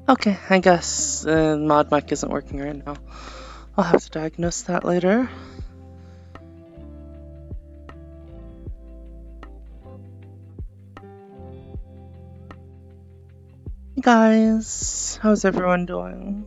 Okay, I guess mod mic isn't working right now. I'll have to diagnose that later. Hey guys, how's everyone doing?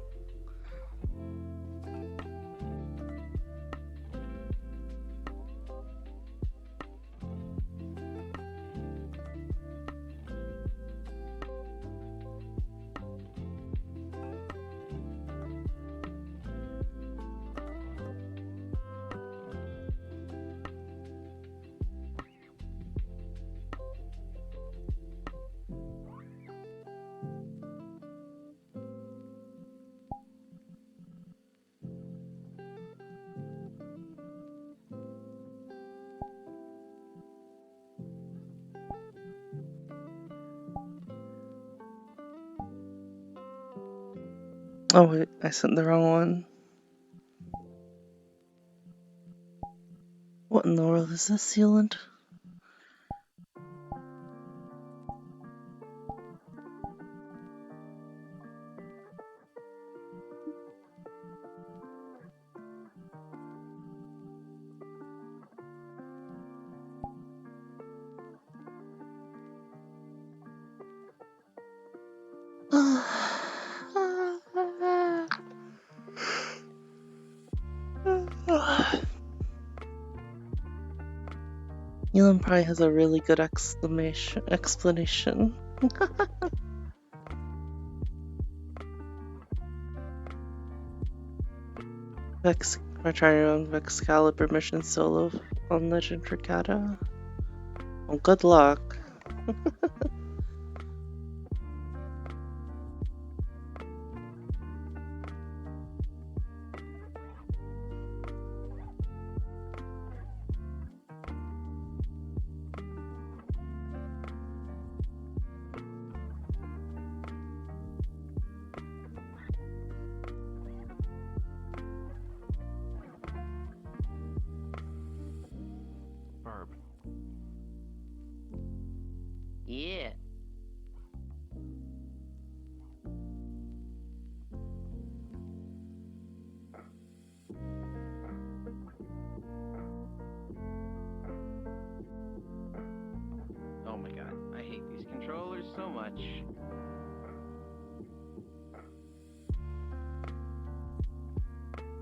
Oh wait, I sent the wrong one. What in the world is this sealant? Elon probably has a really good explanation. We're trying to run Excalibur mission solo on Legend Regatta. Well, good luck. Barb. Yeah. Oh my god, I hate these controllers so much.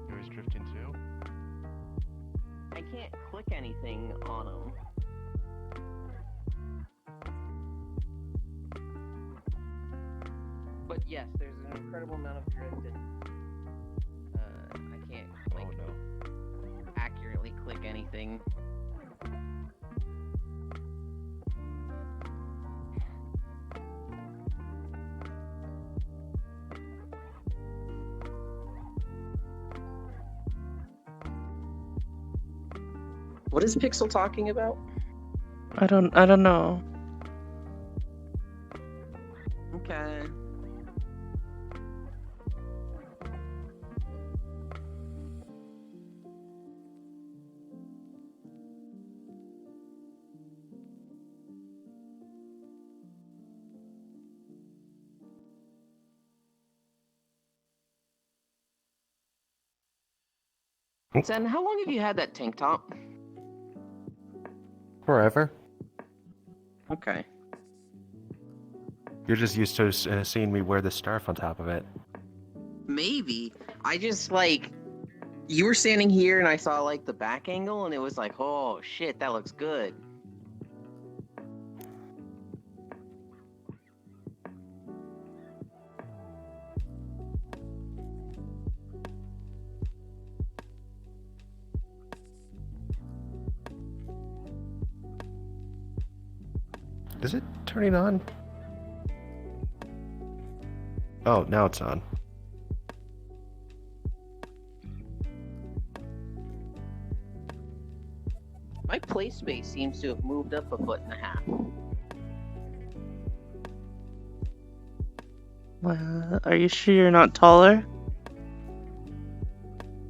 Yours drifting too? I can't click anything on them. But yes, there's an incredible amount of drift and I can't like accurately click anything. What is Pixel talking about? I don't know. Okay. Zen, how long have you had that tank top? Forever. Okay. You're just used to seeing me wear the scarf on top of it. Maybe. I just like you were standing here and I saw like the back angle and it was like, oh shit, that looks good. Is it turning on? Oh, now it's on. My play space seems to have moved up 1.5 foot. Are you sure you're not taller?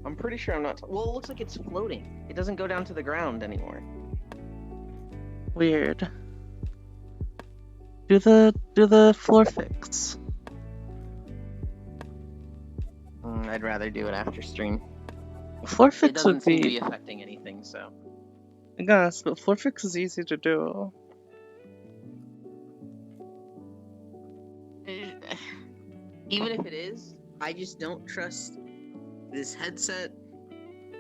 I'm pretty sure I'm not. Well, it looks like it's floating. It doesn't go down to the ground anymore. Weird. Do the floor fix. I'd rather do it after stream. It Forfix doesn't would seem to be, be affecting anything, so. I guess, but Forfix is easy to do. Even if it is, I just don't trust this headset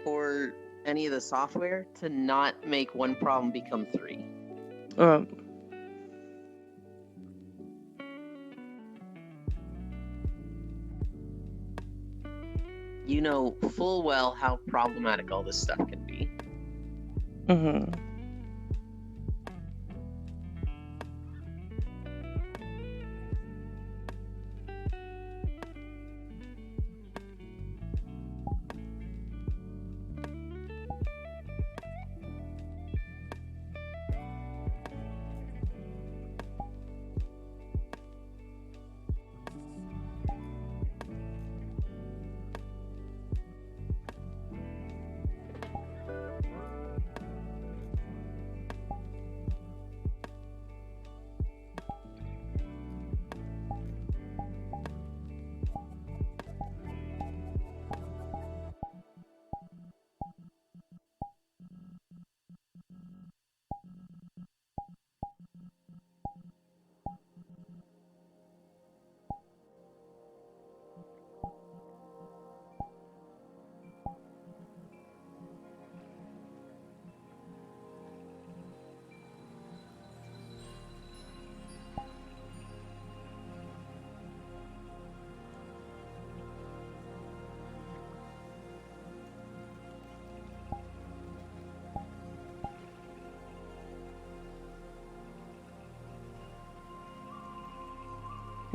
or any of the software to not make one problem become three. Um, You know full well how problematic all this stuff can be. mhm.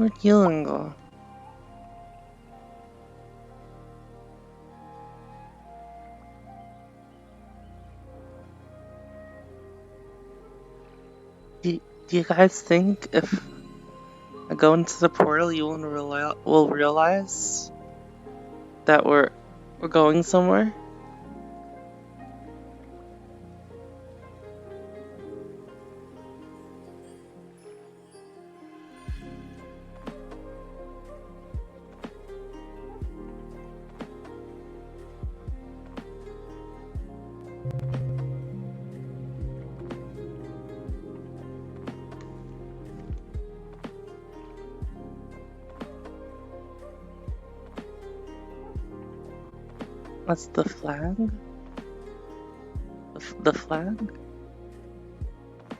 Where'd Yulin go? Do you guys think if I go into the portal, Yulin will realize that we're going somewhere? That's the flag? The flag?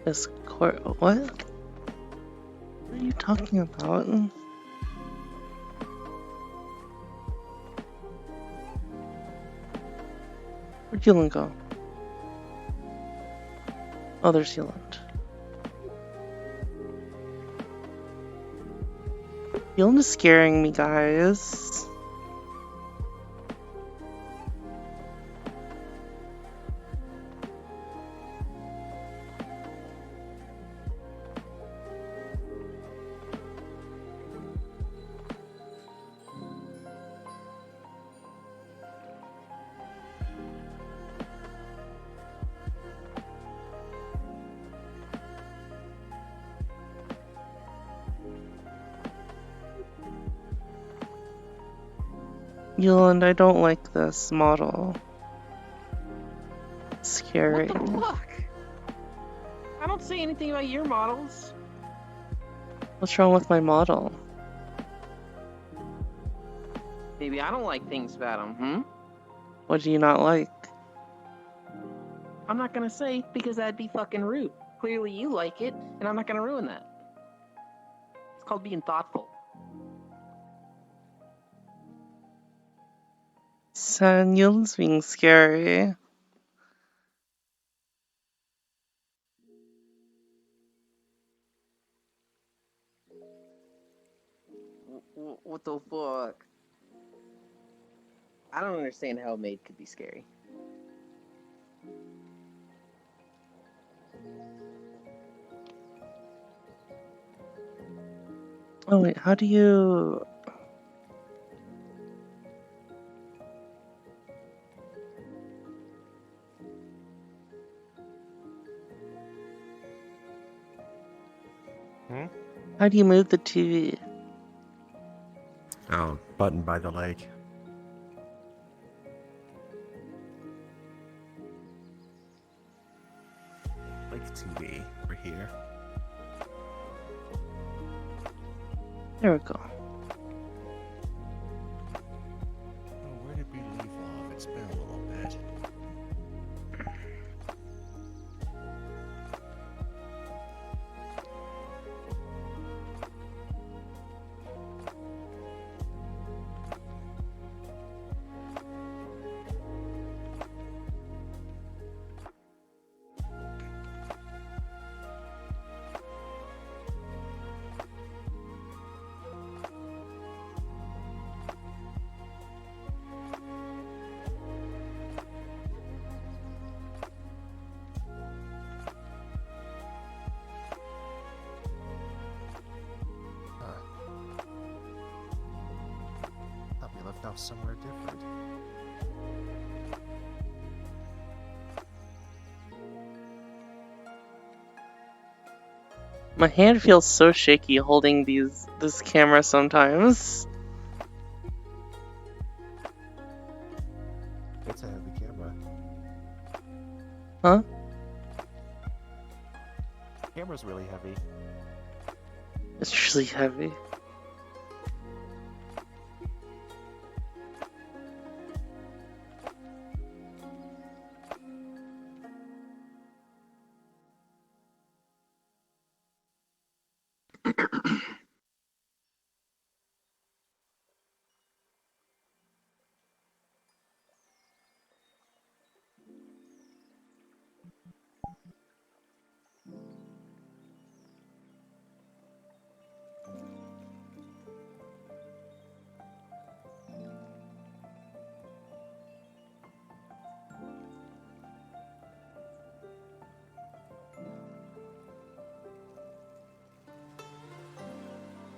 Is court. What? What are you talking about? Where'd Yulin go? Oh, there's Yulin. Yulin is scaring me, guys. Yulin, I don't like this model. It's scary. What the fuck? I don't say anything about your models. What's wrong with my model? Maybe I don't like things about them, What do you not like? I'm not gonna say because that'd be fucking rude. Clearly you like it, and I'm not gonna ruin that. It's called being thoughtful. San, Yulin's being scary. What the fuck? I don't understand how a maid could be scary. Oh wait, how do you... Hmm? How do you move the TV? Oh, button by the lake. here. There we go. Oh, where did we leave off? It's been a little bit. Thought we left off somewhere different. My hand feels so shaky holding this camera sometimes. It's a heavy camera. Huh? Camera's really heavy. It's really heavy.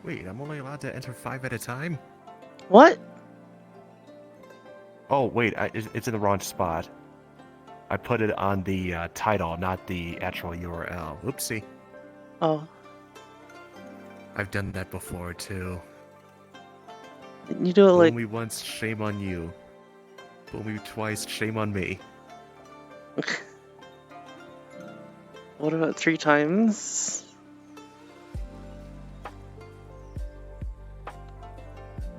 Wait, I'm only allowed to enter 5 at a time? What? Oh, wait, it's in the wrong spot. I put it on the title, not the actual URL. Oopsie. Oh, I've done that before, too. didn't you do it Fool like... me once, shame on you. Fool me twice, shame on me. What about 3 times?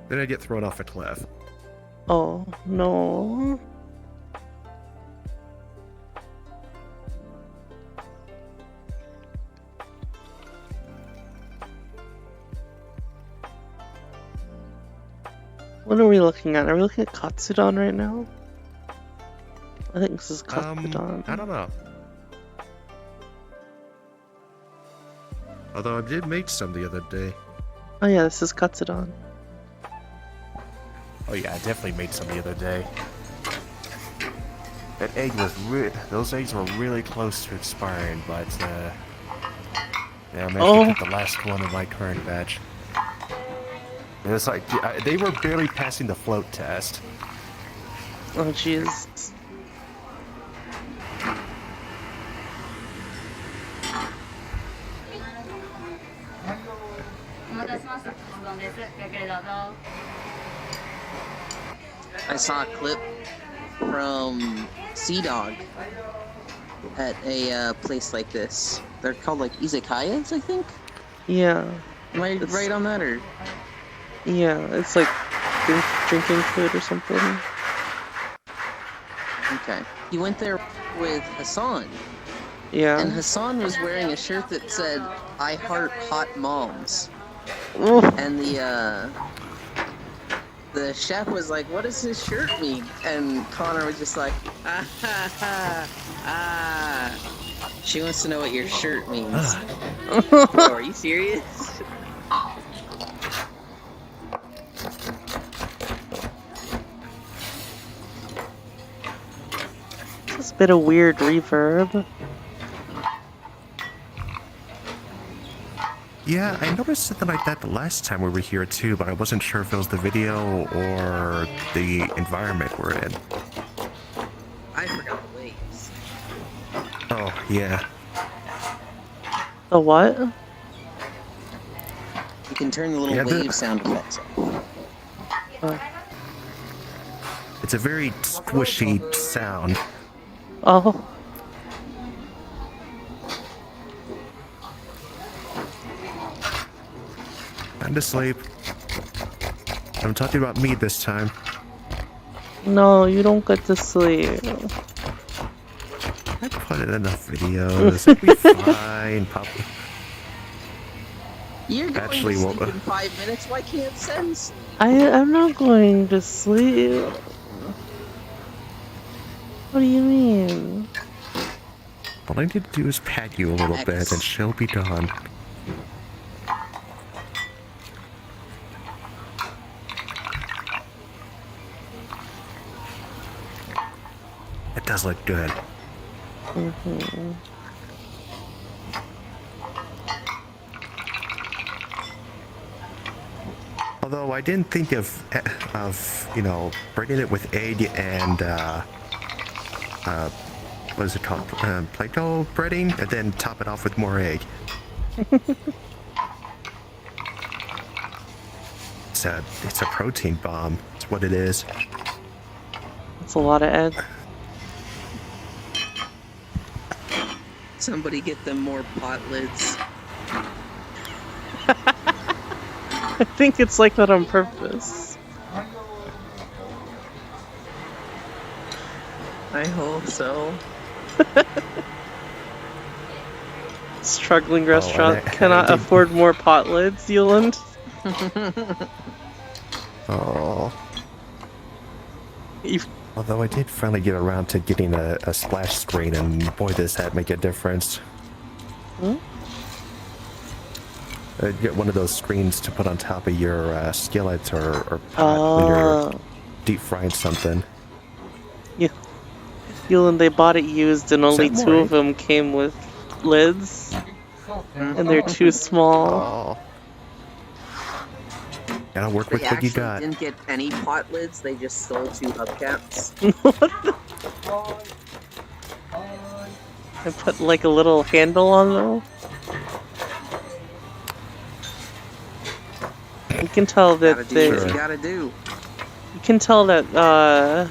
Then I get thrown off a cliff. Oh, no. What are we looking at? Are we looking at Katsudon right now? I think this is Katsudon. I don't know. Although I did make some the other day. Oh yeah, this is Katsudon. Oh yeah, I definitely made some the other day. That egg was those eggs were really close to expiring, but yeah, I managed to get the last one of my current batch. And it's like they were barely passing the float test. Oh jeez. I saw a clip from Sea Dog at a place like this. They're called like izakayas, I think. Yeah. Am I right on that, or? Yeah, it's like drinking food or something. Okay. He went there with Hassan, Yeah. and Hassan was wearing a shirt that said, "I heart hot moms." Ooh. And the chef was like, "What does his shirt mean?" And Connor was just like, "Ah ha ha ah." She wants to know what your shirt means. Bro, are you serious? It's a bit of weird reverb. Yeah, I noticed something like that the last time we were here too, but I wasn't sure if it was the video or the environment we're in. I forgot the waves. Oh, yeah. The what? You can turn the little wave sound effects on. It's a very squishy sound. Oh. Time to sleep. I'm talking about me this time. No, you don't get to sleep. I put in enough videos. It'll be fine. You're going Actually, to sleep well, in 5 minutes. Why can't Sen sleep? I'm not going to sleep. What do you mean? all I need to do is pat you a little bit and she'll be done. It does look good. Mm-hmm. Although I didn't think of you know, breading it with egg and what is it called? Play-Doh breading, and then top it off with more egg. It's a protein bomb. It's what it is. It's a lot of egg. Somebody get them more pot lids. I think it's like that on purpose. I hope so. Struggling restaurant I cannot did- afford more pot lids, Euland. Oh. You- Although I did finally get around to getting a splash screen, and boy, does that make a difference. Hmm? Get one of those screens to put on top of your skillet or pot when you're deep frying something. Yeah. Euland, they bought it used and only that two more of them came with lids. And they're too small. Oh. Gotta work with They what you actually got. didn't get any pot lids. They just stole 2 hubcaps. I put like a little handle on them. You can tell that Gotta do they. what Sure. you gotta do. You can tell that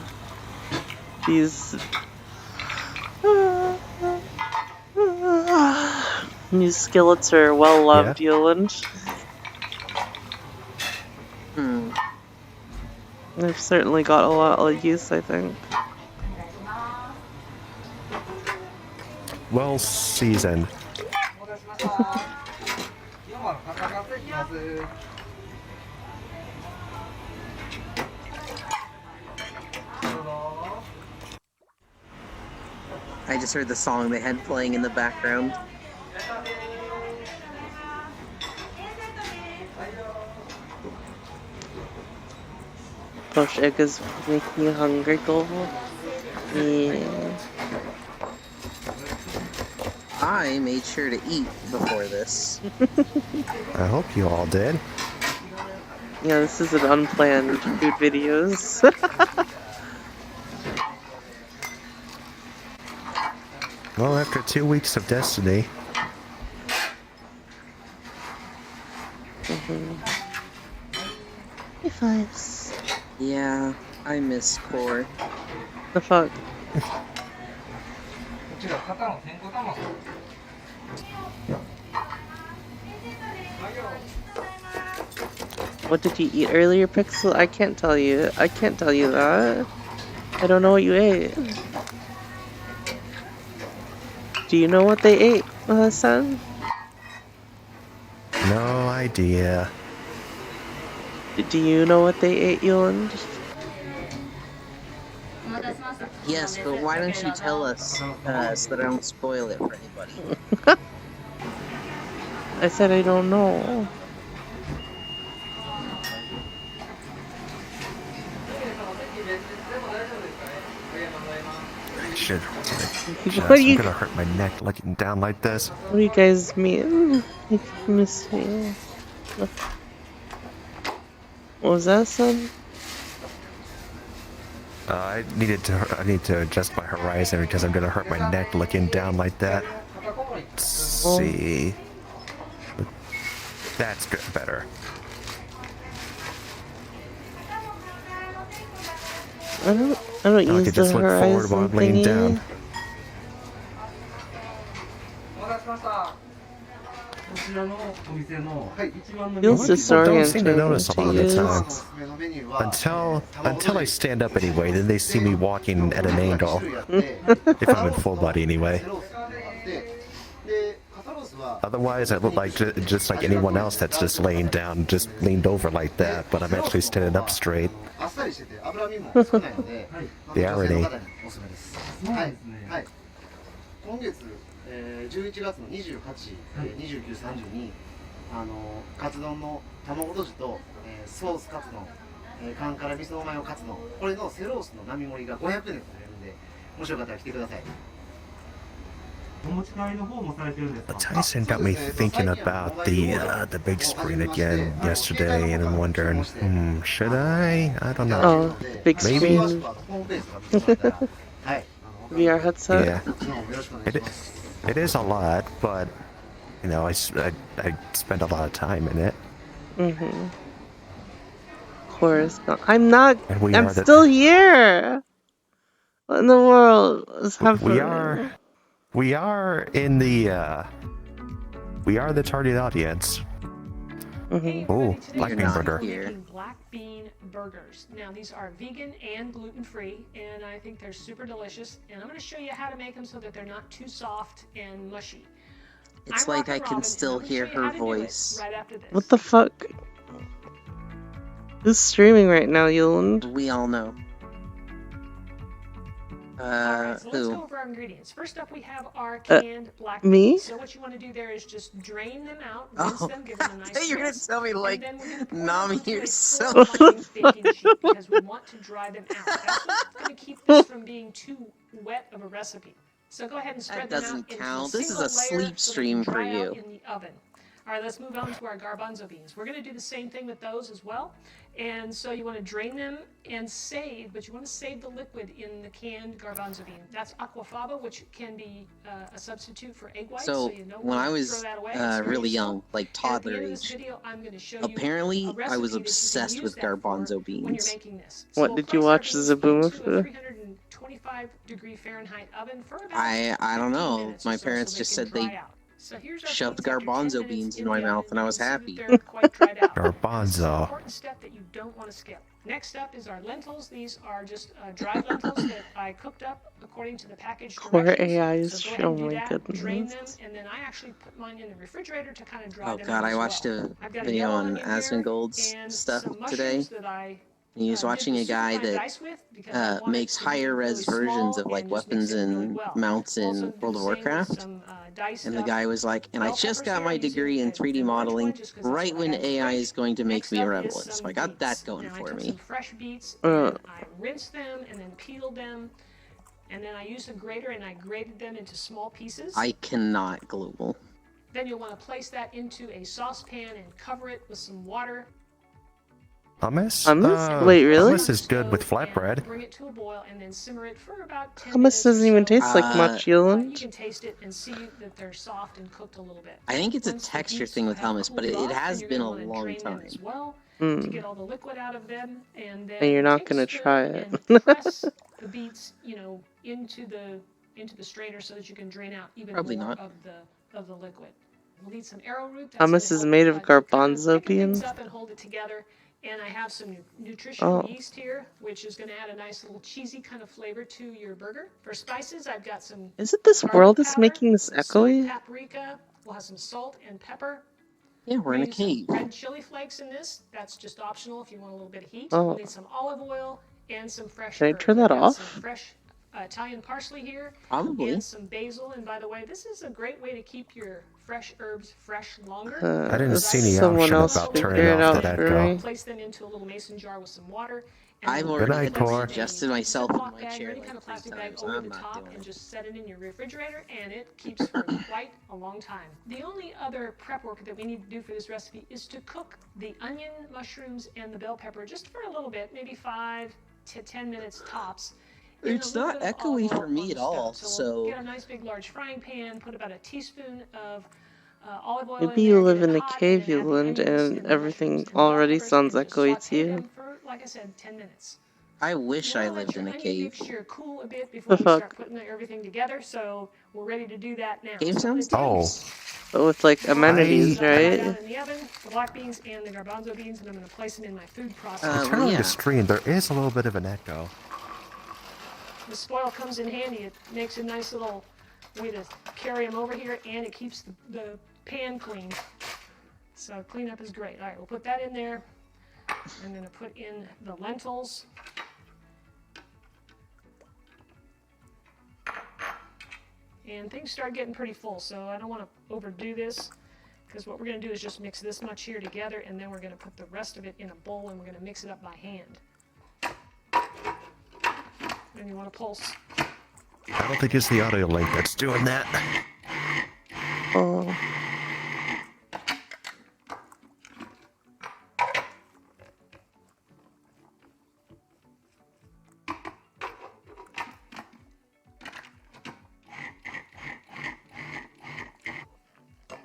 these these skillets are well loved, Euland. Hmm. They've certainly got a lot of use, I think. Well seasoned. I just heard the song they had playing in the background. Gosh, egg is making me hungry, Global. Yeah. I made sure to eat before this. I hope you all did. Yeah, this is an unplanned food videos. Well, after 2 weeks of Destiny, Hey, Fives. Yeah, I miss Core. The fuck? What did you eat earlier, Pixel? I can't tell you. I can't tell you that. I don't know what you ate. Do you know what they ate, son? no idea. Do you know what they ate, Euland? Yes, but why don't you tell us so that I don't spoil it for anybody? I said I don't know. Shit. What do I'm you- gonna hurt my neck looking down like this. What do you guys mean? I miss me. What was that, son? I need to adjust my horizon because I'm gonna hurt my neck looking down like that. Let's see. That's good, better. I don't Now I use can just the look forward while horizon I'm laying thingy. down. Feels People don't seem to disorienting notice a to lot of the use. time. Until I stand up anyway, then they see me walking at an angle. If I'm in full body anyway. Otherwise, I look like just like anyone else that's just laying down, just leaned over like that, but I'm actually standing up straight. The irony. 今月、11月の28、29、30にカツ丼の卵とじと、ソースカツ丼、カンカラ味噌マヨカツ丼、これのセロースの並盛りが500円で売れるんで、もしよかったら来てください。 Tyson got me thinking about the big screen again yesterday, and I'm wondering, should I? I don't know. Oh, big Maybe. screen. VR headset. Yeah, it is a lot, but you know, I spend a lot of time in it. Of course not. I'm not. And we I'm are the- still here. What in the world is happening? We are in the we are the target audience. Hey, Oh, everybody, today black we're bean burger. making black bean burgers. Now these are vegan and gluten-free, and I think they're super delicious. And I'm going to show you how to make them so that they're not too soft and mushy. It's I'm like Rockin' I can Robin, still and I'm gonna hear show you her how to do it voice. right after this. What the fuck? Who's streaming right now, Yoland? We all know. Alright, so let's Who? go over our ingredients. First up, we have our canned black me? beans. So what you want to do there is just drain them out, rinse Oh, them, give them a nice I thought you were gonna rinse, tell me and like then we're gonna pour them Nami onto a or foil something. baking sheet because we want to dry them out. That's what's going to keep this from being too wet of a recipe. So go ahead and spread That them out doesn't into count. a This is single a layer sleep so they stream can for dry out you. in the oven. All right, let's move on to our garbanzo beans. We're going to do the same thing with those as well. And so you want to drain them and save, but you want to save the liquid in the canned garbanzo bean. That's aquafaba, which can be a substitute for egg whites. So you don't when want I to was throw that away. It's very really useful. young, like And at the toddler end of this age, video, I'm going to show you apparently a I was recipe that you can obsessed use with that for garbanzo when you're beans. making this. What, we'll did you place our watch beans Zabuma into a for? 325-degree Fahrenheit oven for about I don't 15 know. minutes or My so parents they just can said they dry out. So here's our shoved beans after 10 garbanzo minutes beans in the my oven, mouth and I you was can see that happy. they're quite dried out. This is an Garbanzo. important step that you don't want to skip. Next up is our lentils. These are just dried lentils that I cooked up according to the package Core directions. AI is. So go ahead Oh and do my that, drain them, goodness. and then I actually put mine in the refrigerator to kind of dry Oh them god, out I as watched well. a I've got a video yellow on onion here Asmongold's and stuff some today. mushrooms that I He was watching a guy that makes higher res versions of like weapons and mounts in World of Warcraft. And the guy was like, and I just got my degree in 3D modeling right when AI is going to make me a rebel. So I got that going for me. Fresh beets, and I rinsed them and then peeled them. And then I used a grater and I grated them into small pieces. I cannot global. Then you'll want to place that into a saucepan and cover it with some water. Hummus? Wait, really? Hummus is good with flatbread. Bring it to a boil and then simmer it for about 10 Hummus minutes doesn't or even so. taste like much, You Yoland. can taste it and see that they're soft and cooked a little bit. I think it's a Once the texture beets thing with have hummus, but cooled it off, has then been you're a gonna wanna long drain them time. as well to Mm. get all the liquid out of them, and then And you're not take gonna a spoon try it. and press the beets, into the strainer so that you can drain out even Probably more not. of the liquid. We'll need some arrowroot. That's Hummus gonna is help, made of to kind garbanzo thicken things beans? up and hold it together. And I have some nutritional Oh. yeast here, which is going to add a nice little cheesy kind of flavor to your burger. For spices, I've got some Is it this garlic world that's powder, making this some smoked echoey? paprika. We'll have some salt and pepper. Yeah, we're in a Maybe some cave. red chili flakes in this. That's just optional if you want a little bit of heat. Oh. We'll need some olive oil and some fresh Can I herbs. turn that I've got off? Some fresh Italian parsley here. Probably. And some basil. And by the way, this is a great way to keep your fresh herbs fresh longer. I didn't see any someone option else about figure turning it off out the for echo. me. Place them into a little mason jar with some water. And I've then already Good had night, Cor. that suggested myself in Ziploc my bag or chair any kind like of 3 plastic bag times. over I'm the not top doing and it. just set it in your refrigerator, and it keeps for quite a long time. The only other prep work that we need to do for this recipe is to cook the onion, mushrooms, and the bell pepper just for a little bit, maybe 5 to 10 minutes tops. in a It's little not bit of echoey olive oil for me on at the all, stove. So we'll so get a nice big large frying pan, put about a teaspoon of olive oil Maybe in you there, live get it in a hot, cave, and then add the Yoland, onions and and the everything mushrooms and bell already peppers sounds and just echoey to saute you. them for, like I said, 10 minutes. I wish I Now let lived your in a onion cave. mixture cool a bit before The we start fuck? putting everything together. So we're ready to do that now. Cave So I'm sounds gonna take nice. But with like all the beans amenities, that I fried right? out in the oven, the black beans and the garbanzo beans, and I'm gonna place them in my food processor. Well, Turn on yeah. the stream. There is a little bit of an echo. The spoil comes in handy. It makes a nice little way to carry them over here, and it keeps the pan clean. So cleanup is great. All right, we'll put that in there. I'm going to put in the lentils. And things start getting pretty full, so I don't want to overdo this, because what we're going to do is just mix this much here together, and then we're going to put the rest of it in a bowl, and we're going to mix it up by hand. And you want to pulse. I don't think it's the audio link that's doing that. Oh.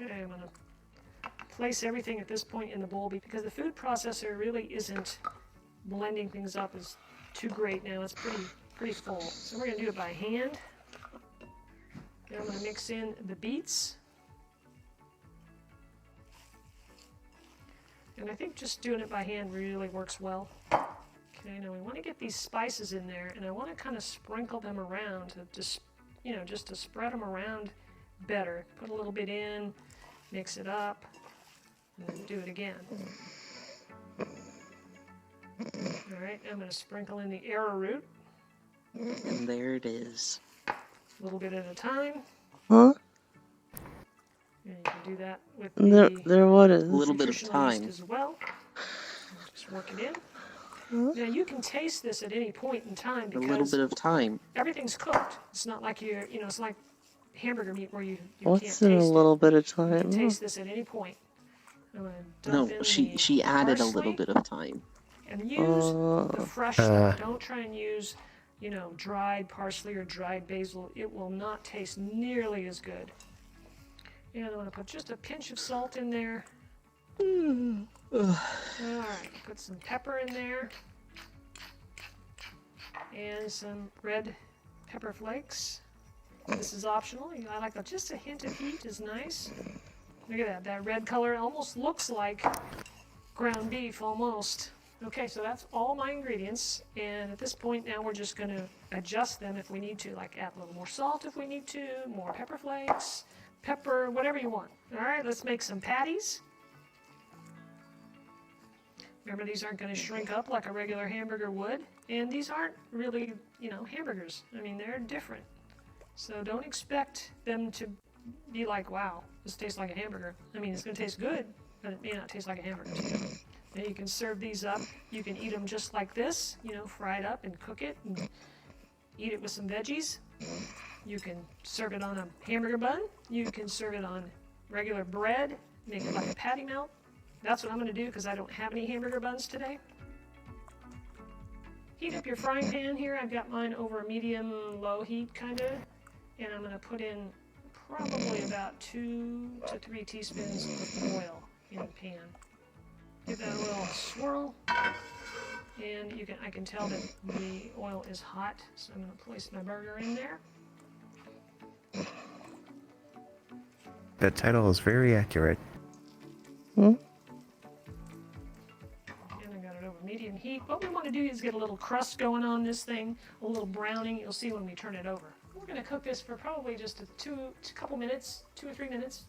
Okay, I'm going to place everything at this point in the bowl because the food processor really isn't blending things up as too great now. It's pretty full. So we're going to do it by hand. Then I'm going to mix in the beets. And I think just doing it by hand really works well. Okay, now we want to get these spices in there, and I want to kind of sprinkle them around to just, just to spread them around better. Put a little bit in, mix it up, and then do it again. All right, I'm going to sprinkle in the arrowroot. And there it is. A little bit at a time. Huh? And you can do that with There what A is? little bit of nutritional yeast time. as well. Just work it in. Now you can taste this at any point in time A little because bit of time. everything's cooked. It's not like it's like hamburger meat where you What's can't in a taste little bit of it. You can time? taste this at any point. I'm gonna No, dump in she the added a parsley little bit of time. and use the fresh stuff. Don't try and use, dried parsley or dried basil. It will not taste nearly as good. And I'm gonna put just a pinch of salt in there. All right, put some pepper in there. And some red pepper flakes. This is optional. I like just a hint of heat is nice. Look at that. That red color almost looks like ground beef, almost. Okay, so that's all my ingredients. And at this point now we're just going to adjust them if we need to. Like add a little more salt if we need to, more pepper flakes, pepper, whatever you want. All right, let's make some patties. Remember, these aren't going to shrink up like a regular hamburger would. And these aren't really, hamburgers. I mean, they're different. So don't expect them to be like, wow, this tastes like a hamburger. I mean, it's going to taste good, but it may not taste like a hamburger to you. And you can serve these up. You can eat them just like this, fry it up and cook it and eat it with some veggies. You can serve it on a hamburger bun. You can serve it on regular bread, make it like a patty melt. That's what I'm going to do because I don't have any hamburger buns today. Heat up your frying pan here. I've got mine over medium-low heat, kind of. And I'm going to put in probably about 2 to 3 teaspoons of oil in the pan. Give that oil a swirl. And I can tell that the oil is hot, so I'm going to place my burger in there. That title is very accurate. Hmm? Medium heat. What we want to do is get a little crust going on this thing, a little browning. You'll see when we turn it over. We're going to cook this for probably just a couple minutes, 2 or 3 minutes,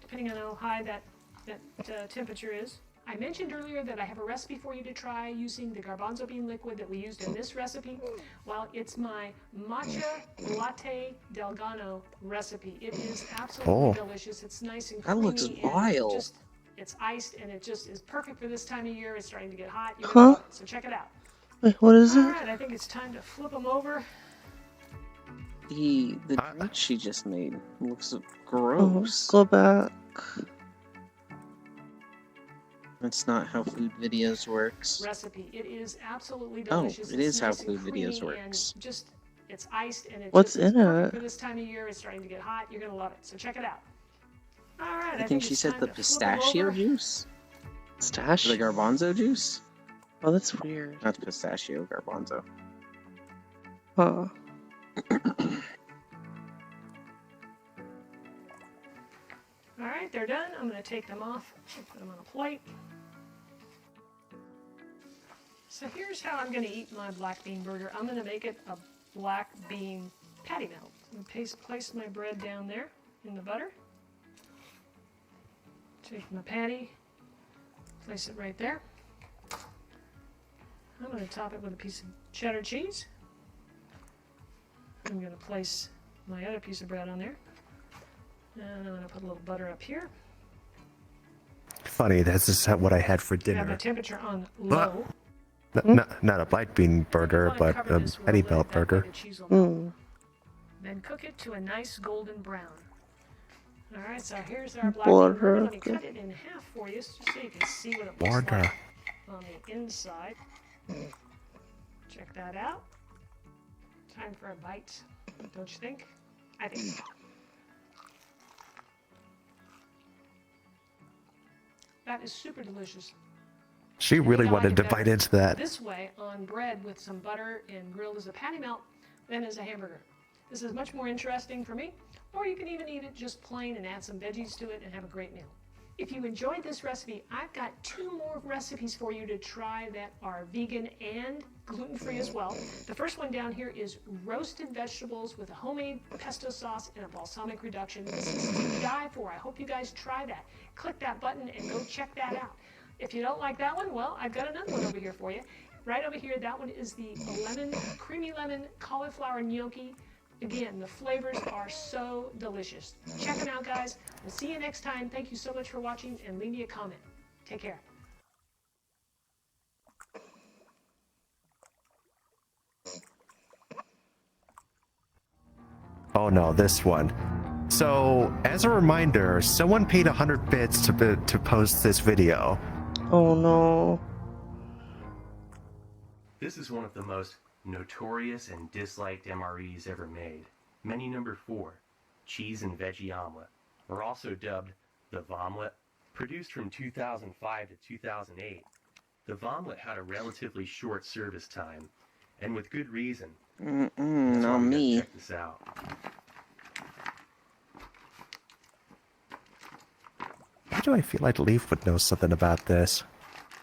depending on how high that temperature is. I mentioned earlier that I have a recipe for you to try using the garbanzo bean liquid that we used in this recipe. Well, it's my matcha latte delgado recipe. It is absolutely delicious. It's nice and creamy. That looks vile. And it's iced, and it just is perfect for this time of year. It's starting to get hot. You're gonna love it, so check it out. Wait, what is it? All right, I think it's time to flip them over. The drink she just made looks gross. Go back. That's not how food videos works. Recipe. It is absolutely delicious. Oh, it is how nice and food videos creamy works. And it's iced, and it What's just is in perfect it? for this time of year. It's starting to get hot. You're gonna love it, so check it out. All right, I think she it's said time the to flip 'em pistachio over. juice? Stash? The garbanzo juice? Oh, that's weird. That's pistachio garbanzo. Huh. All right, they're done. I'm going to take them off and put them on a plate. So here's how I'm going to eat my black bean burger. I'm going to make it a black bean patty melt. I'm going to place my bread down there in the butter. Take my patty, place it right there. I'm going to top it with a piece of cheddar cheese. I'm going to place my other piece of bread on there. And I'm going to put a little butter up here. Funny, that's just what I had for I have my dinner. temperature on low. Not a black bean burger, but a patty melt burger. Then cook it to a nice golden brown. All right, so here's our black bean burger. Let me cut it in half for you just so you can see what it looks like on the inside. Check that out. Time for a bite, don't you think? I think so. That is super delicious. She really wanted to bite into that. This way on bread with some butter and grilled as a patty melt than as a hamburger. This is much more interesting for me. Or you can even eat it just plain and add some veggies to it and have a great meal. If you enjoyed this recipe, I've got 2 more recipes for you to try that are vegan and gluten-free as well. The first one down here is roasted vegetables with a homemade pesto sauce and a balsamic reduction. This is to die for. I hope you guys try that. Click that button and go check that out. If you don't like that one, well, I've got another one over here for you. Right over here, that one is the creamy lemon cauliflower gnocchi. Again, the flavors are so delicious. Check them out, guys. We'll see you next time. Thank you so much for watching, and leave me a comment. Take care. Oh no, this one. So, as a reminder, someone paid 100 bits to post this video. Oh no. This is one of the most notorious and disliked MREs ever made. Menu number 4, cheese and veggie omelet, or also dubbed the Vomlet. Produced from 2005 to 2008, the Vomlet had a relatively short service time, and with good reason. Not me. Check this out. Why do I feel like Leaf would know something about this?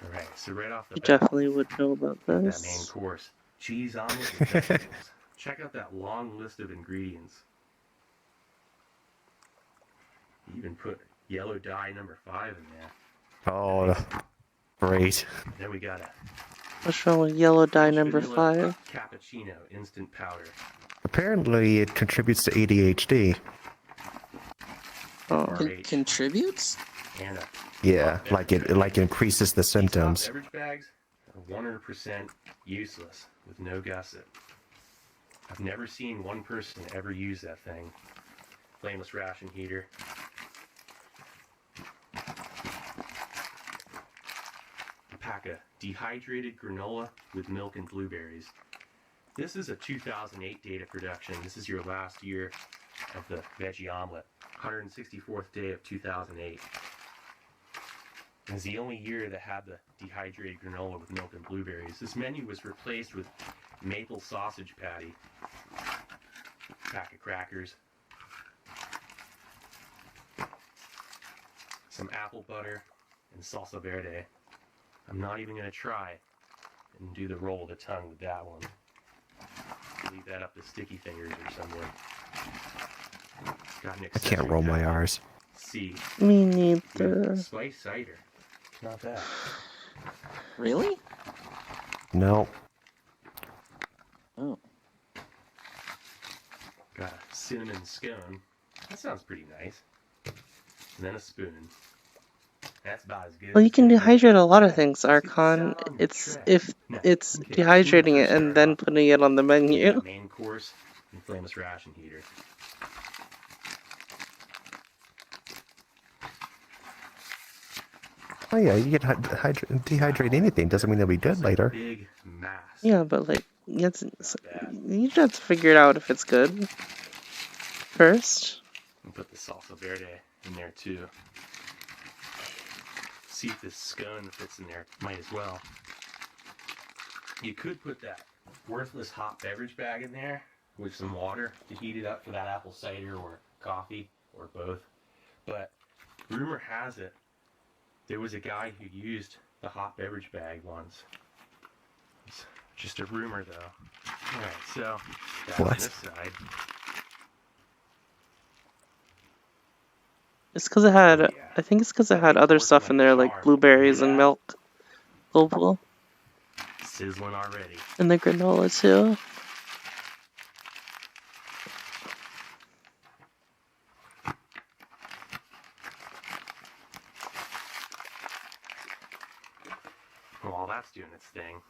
Alright, so right off the You bat, definitely would know about that main this. course, cheese omelet with vegetables. Check out that long list of ingredients. You even put yellow dye number 5 in there. Oh, great. Then we got a What's wrong with yellow dye number vanilla 5? cappuccino instant powder. Apparently, it contributes to ADHD. Oh. Contributes? And a Yeah, like it increases the These top symptoms. beverage bags are 100% useless with no gusset. I've never seen one person ever use that thing. Flameless ration heater. A pack of dehydrated granola with milk and blueberries. This is a 2008 data production. This is your last year of the veggie omelet. 164th day of 2008. It's the only year that had the dehydrated granola with milk and blueberries. This menu was replaced with maple sausage patty, pack of crackers, some apple butter, and salsa verde. I'm not even going to try and do the roll of the tongue with that one. Leave that up to sticky fingers or somewhere. Got an I can't roll my R's. C. Me neither. Spice cider. Not bad. Really? No. Oh. Got a cinnamon scone. That sounds pretty nice. And then a spoon. That's about as good. Well, you as can it gets. dehydrate a lot of things, Archon. It's if it's dehydrating it and then putting it on the menu. Main course and flameless ration heater. Oh yeah, you can dehydrate anything. Doesn't mean it'll be good later. Big mass. Yeah, but like, you have to figure it out if it's good first. And put the salsa verde in there too. See if this scone fits in there. Might as well. You could put that worthless hot beverage bag in there with some water to heat it up for that apple cider or coffee or both. But rumor has it there was a guy who used the hot beverage bag once. It's just a rumor though. Alright, so that's on What? this side. It's because it had, Oh, yeah. I think it's because it had Nothing's other working stuff in like a there, like charm. blueberries You hear and that? milk. Global. Sizzling already. And the granola too. While that's doing its thing.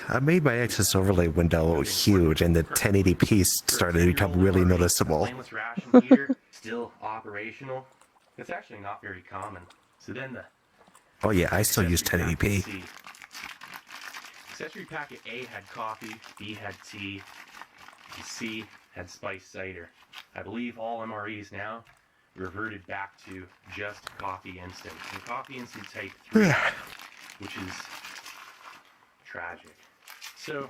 I made my Access overlay window huge, and the 1080p started to become really noticeable. Flameless ration heater still operational. It's actually not very common. So then the Oh yeah, I still use accessory packet 1080p. C. Accessory packet A had coffee, B had tea, and C had spiced cider. I believe all MREs now reverted back to just coffee instant. And coffee instant type 3, which is tragic. So,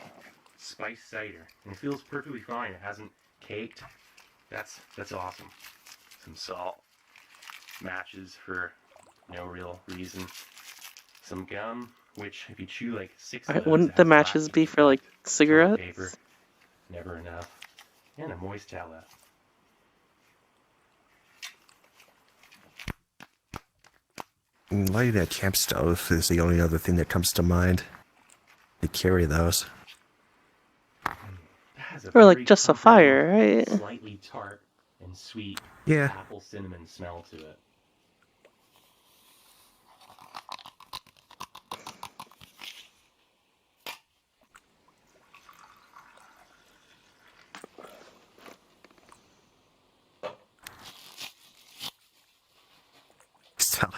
spiced cider. And it feels perfectly fine. It hasn't caked. That's awesome. Some salt. Matches for no real reason. Some gum, which if you chew like 6 of those, Wouldn't it the has matches lasting be for like effect. Toilet cigarettes? paper, never enough. And a moist towel. Lighting a camp stove is the only other thing that comes to mind. You carry those. It has a Or like very just a comforting, fire, right? slightly tart and sweet Yeah. apple cinnamon smell to it.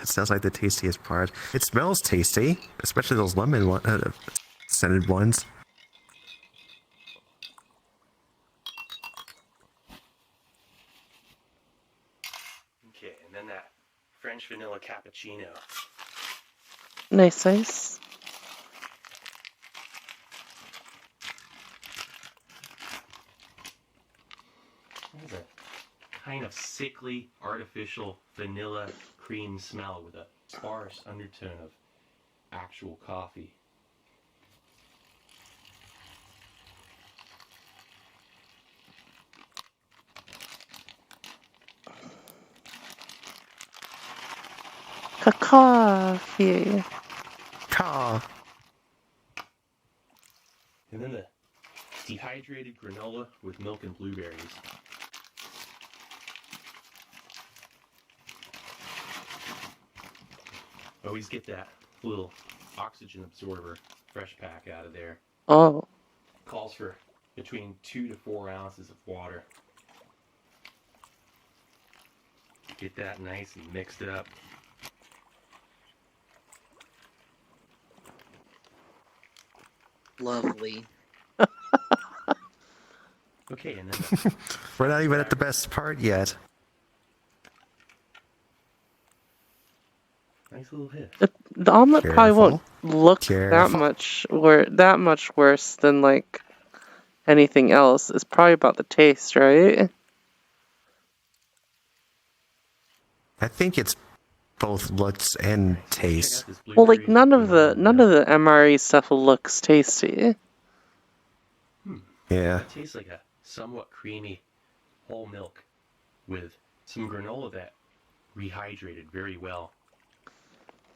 It sounds like the tastiest part. It smells tasty, especially those scented ones. Okay, and then that French vanilla cappuccino. Nice, nice. It has a kind of sickly, artificial vanilla cream smell with a sparse undertone of actual coffee. Coffee. Caw. And then the dehydrated granola with milk and blueberries. Always get that little oxygen absorber fresh pack out of there. Oh. Calls for between 2 to 4 ounces of water. Get that nice and mixed up. Lovely. Okay, and then We're not even at the best part yet. nice little hit. The omelet probably won't look Careful. that much worse than like anything else. It's probably about the taste, right? I think it's both looks and taste. Check out this Well, like blueberry none of the granola. MRE stuff looks tasty. Yeah. It tastes like a somewhat creamy whole milk with some granola that rehydrated very well.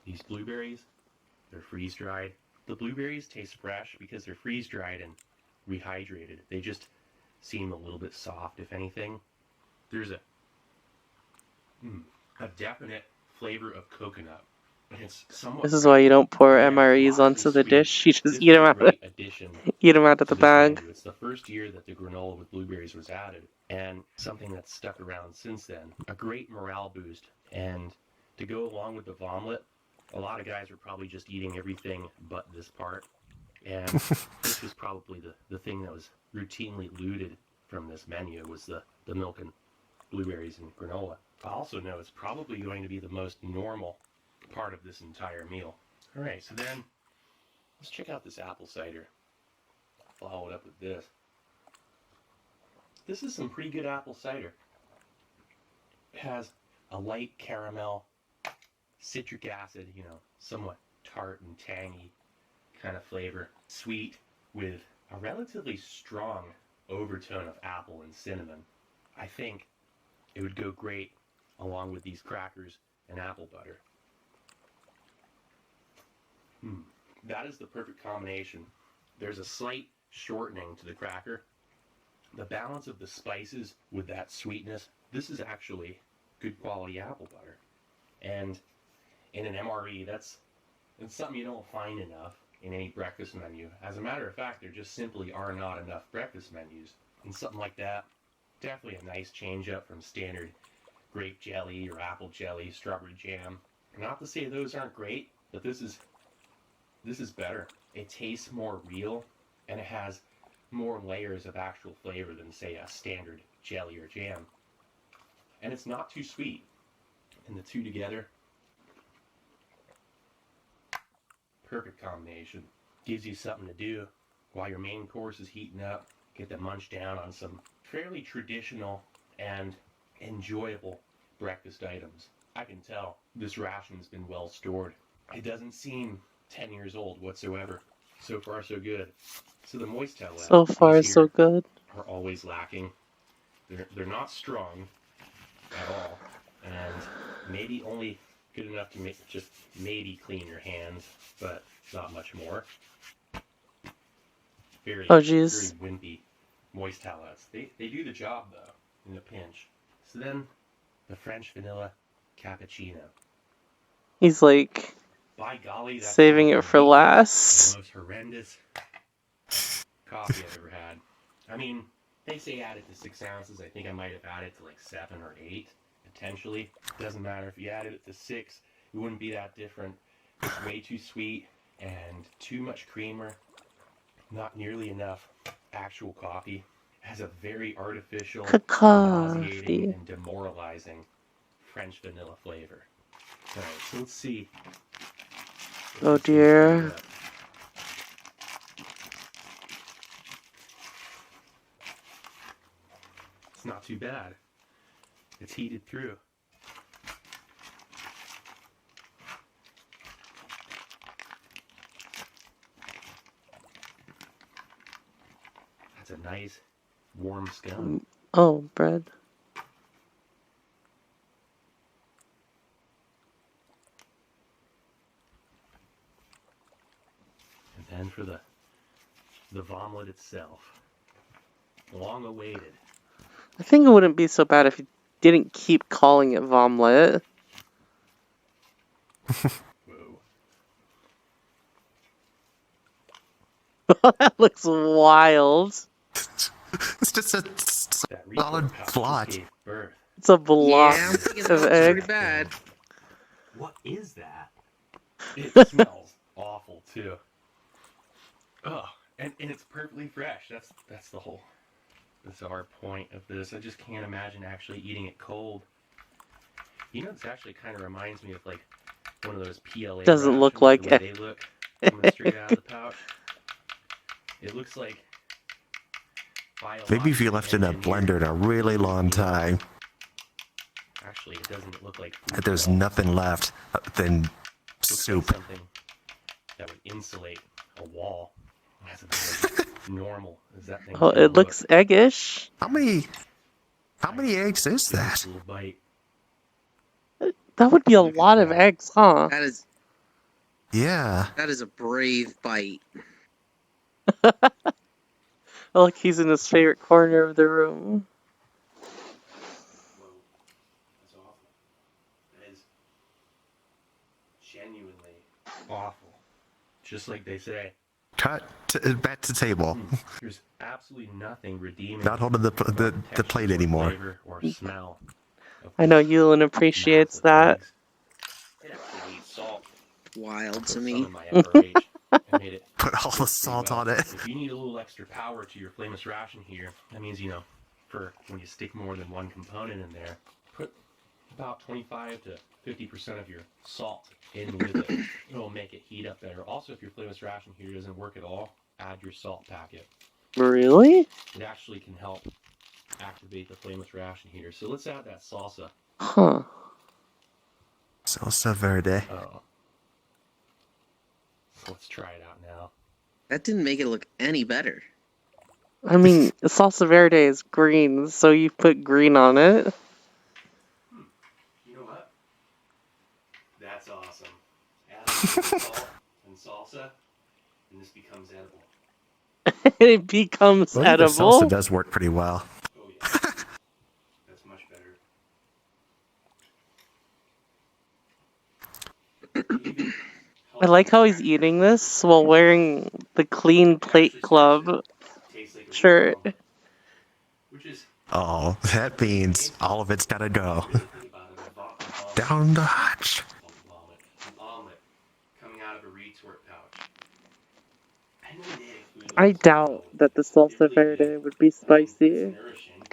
These blueberries, they're freeze dried. The blueberries taste fresh because they're freeze dried and rehydrated. They just seem a little bit soft, if anything. There's a definite flavor of coconut. And it's somewhat This is why you don't pour again, MREs moderately onto the sweet. dish. You This just is eat them a out great addition of to the this bag. menu. It's the first year that the granola with blueberries was added, and something that's stuck around since then. A great morale boost. And to go along with the vomelet, a lot of guys are probably just eating everything but this part. And this was probably the thing that was routinely looted from this menu was the milk and blueberries and granola. I also know it's probably going to be the most normal part of this entire meal. All right, so then let's check out this apple cider. Follow it up with this. This is some pretty good apple cider. It has a light caramel, citric acid, you know, somewhat tart and tangy kind of flavor. Sweet with a relatively strong overtone of apple and cinnamon. I think it would go great along with these crackers and apple butter. That is the perfect combination. There's a slight shortening to the cracker. The balance of the spices with that sweetness, this is actually good quality apple butter. And in an MRE, it's something you don't find enough in any breakfast menu. As a matter of fact, there just simply are not enough breakfast menus. And something like that, definitely a nice change up from standard grape jelly or apple jelly, strawberry jam. Not to say those aren't great, but this is better. It tastes more real, and it has more layers of actual flavor than, say, a standard jelly or jam. And it's not too sweet. And the two together, perfect combination. Gives you something to do while your main course is heating up. Get to munch down on some fairly traditional and enjoyable breakfast items. I can tell this ration's been well stored. It doesn't seem 10 years old whatsoever. So far, so good. So the Moistel So far, so good. are always lacking. They're not strong at all, and maybe only good enough to make just maybe clean your hands, but not much more. Very, Oh, very jeez. wimpy moist towelettes. They do the job though in a pinch. So then the French vanilla cappuccino. He's like By golly, that's saving the it for most last. horrendous coffee I've ever had. I mean, they say add it to 6 ounces. I think I might have added to like 7 or 8, potentially. Doesn't matter if you added it to 6, it wouldn't be that different. It's way too sweet and too much creamer. Not nearly enough actual coffee. It has a very artificial, nauseating, Coffee. and demoralizing French vanilla flavor. Alright, so let's see. Oh dear. It's not too bad. It's heated through. That's a nice warm scone. Oh, bread. And then for the vomelet itself. Long awaited. I think it wouldn't be so bad if you didn't keep calling it Vomlet. Whoa. That looks wild. It's just a That solid retort pouch just blot. gave birth. It's a block Yeah, I'm thinking of that looks egg. pretty bad. What is that? It smells awful too. Oh, and it's perfectly fresh. That's the whole bizarre point of this. I just can't imagine actually eating it cold. You know, this actually kind of reminds me of like one of those PLA. Doesn't look rations, like the way it. they look coming straight out of the pouch. It looks like Maybe if you left it in a biologically blender in a really long time, Actually, it doesn't look like food that there's at all. nothing left than Looks like soup. something that would insulate a wall. That's about as normal as that thing. Oh, it looks eggish. How many eggs is that? Little bite. That would be a Look at lot of that. eggs, huh? Yeah. That is a brave bite. Oh, look, he's in his favorite corner of the room. Whoa, that's awful. That is genuinely awful. Just like they say. Cut back to table. There's absolutely nothing redeeming. Not holding the texture plate or anymore. flavor or smell of I know these Yulin appreciates massive that. eggs. It actually needs salt. Wild Put to some me. in my FRH and made it Put all the pretty salt well. on it. If you need a little extra power to your flameless ration here, that means, you know, for when you stick more than one component in there, put about 25 to 50% of your salt in with it. It'll make it heat up better. Also, if your flameless ration heater doesn't work at all, add your salt packet. Really? It actually can help activate the flameless ration heater. So let's add that salsa. Huh. Salsa verde. Oh. So let's try it out now. That didn't make it look any better. I mean, salsa verde is green, so you put green on it. You know what? That's awesome. Add a little salt and salsa, and this becomes edible. It becomes Well, the edible. salsa does work pretty well. Oh yeah. That's much better. I like how he's eating this while wearing the Clean Plate Club Tastes like a shirt. real omelet, which is Oh, that means all of it's gotta go. really think about it. I've often Down the hatch. an omelet coming out of a retort pouch. I know native food I looks doubt well, that the it salsa really verde is. would be It's spicy. nourishing,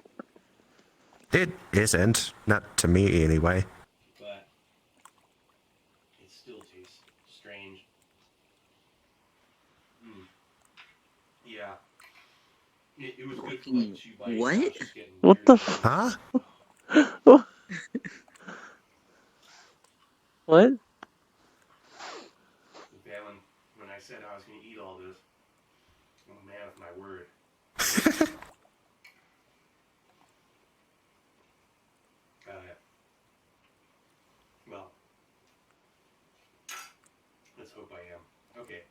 It isn't. Not to me, anyway. but it still tastes strange. Yeah. It was good for like 2 bites. What? I was just getting What the weird. Huh? What? Valen, when I said I was going to eat all this, I'm a man of my word. Well, let's hope I am. Okay,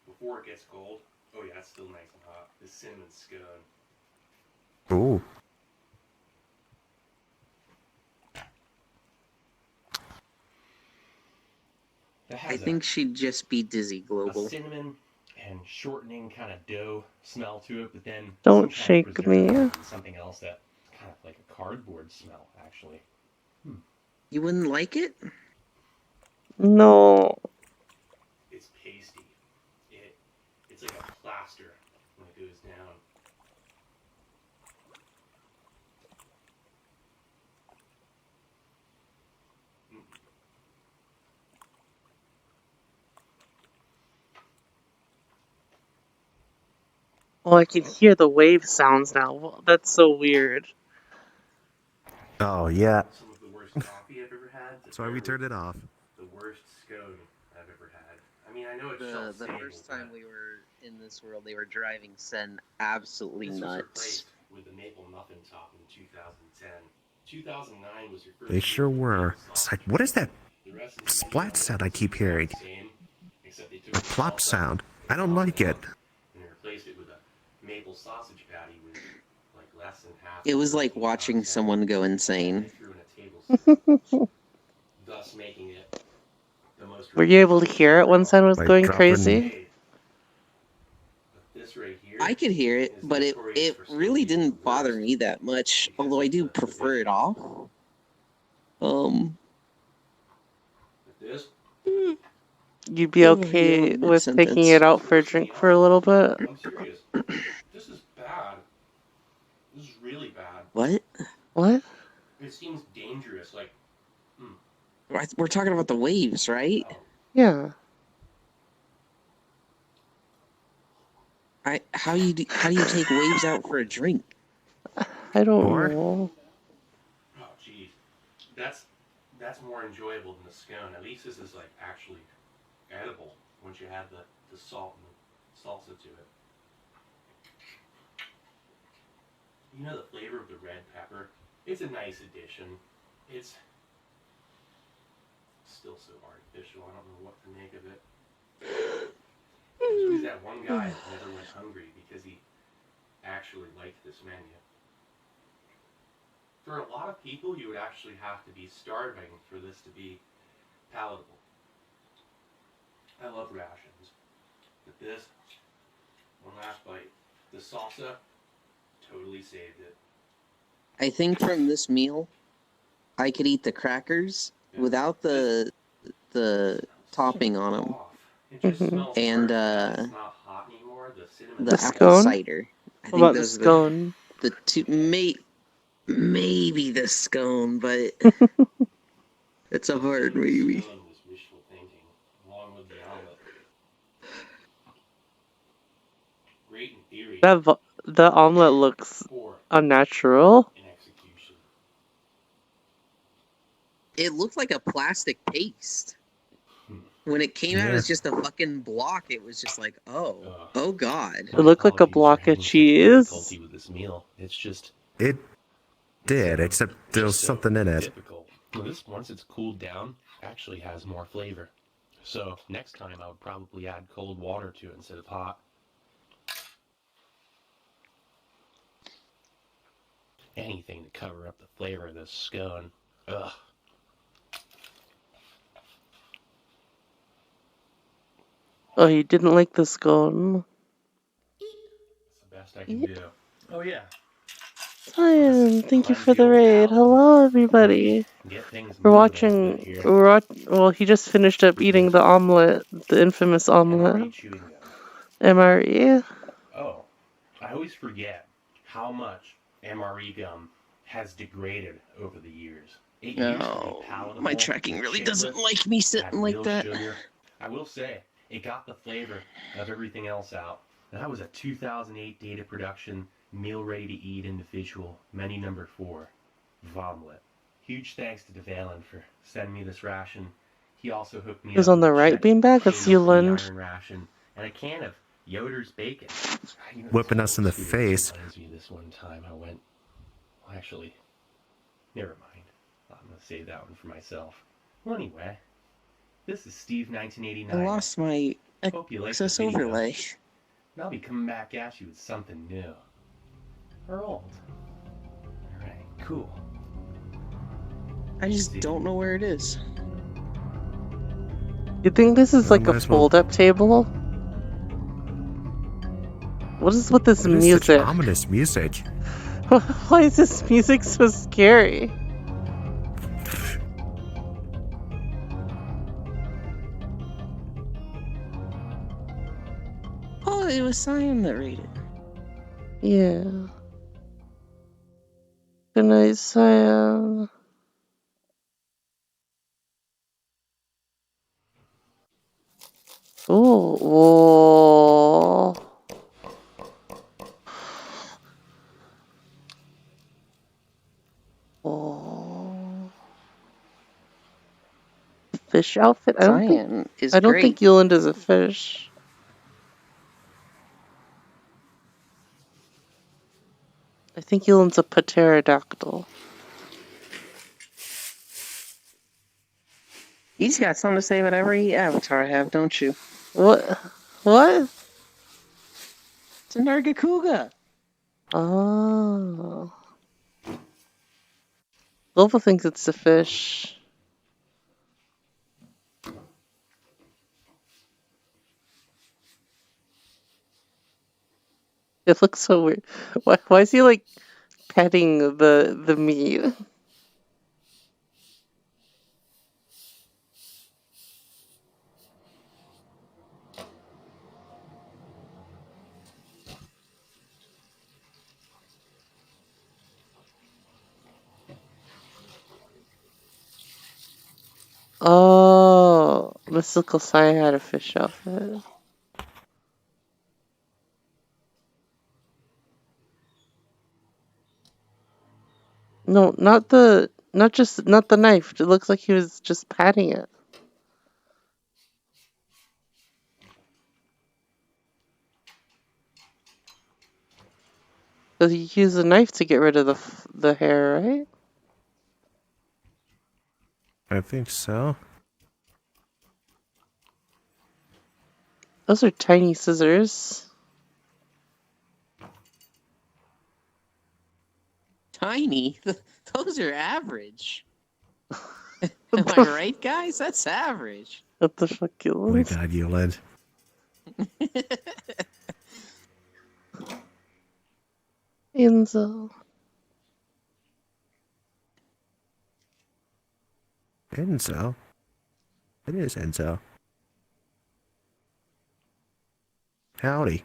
before it gets cold, oh yeah, it's still nice and hot. This cinnamon scone. Ooh. That I has think she'd just be dizzy a global. cinnamon and shortening kind of dough smell to it, but then Don't some kind of shake preservative me. and something else that kind of like a cardboard smell, actually. You wouldn't like it? No. It's pasty. It's like a plaster when it goes down. Oh, I can hear the wave sounds now. That's so weird. Oh, yeah. Some of the worst coffee I've ever had. That's why we turned it off. The worst scone I've ever had. I mean, I know it's The shelf-stable, first time but we were in this world, they were driving Sen absolutely this was nuts. replaced with the maple muffin top in 2010. 2009 was your first They sure year with were. maple It's sausage. like, what is that The rest of the splat Indiana sound I was keep about hearing? the same, except they took The the plop salsa sound. I and don't chopped like it it. up and replaced it with a maple sausage patty with like less than half. It was the like protein watching content, someone go and insane. they threw in a tablespoon, thus making it the most Were you able to hear it when Sen was Like going dropping- crazy? made. But this right here I could hear it, is but it notorious for still really being the didn't bother worst me that much. because Although I of do the prefer it visual. off. But this, You'd be okay Yeah, with taking mid-sentence. it out for a drink for a little bit? I'm serious. This is bad. This is really bad. What? What? It seems dangerous. Like, We're talking about the waves, right? oh, Yeah. How do you take waves out for a drink? I don't Or- know. oh, jeez. That's more enjoyable than the scone. At least this is like actually edible once you add the salt and the salsa to it. You know the flavor of the red pepper? It's a nice addition. It's still so artificial. I don't know what to make of it. There's always that one guy that never went hungry because he actually liked this menu. For a lot of people, you would actually have to be starving for this to be palatable. I love rations, but this, one last bite, the salsa totally saved it. I think from this meal, I could eat the crackers without the topping on them. It just Mhm. smells And, worse now that it's not hot anymore. The cinnamon The The apple scone? cider. I What think about the those are scone? the two. Maybe the scone, but It's a hard maybe. Scone was wishful thinking, along with the omelet. Great in theory, The omelet looks poor unnatural. in execution. It looked like a plastic paste. When it came out Yeah. as just a fucking block, it was just like, oh god. It looked like a My apologies for block of having such cheese. difficulty with this meal. It's just It did, except there was so something in it. difficult. Well, this, once it's cooled down, actually has more flavor. So next time I would probably add cold water to it instead of hot. Anything to cover up the flavor of this scone. Ugh. Oh, you didn't like the scone? It's the best I can do. Oh yeah. Cyan, thank you Cleanse for the the old raid. palate. Hello, everybody. Get things We're moving a little watching. bit here. Well, he just finished up eating the omelet, the infamous MRE omelet. chewing gum. MRE. Oh, I always forget how much MRE gum has degraded over the years. It used to No, be palatable. my tracking really doesn't chitless, like me had sitting like real that. sugar. I will say, it got the flavor of everything else out. That was a 2008 data production, meal ready to eat individual, menu number 4, Vomlet. Huge thanks to DeValen for sending me this ration. He also hooked me Who's up on with the a right check beanbag? That's Cajun Euland. iron ration and a can of Yoder's bacon. You know, Whipping this us in the whole experience face. reminds me of this one time I went. Well, actually, never mind. I'm gonna save that one for myself. Well, anyway, this is Steve I 1989. lost my Hope you like access the video. overlay. And I'll be coming back at you with something new. Or old. Alright, cool. I just don't know where it is. You think this is Well, like a might as well- fold-up table? What is with this What is such music? ominous music? Why is this music so scary? Oh, it was Cyan that rated. Yeah. Good night, Cyan. Ooh, whoa. Oh. Fish outfit? I don't Cyan is think great. Euland is a fish. I think Euland's a pterodactyl. You just got something to say about every avatar I have, don't you? What? What? It's a Nargacuga. Oh. Global thinks it's a fish. It looks so weird. Why is he like petting the meat? Oh, Mystical Cyan had a fish outfit. No, not the knife. It looks like he was just patting it. So he used a knife to get rid of the hair, right? I think so. Those are tiny scissors. Tiny? Those are average. Am I right, guys? That's average. What the fuck, Oh my Euland? god, Euland. Enzo. Enzo? It is Enzo. Howdy.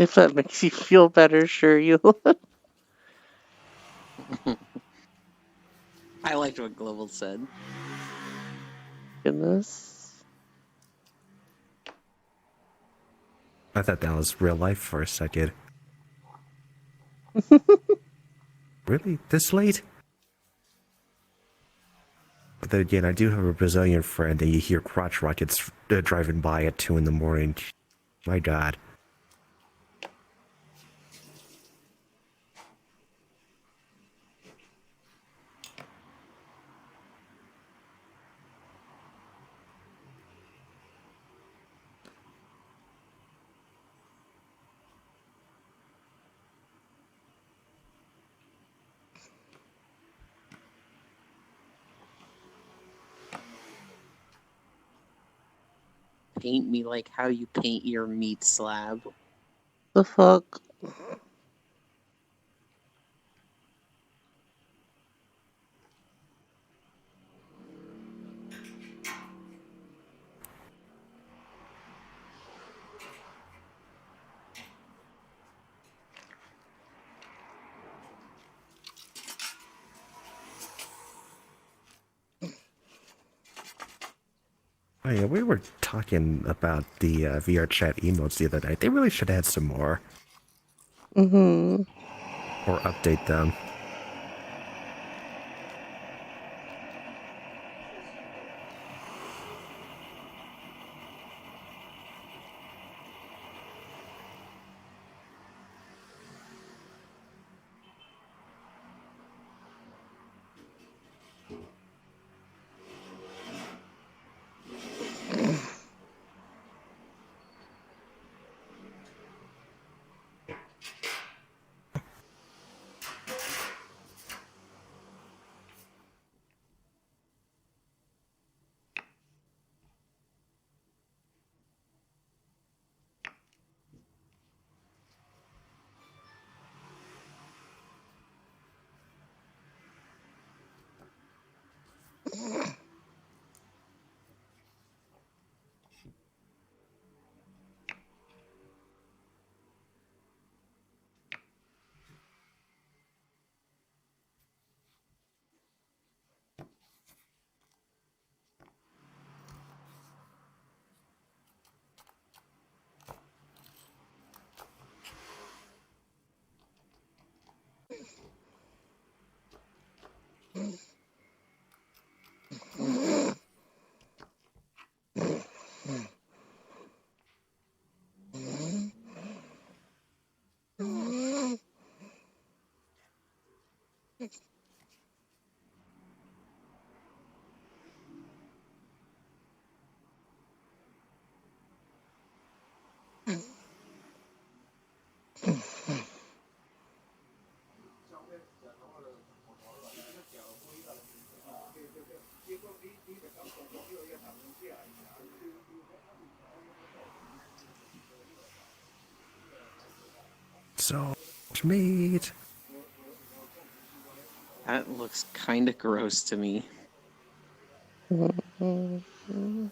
If that makes you feel better, sure you. I liked what Global said. Goodness. I thought that was real life for a second. Really? This late? But then again, I do have a Brazilian friend, and you hear crotch rockets driving by at 2 in the morning. My God. Paint me like how you paint your meat slab. The fuck? Oh yeah, we were talking about the VR chat emotes the other night. They really should add some more. Mm-hmm. Or update them. So, meat. That looks kind of gross to me. Mm-hmm.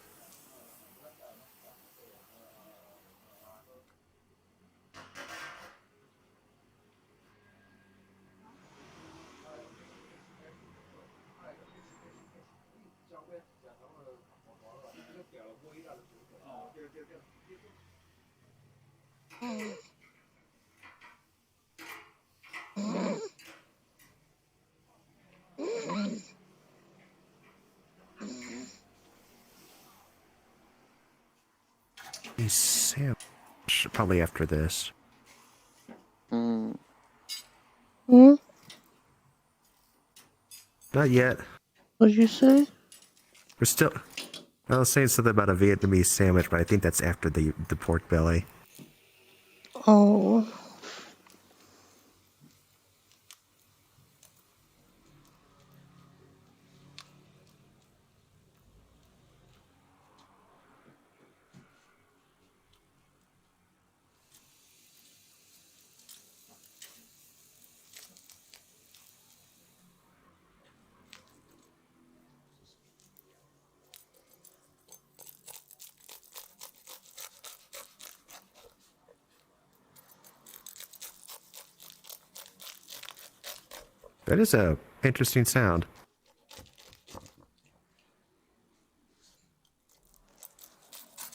A sandwich. Probably after this. Mm. Hmm? Not yet. What'd you say? We're still... I was saying something about a Vietnamese sandwich, but I think that's after the pork belly. Oh. That is a interesting sound.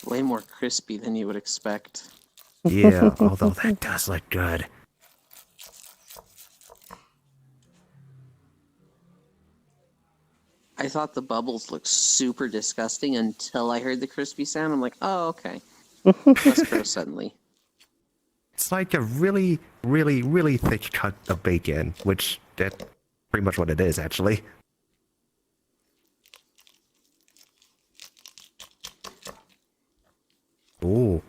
Way more crispy than you would expect. Yeah, although that does look good. I thought the bubbles looked super disgusting until I heard the crispy sound. I'm like, oh, okay. Less gross suddenly. It's like a really, really, really thick cut of bacon, which that's pretty much what it is, actually. Ooh.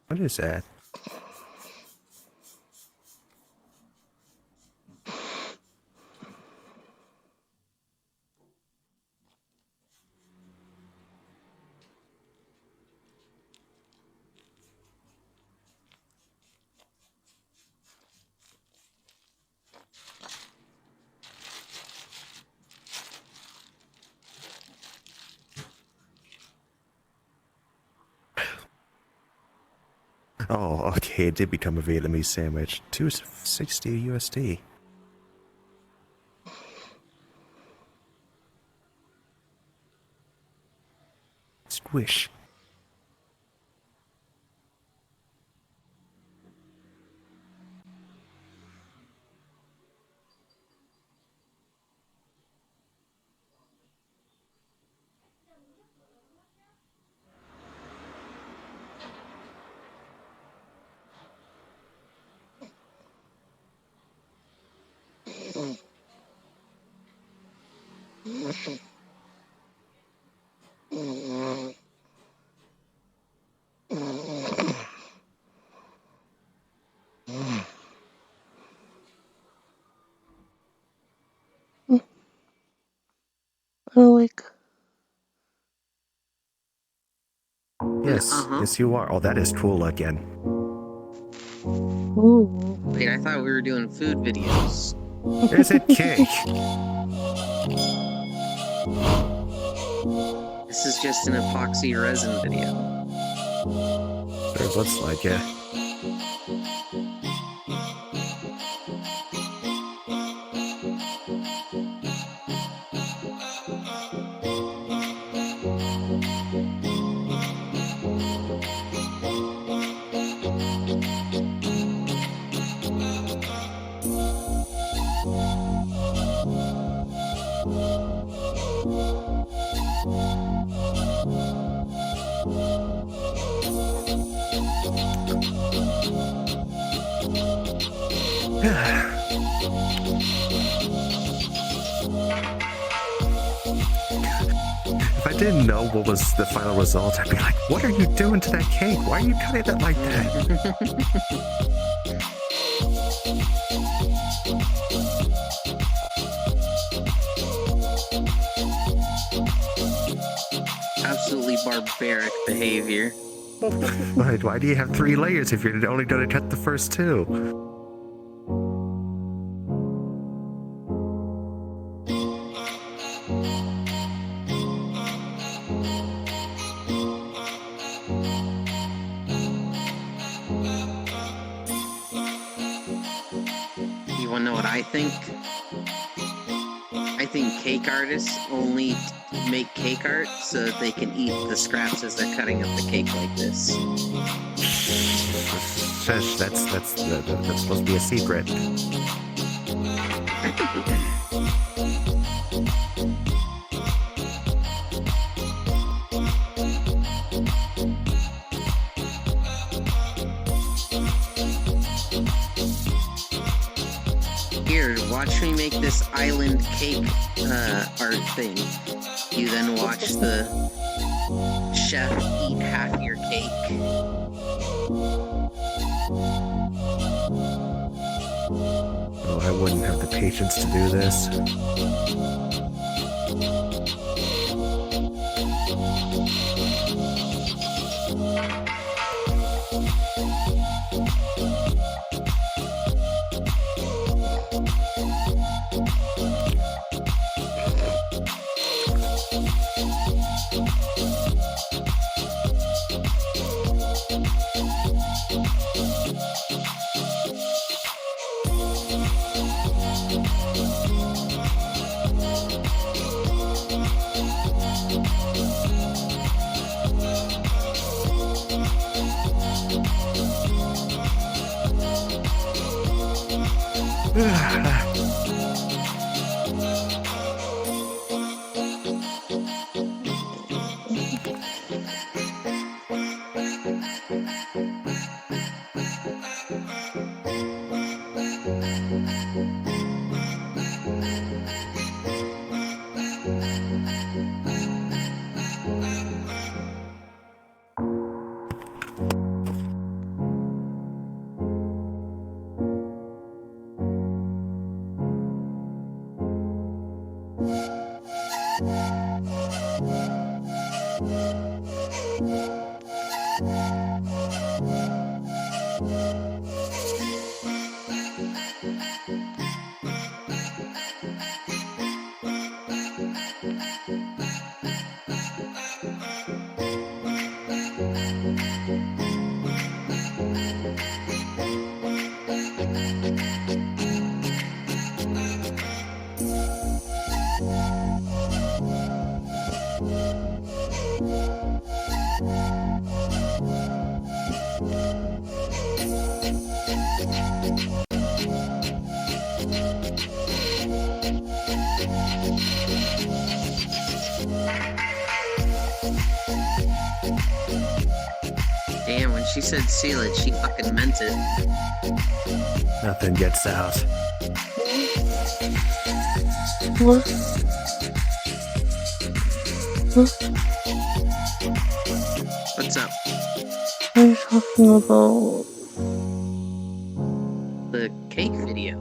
What is that? Oh, okay, it did become a Vietnamese sandwich. $2.60 USD. Squish. Oh, like, Yes, yes you are. Oh, that is cool again. ooh. Wait, I thought we were doing food videos. Is it cake? This is just an epoxy resin video. Sure looks like it. If I didn't know what was the final result, I'd be like, what are you doing to that cake? Why are you cutting it like that? Absolutely barbaric behavior. Why do you have 3 layers if you're only going to cut the first 2? know what I think? I think cake artists only make cake art so that they can eat the scraps as they're cutting up the cake like this. Shush, that's supposed to be a secret. Here, watch me make this island cake art thing. You then watch the chef eat half your cake. Oh, I wouldn't have the patience to do this. Damn, when she said seal it, she fucking meant it. Nothing gets out. What? What's up? What are you talking about? The cake video.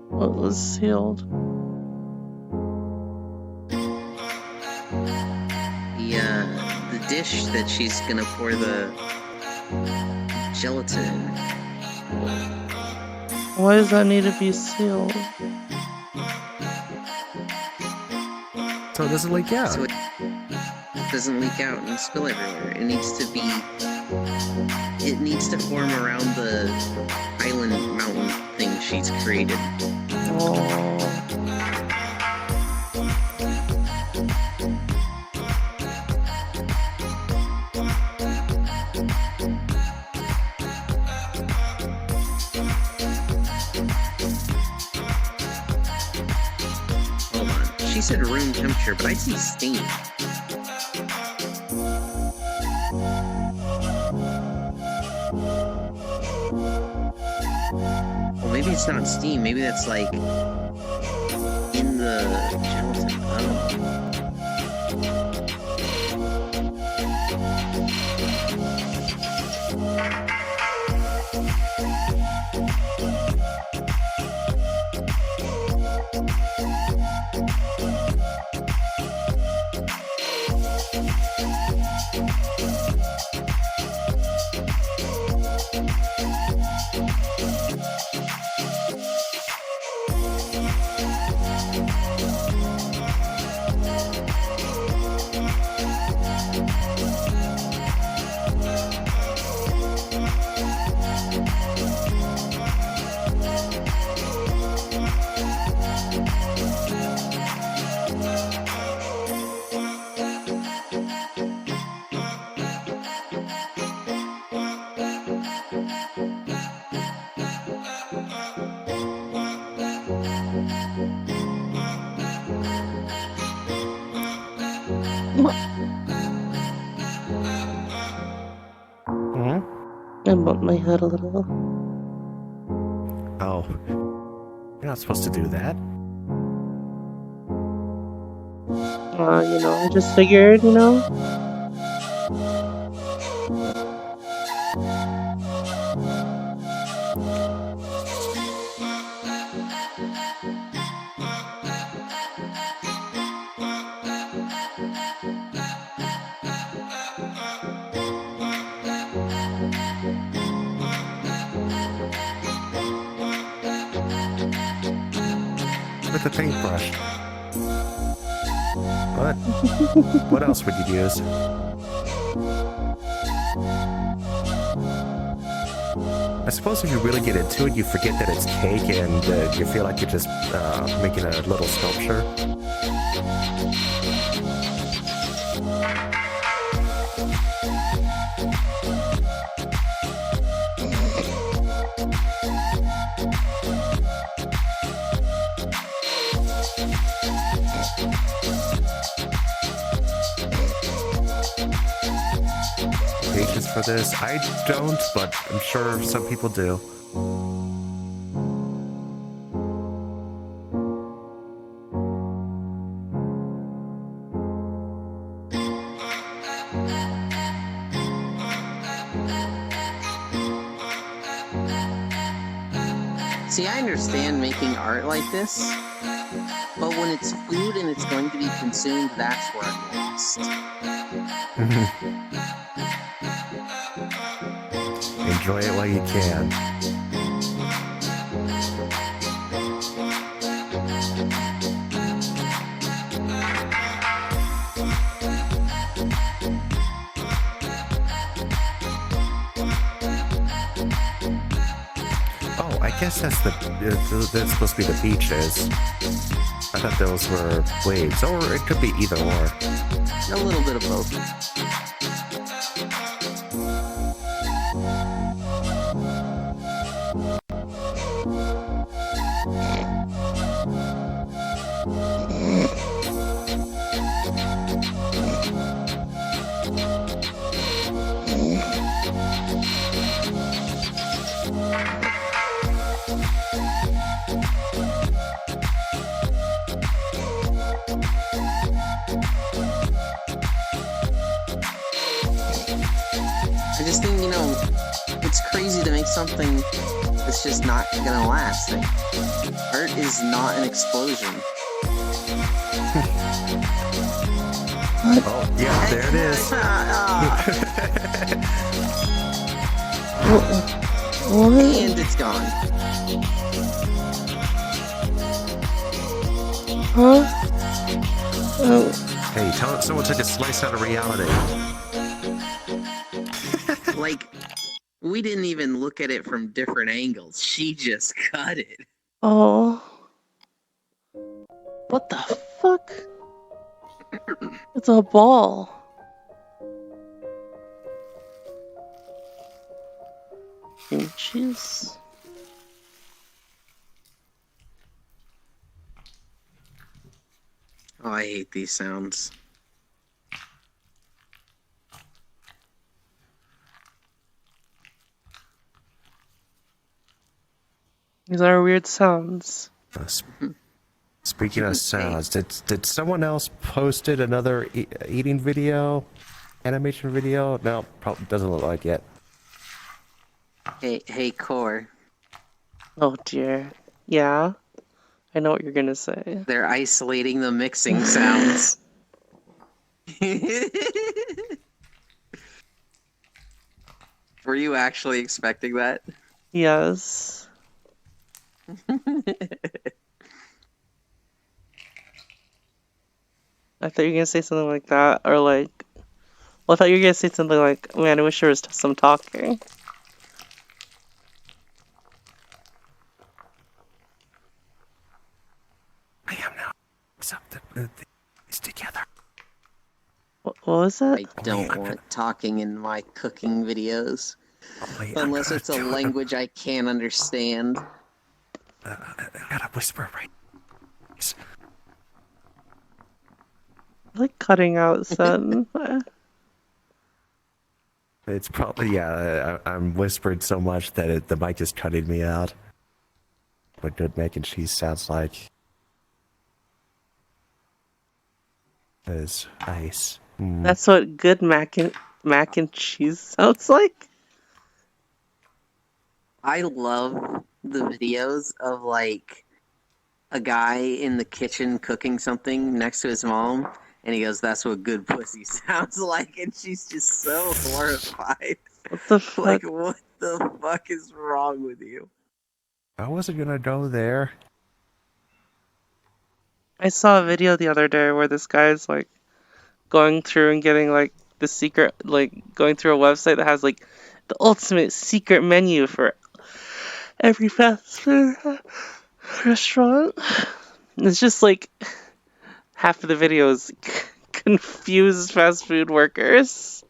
What was sealed? The dish that she's gonna pour the gelatin in. Why does that need to be sealed? So it doesn't leak out. So it doesn't leak out and spill everywhere. It needs to form around the island mountain thing she's created. Oh. Hold on. She said room temperature, but I see steam. Well, maybe it's not steam. Maybe that's like in the gelatin. I don't know. Hmm? I bumped my head a little. Oh. You're not supposed to do that. I just figured, With a paintbrush. What? What else would you use? I suppose if you really get into it, you forget that it's cake and you feel like you're just making a little sculpture. Patience for this? I don't, but I'm sure some people do. See, I understand making art like this, but when it's food and it's going to be consumed, that's where I'm lost. Enjoy it while you can. Oh, I guess that's that's supposed to be the beaches. I thought those were waves, or it could be either or. A little bit of both. I just think, it's crazy to make something that's just not gonna last. Like, art is not an explosion. Oh, yeah, there it is. And it's gone. Huh? Oh, Hey, someone took a slice out of reality. Like, we didn't even look at it from different angles. She just cut it. oh. What the fuck? It's a ball. Inches. Oh, I hate these sounds. These are weird sounds. Speaking of sounds, did someone else posted another eating video, animation video? No, probably doesn't look like it. Hey, Core. Oh dear. Yeah? I know what you're gonna say. They're isolating the mixing sounds. Were you actually expecting that? Yes. I thought you were gonna say something like that, or like... Well, I thought you were gonna say something like, man, I wish there was some talking. I am now. Something is together. What was it? I don't want talking in my cooking videos. Only Unless it's a language I can't understand. I gotta whisper right. like cutting out, son. It's probably, yeah, I'm whispered so much that the mic is cutting me out. What good mac and cheese sounds like is ice. That's what good mac and cheese sounds like. I love the videos of like a guy in the kitchen cooking something next to his mom, and he goes, "That's what good pussy sounds like," and she's just so horrified. What the fuck? Like, what the fuck is wrong with you? I wasn't gonna go there. I saw a video the other day where this guy's like going through and getting like the secret, like going through a website that has like the ultimate secret menu for every fast food restaurant. And it's just like half of the videos confused fast food workers.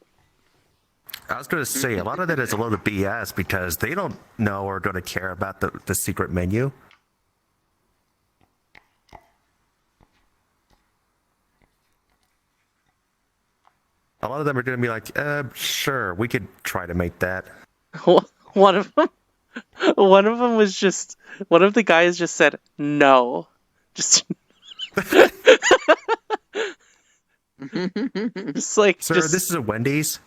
I was gonna say, a lot of that is a load of BS because they don't know or gonna care about the secret menu. A lot of them are gonna be like, sure, we could try to make that. One of them was just, one of the guys just said no. Just just like, Sir, just, this is a Wendy's.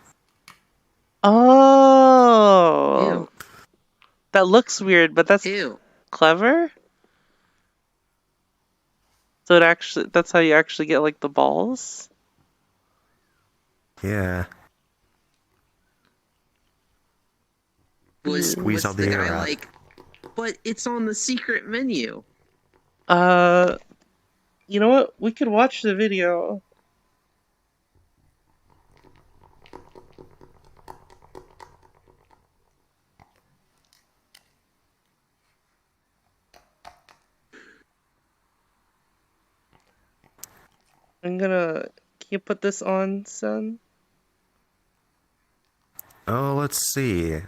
oh, Ew. that looks weird, but that's Ew. clever. So it actually, that's how you actually get like the balls. Yeah. Squeeze What's all the the guy air out. like? But it's on the secret menu. You know what? We could watch the video. Can you put this on, son? Oh, let's see.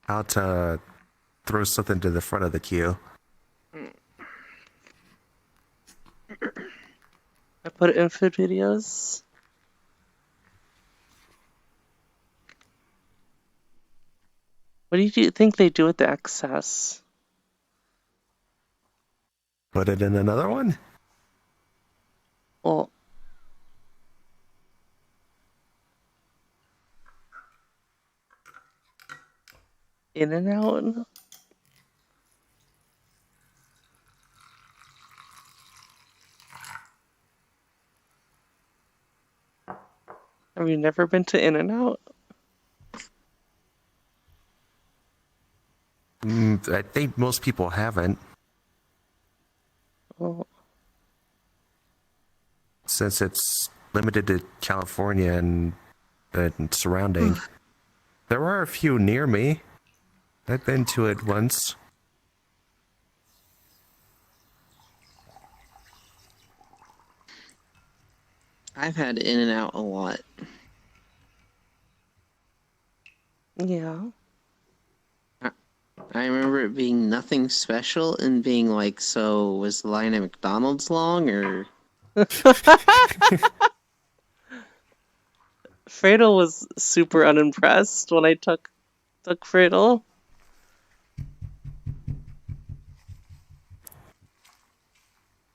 How to throw something to the front of the queue. I put it in food videos. What do you think they do with the excess? Put it in another one? Well, in and out. Have you never been to In and Out? I think most people haven't. Well, Since it's limited to California and surrounding. There are a few near me. I've been to it once. I've had In and Out a lot. yeah. I remember it being nothing special and being like, so was the line at McDonald's long or? Fredo was super unimpressed when I took Fredo.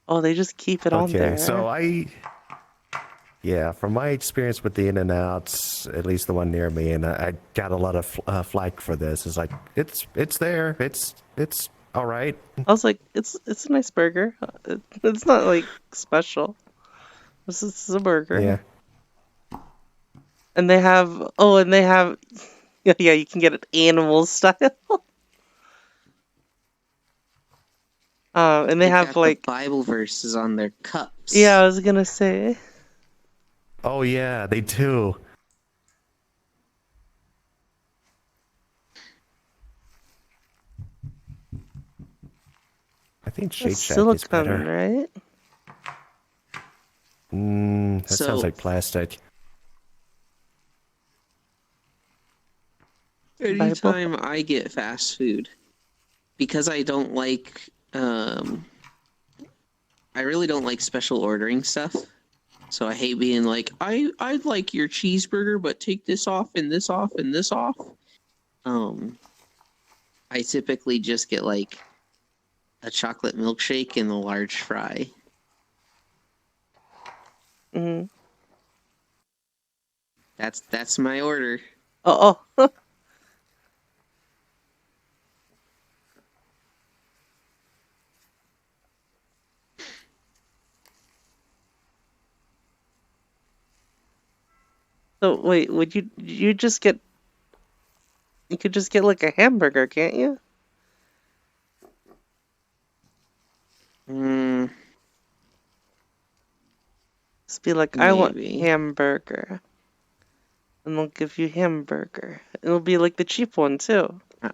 Oh, they just keep it on there. Okay, so yeah, from my experience with the In-N-Outs, at least the one near me, and I got a lot of flack for this. It's like it's there, it's all right. I was like, it's a nice burger. It's not like special. This is a burger. Yeah. And they have yeah, you can get it animal style. And they have got like the Bible verses on their cups. yeah, I was gonna say. Oh yeah, they do. I think Shake Shack is better. Silicone, right? That So- sounds like plastic. Anytime I get fast food, because I don't like, I really don't like special ordering stuff. So I hate being like, I'd like your cheeseburger, but take this off and this off and this off. I typically just get like a chocolate milkshake and a large fry. Mm. That's my order. Oh, oh. So wait, would you just get? You could just get like a hamburger, can't you? Mm, Just be like, I want maybe. hamburger, and they'll give you hamburger. It'll be like the cheap one too. I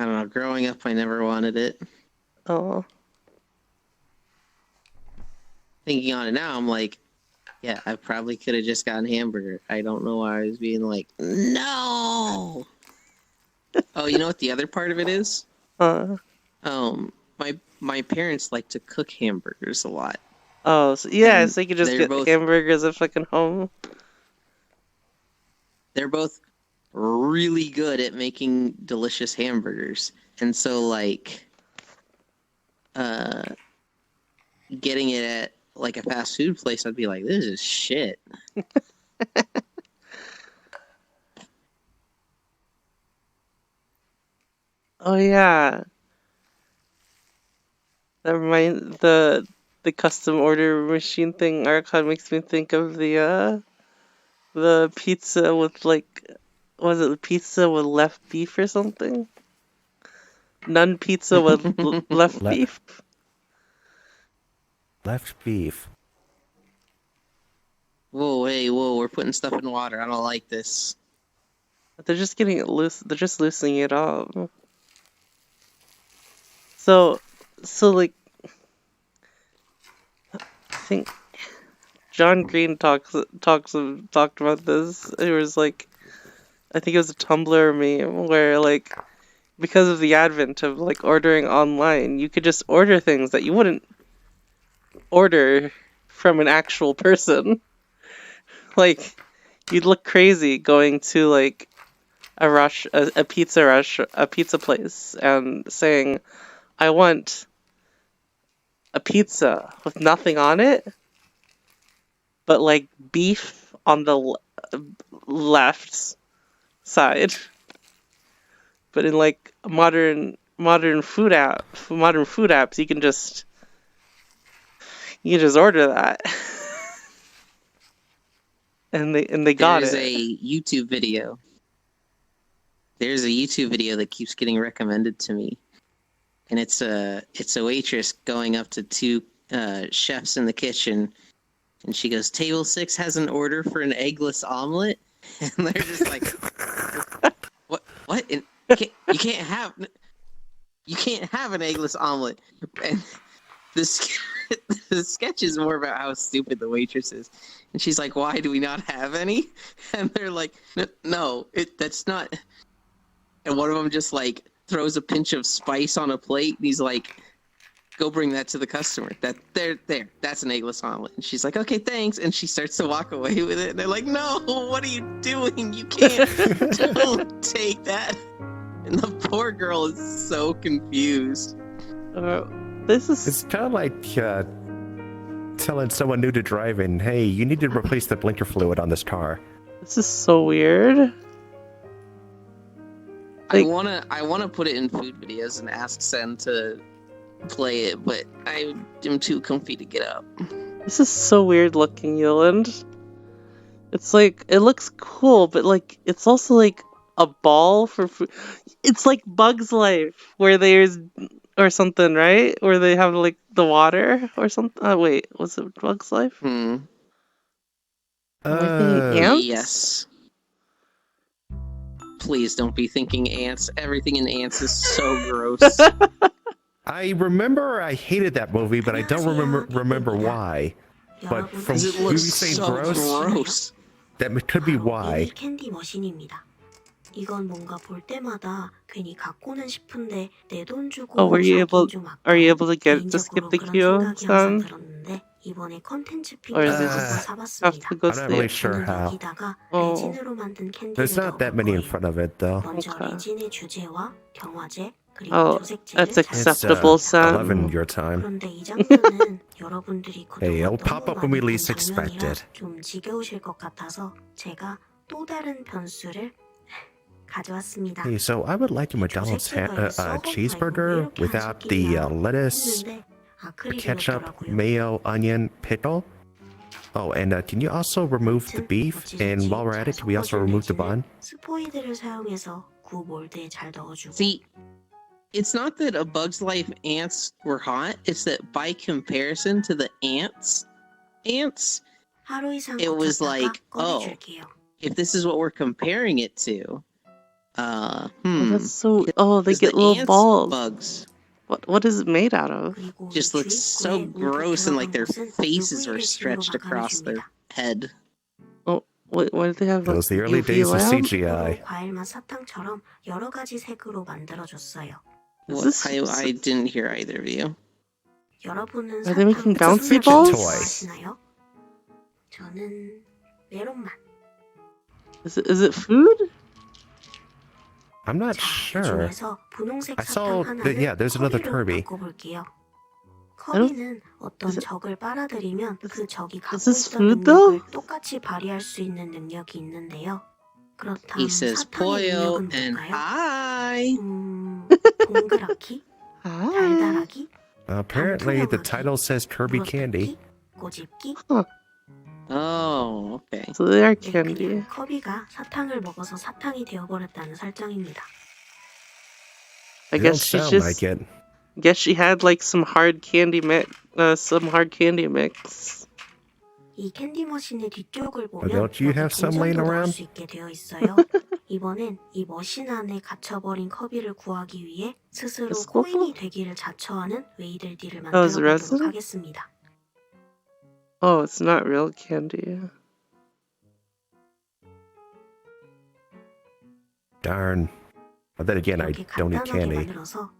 don't know. Growing up, I never wanted it. Oh, Thinking on it now, I'm like, yeah, I probably could have just gotten hamburger. I don't know why I was being like, no. Oh, you know what the other part of it is? uh, My parents like to cook hamburgers a lot. oh, so, yeah. And So you could just they're get both- hamburgers at fucking home. They're both really good at making delicious hamburgers. And so like getting it at like a fast food place, I'd be like, this is shit. Oh yeah. That reminds the custom order machine thing Archon makes me think of the pizza with like, was it the pizza with left beef or something? None pizza with left Le- beef. Left beef. Whoa, hey, whoa, we're putting stuff in water. I don't like this. They're just getting it loose. They're just loosening it up. So like, I think John Green talked about this. It was like, I think it was a Tumblr meme where like, because of the advent of like ordering online, you could just order things that you wouldn't order from an actual person. Like, you'd look crazy going to like a pizza place and saying, I want a pizza with nothing on it, but like beef on the left side. But in like modern food apps, you can just order that. and they got There's it. a YouTube video. There's a YouTube video that keeps getting recommended to me. And it's a waitress going up to two chefs in the kitchen, and she goes, "Table 6 has an order for an eggless omelet," and they're just like, "What? And you can't have an eggless omelet." And the sketch is more about how stupid the waitress is, and she's like, "Why do we not have any?" And they're like, "No, that's not." And one of them just like throws a pinch of spice on a plate, and he's like, "Go bring that to the customer. That's an eggless omelet." And she's like, "Okay, thanks." And she starts to walk away with it. And they're like, "No, what are you doing? You can't. Don't take that." And the poor girl is so confused. This is It's kind of like telling someone new to driving, hey, you need to replace the blinker fluid on this car. so weird. I Like- wanna put it in food videos and ask Sen to play it, but I am too comfy to get up. This is so weird looking, Yoland. It's like, it looks cool, but like, it's also like a ball for food. It's like Bug's Life, where there's, or something, right? Where they have like the water or something. Oh, wait, was it Bug's Life? Am I thinking ants? Yes. Please don't be thinking ants. Everything in ants is so gross. I remember I hated that movie, but I don't remember why. But from Because it you looks saying so gross. that could be why. 캔디 머신입니다. 이건 뭔가 볼 때마다 괜히 갖고는 싶은데 내 돈 주고 Oh, are you able 사긴 좀 to 아까워. get to skip the 개인적으로 queue, 그런 생각이 항상 son? 들었는데 이번에 컨텐츠 Or 핑계로 is it 한번 just have 사봤습니다. to go I'm not really see it? sure 저는 how. 여기다가 Oh. 레진으로 만든 캔디를 There's not that 넣어볼 many in 거예요. front of it, though. 먼저 Okay. 레진의 주재와 경화제 그리고 Oh, 조색제를 that's 잘 acceptable, It's Sam. 11 your time. 그런데 이 장면은 여러분들이 Hey, it'll 그동안 pop 너무 up when we 많이 본 least expect 장면이라 it. 좀 지겨우실 것 같아서 제가 또 다른 변수를 가져왔습니다. Hey, so I would like a McDonald's cheeseburger without the lettuce, 했는데 the ketchup, 아크릴이었더라고요. mayo, onion, pickle. Oh, and can you also remove the beef? And while we're at it, can we also remove the bun? 스포이드를 사용해서 구 몰드에 잘 넣어주고 See, it's not that A Bug's Life ants were hot. It's that by comparison to the ants, 하루 이상 it was 거쳤다가 like, oh. 꺼내줄게요. if this is what we're comparing it to, Oh, that's so. Because Oh, they the get little ants balls. bugs What is it made out of? 그리고 just 이 look so 주입구에 gross and like their 움푹 들어간 faces 곳은 are UV stretched 레진으로 across their 막아줍니다. head. Why do they have Those like the early UV days of lamp? CGI. 과일맛 사탕처럼 여러 가지 색으로 만들어줬어요. Is What? this- I didn't hear either of you. 여러분은 Are they making 사탕 bouncy 무슨 balls? 좋아하시나요? 저는 메론맛. Is it food? I'm not 자, sure. 그중에서 분홍색 I saw 사탕 that- 하나는 yeah, there's another 커비로 Kirby. 바꿔볼게요. don't- 커비는 어떤 is it- 적을 빨아들이면 그 적이 갖고 this 있던 food, though? 능력을 똑같이 발휘할 수 있는 능력이 있는데요. 그렇다면 He says 사탕의 Poyo 능력은 and 뭘까요? hi. 동그랗기, Ah. 달달하기, Apparently, the title says Kirby Candy. 물어뜯기, 꼬집기. Oh, okay. So they are 네, candy. 그냥 커비가 사탕을 먹어서 사탕이 되어버렸다는 설정입니다. I They don't guess she sound just. like it. Guess she had like some hard candy mix. Some hard candy mix. 이 캔디 머신의 뒤쪽을 보면 don't you have some laying 동전도 넣을 around? 수 있게 되어 있어요. 이번엔 이 머신 안에 갇혀버린 커비를 구하기 위해 스스로 Is Squirtle? 코인이 되기를 자처하는 웨이들디를 Oh, is it 만들어 resin? 보도록 하겠습니다. Oh, it's not real candy. Darn. But then again, I 이렇게 don't eat 간단하게 candy. 만들어서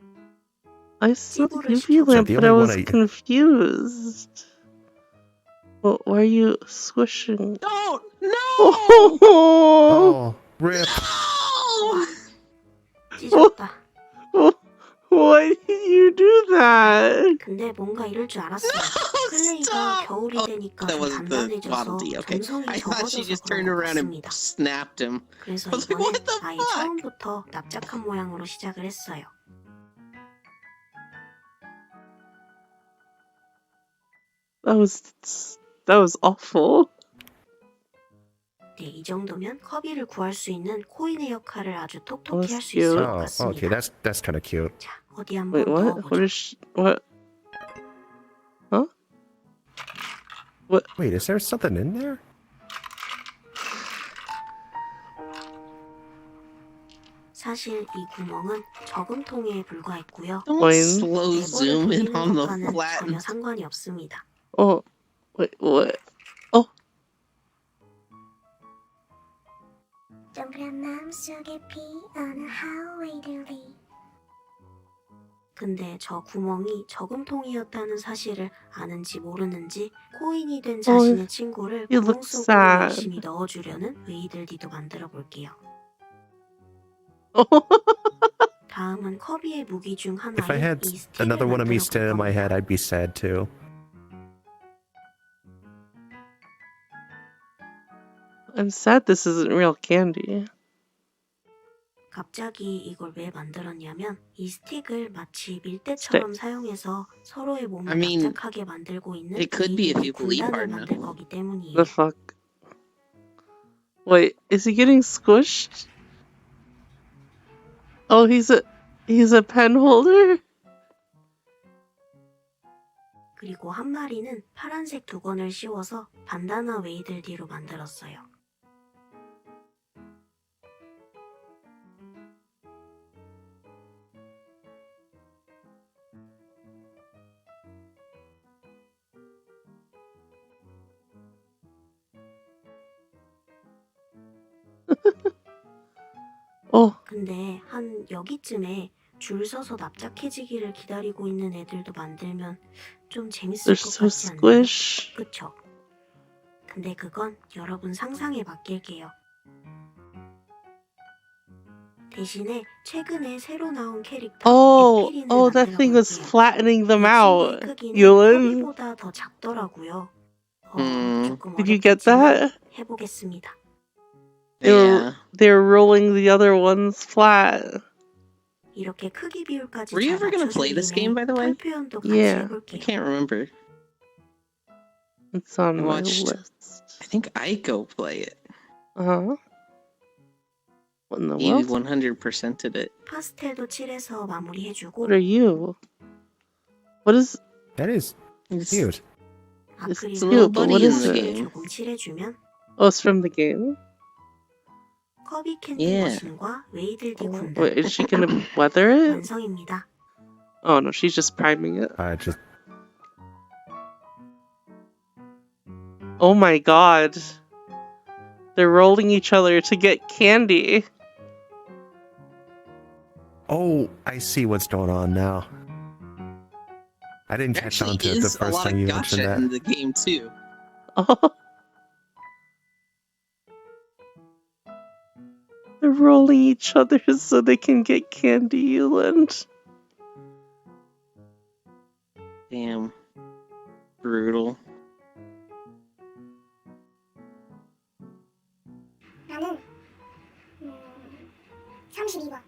I saw the People UV are lamp, the but I only was one I- confused. Well, why are you squishing? Don't! No! Oh, Oh, rip. No! 찢었다. why did you do that? 근데 뭔가 이럴 줄 알았어요. 클레이가 Stop! 겨울이 Oh, 되니까 that 좀 wasn't the 단단해져서 Waddle Dee, okay. 점성이 I thought she 적어져서 just 그런 turned 것 around and 같습니다. snapped him. 그래서 I was like, 이번엔 what the 아예 fuck? 처음부터 납작한 모양으로 시작을 했어요. That was awful. 네, 이 정도면 커비를 구할 수 있는 코인의 역할을 아주 톡톡히 That's 할 수 있을 cute. 것 Oh, 같습니다. okay, that's kind of cute. 자, 어디 한번 Wait, what? What 넣어보죠. is she? What? Wait, is there something in there? 사실 이 구멍은 저금통에 불과했고요. Don't When- slow 내버려 zoom in 두기는 on the 것과는 flat. 전혀 상관이 없습니다. Oh, wait, what? 동그란 마음속에 피어나 하웨이들리. 근데 저 구멍이 저금통이었다는 사실을 아는지 모르는지 코인이 된 자신의 친구를 you 구멍 look 속으로 sad. 열심히 넣어주려는 웨이들디도 만들어 볼게요. 다음은 커비의 무기 중 If I 하나인 had 이 스틱을 another one of me 만들어 still in 볼 my head, 겁니다. I'd be sad too. I'm sad this isn't real candy. 갑자기 이걸 왜 만들었냐면 이 스틱을 마치 밀대처럼 사용해서 서로의 몸을 I mean, 납작하게 만들고 있는 it could be if 웨이들디 you believe 군단을 hard 만들 enough. 거기 때문이에요. The fuck? Wait, is he getting squished? Oh, he's a pen holder? 그리고 한 마리는 파란색 두건을 씌워서 반다나 웨이들디로 만들었어요. Oh, 근데 한 여기쯤에 줄 서서 납작해지기를 기다리고 있는 애들도 만들면 좀 재밌을 They're 것 so 같지 않나요? squish. 그쵸? 근데 그건 여러분 상상에 맡길게요. 대신에 최근에 새로 나온 캐릭터 Oh, 에필린을 oh, that 만들어 thing was 볼게요. flattening them 이 out. 친구의 크기는 Yulin, 커비보다 더 작더라고요. 조금 did you get 어렵겠지만 that? 해보겠습니다. Yeah. They were rolling the other ones flat. 이렇게 크기 비율까지 Were you 잘 ever gonna play this game, by the way? 털 표현도 같이 Yeah. I 해볼게요. can't remember. It's on I my watched- list. I think Aiko play it. Uh-huh. What in the He world? 100%ed it. 파스텔도 칠해서 마무리해주고 What are you? What is... That is It's- cute. It's 아크릴 cute, little but buddy what in is the it? game. 조금 칠해주면 Oh, it's from the game? 커비 캔디 Yeah. 머신과 웨이들디 군단 Wait, is she gonna weather it? 완성입니다. Oh no, she's just priming it. Just Oh my god. They're rolling each other to get candy. oh, I see what's going on now. I didn't There catch on actually to it the is a first lot time of you gotcha mentioned in that. the game too. Oh. They're rolling each other so they can get candy, Euland. Damn. Brutal. 나는 32번.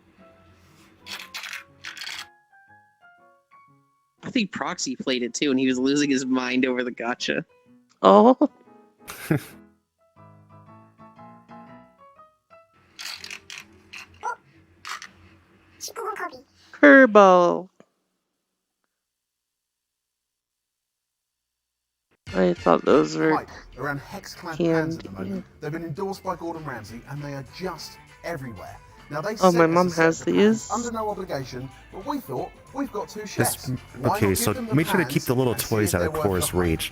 I think Proxy played it too, and he was losing his mind over the gotcha. Oh. 19번 커비. Turbo. I thought those were Hype around Hex-clad pans at the candy. moment. They've been endorsed by Gordon Ramsay, and they are just everywhere. Now they Oh, sent my us mom a set has of pans these. under no obligation, but we thought we've got two This, chefs. Why okay, not so give them the make sure to keep pans the little and see toys if out they're of worth Cora's the hype? reach.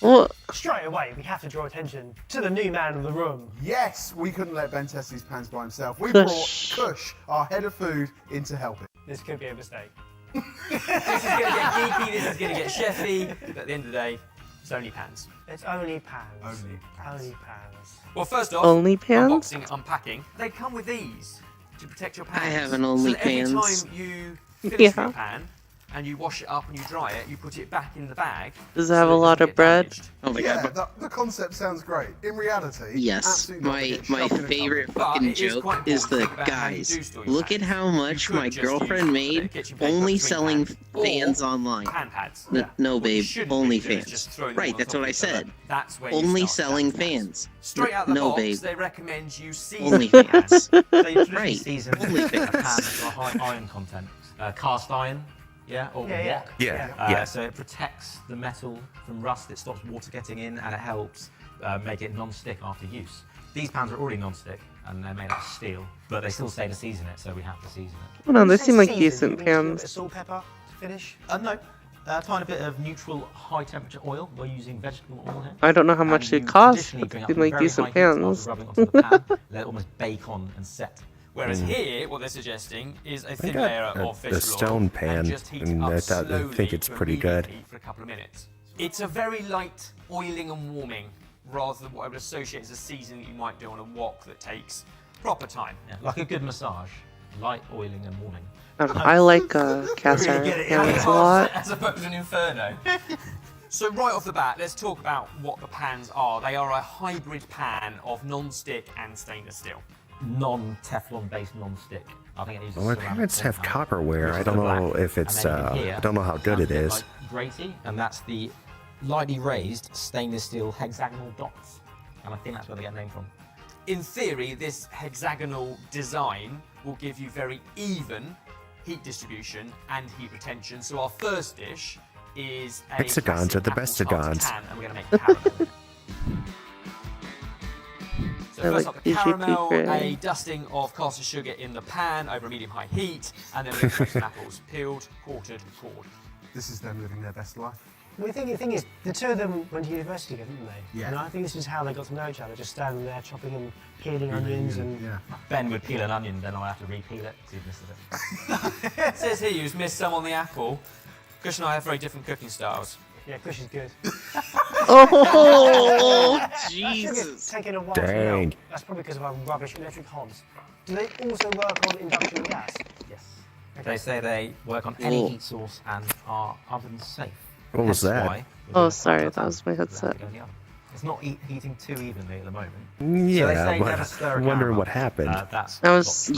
Well, Straight away, we have to draw attention to the new man in the room. Yes, we couldn't let Ben test these pans by himself. We Kush. brought Kush, our head of food, in to help him. This could be a mistake. This is going to get geeky, this is going to get chefy, but at the end of the day, it's only pans. It's only pans. Only pans. Only pans. Well, first off, only pans? unboxing, unpacking. They come with these to protect your pans. I have an So only that every pans. time you finish Yeah. your pan and you wash it up and you dry it, you put it back in the bag. Does it so have a that it lot doesn't of get bread? damaged. Oh my Yeah, god. the concept sounds great. In reality, Yes, absolutely not. They get my shoved in a favorite cupboard. But fucking it is joke quite is the important to think about how you guys. do store your Look at pans. how much You could my just girlfriend use made kitchen paper only between selling pans, or fans online. Pan pads. No, What you babe, shouldn't only do is just fans. throw them Right, on that's top what of I each other. said. That's where you Only start selling with pans. fans. Straight out the No, box, babe. they recommend you season Only your fans. pans. So you traditionally Right. season Only a fans. pan for a high iron content. Cast iron, yeah, or Yeah, wok. Yeah. So it protects the metal from rust, it stops water getting in, and it helps make it non-stick after use. These pans are already non-stick, and they're made out of steel, but they still say to season it, so we have to season it. Hold on, they When you seem say like season, decent you mean a bit of pans. salt, pepper to finish. No, a tiny bit of neutral high temperature oil. We're using vegetable oil here. I don't know how And much you it costs, traditionally but bring they up seem to like very decent high heat after pans. rubbing onto the pan, let it almost bake on and set. Whereas here, what they're suggesting is a thin got layer a- of a vegetable stone oil pan, and just heat it and up I slowly think it's to a pretty medium good. heat for a couple of minutes. It's a very light oiling and warming, rather than what I would associate as a seasoning that you might do on a wok that takes proper time. Like a good massage, light oiling and warming. I like cast iron pans a lot. As opposed to an inferno. So right off the bat, let's talk about what the pans are. They are a hybrid pan of non-stick and stainless steel. Non-Teflon based non-stick. I think it uses Well, my ceramic parents have compound, copperware. which I is don't the black. know if it's, And then in here, I don't know how good sounds it a bit is. like Gracie, and that's the lightly raised stainless steel hexagonal dots. And I think that's where they get the name from. In theory, this hexagonal design will give you very even heat distribution and heat retention. So our first dish is a Hexagons classic are the apple best tart hexagons. tan, and we're going to make caramel. So I first like up the PGP caramel, gray. a dusting of caster sugar in the pan over medium-high heat, and then we're going to put some apples, peeled, quartered, cored. This is them living their best life. Well, the thing is, the two of them went to university together, didn't they? Yeah. And I think this is how they got to know each other, just standing there chopping and peeling onions and... Yeah. Ben would peel an onion, then I'll have to re-peel it, because he misses it. It says here you've missed some on the apple. Kush and I have very different cooking styles. Yeah, Kush is good. Oh, Jesus. Taking a while Dang. to melt. That's probably because of our rubbish electric hobs. Do they also work on induction gas? Yes. Okay. They say they work on any heat source and are oven safe. What was Hence that? why we're Oh, doing sorry, hot that was my because they have headset. to go in the oven. It's not heating too evenly at the moment. Yeah, so they say never but stir I'm a wondering caramel. what happened. That's I was, It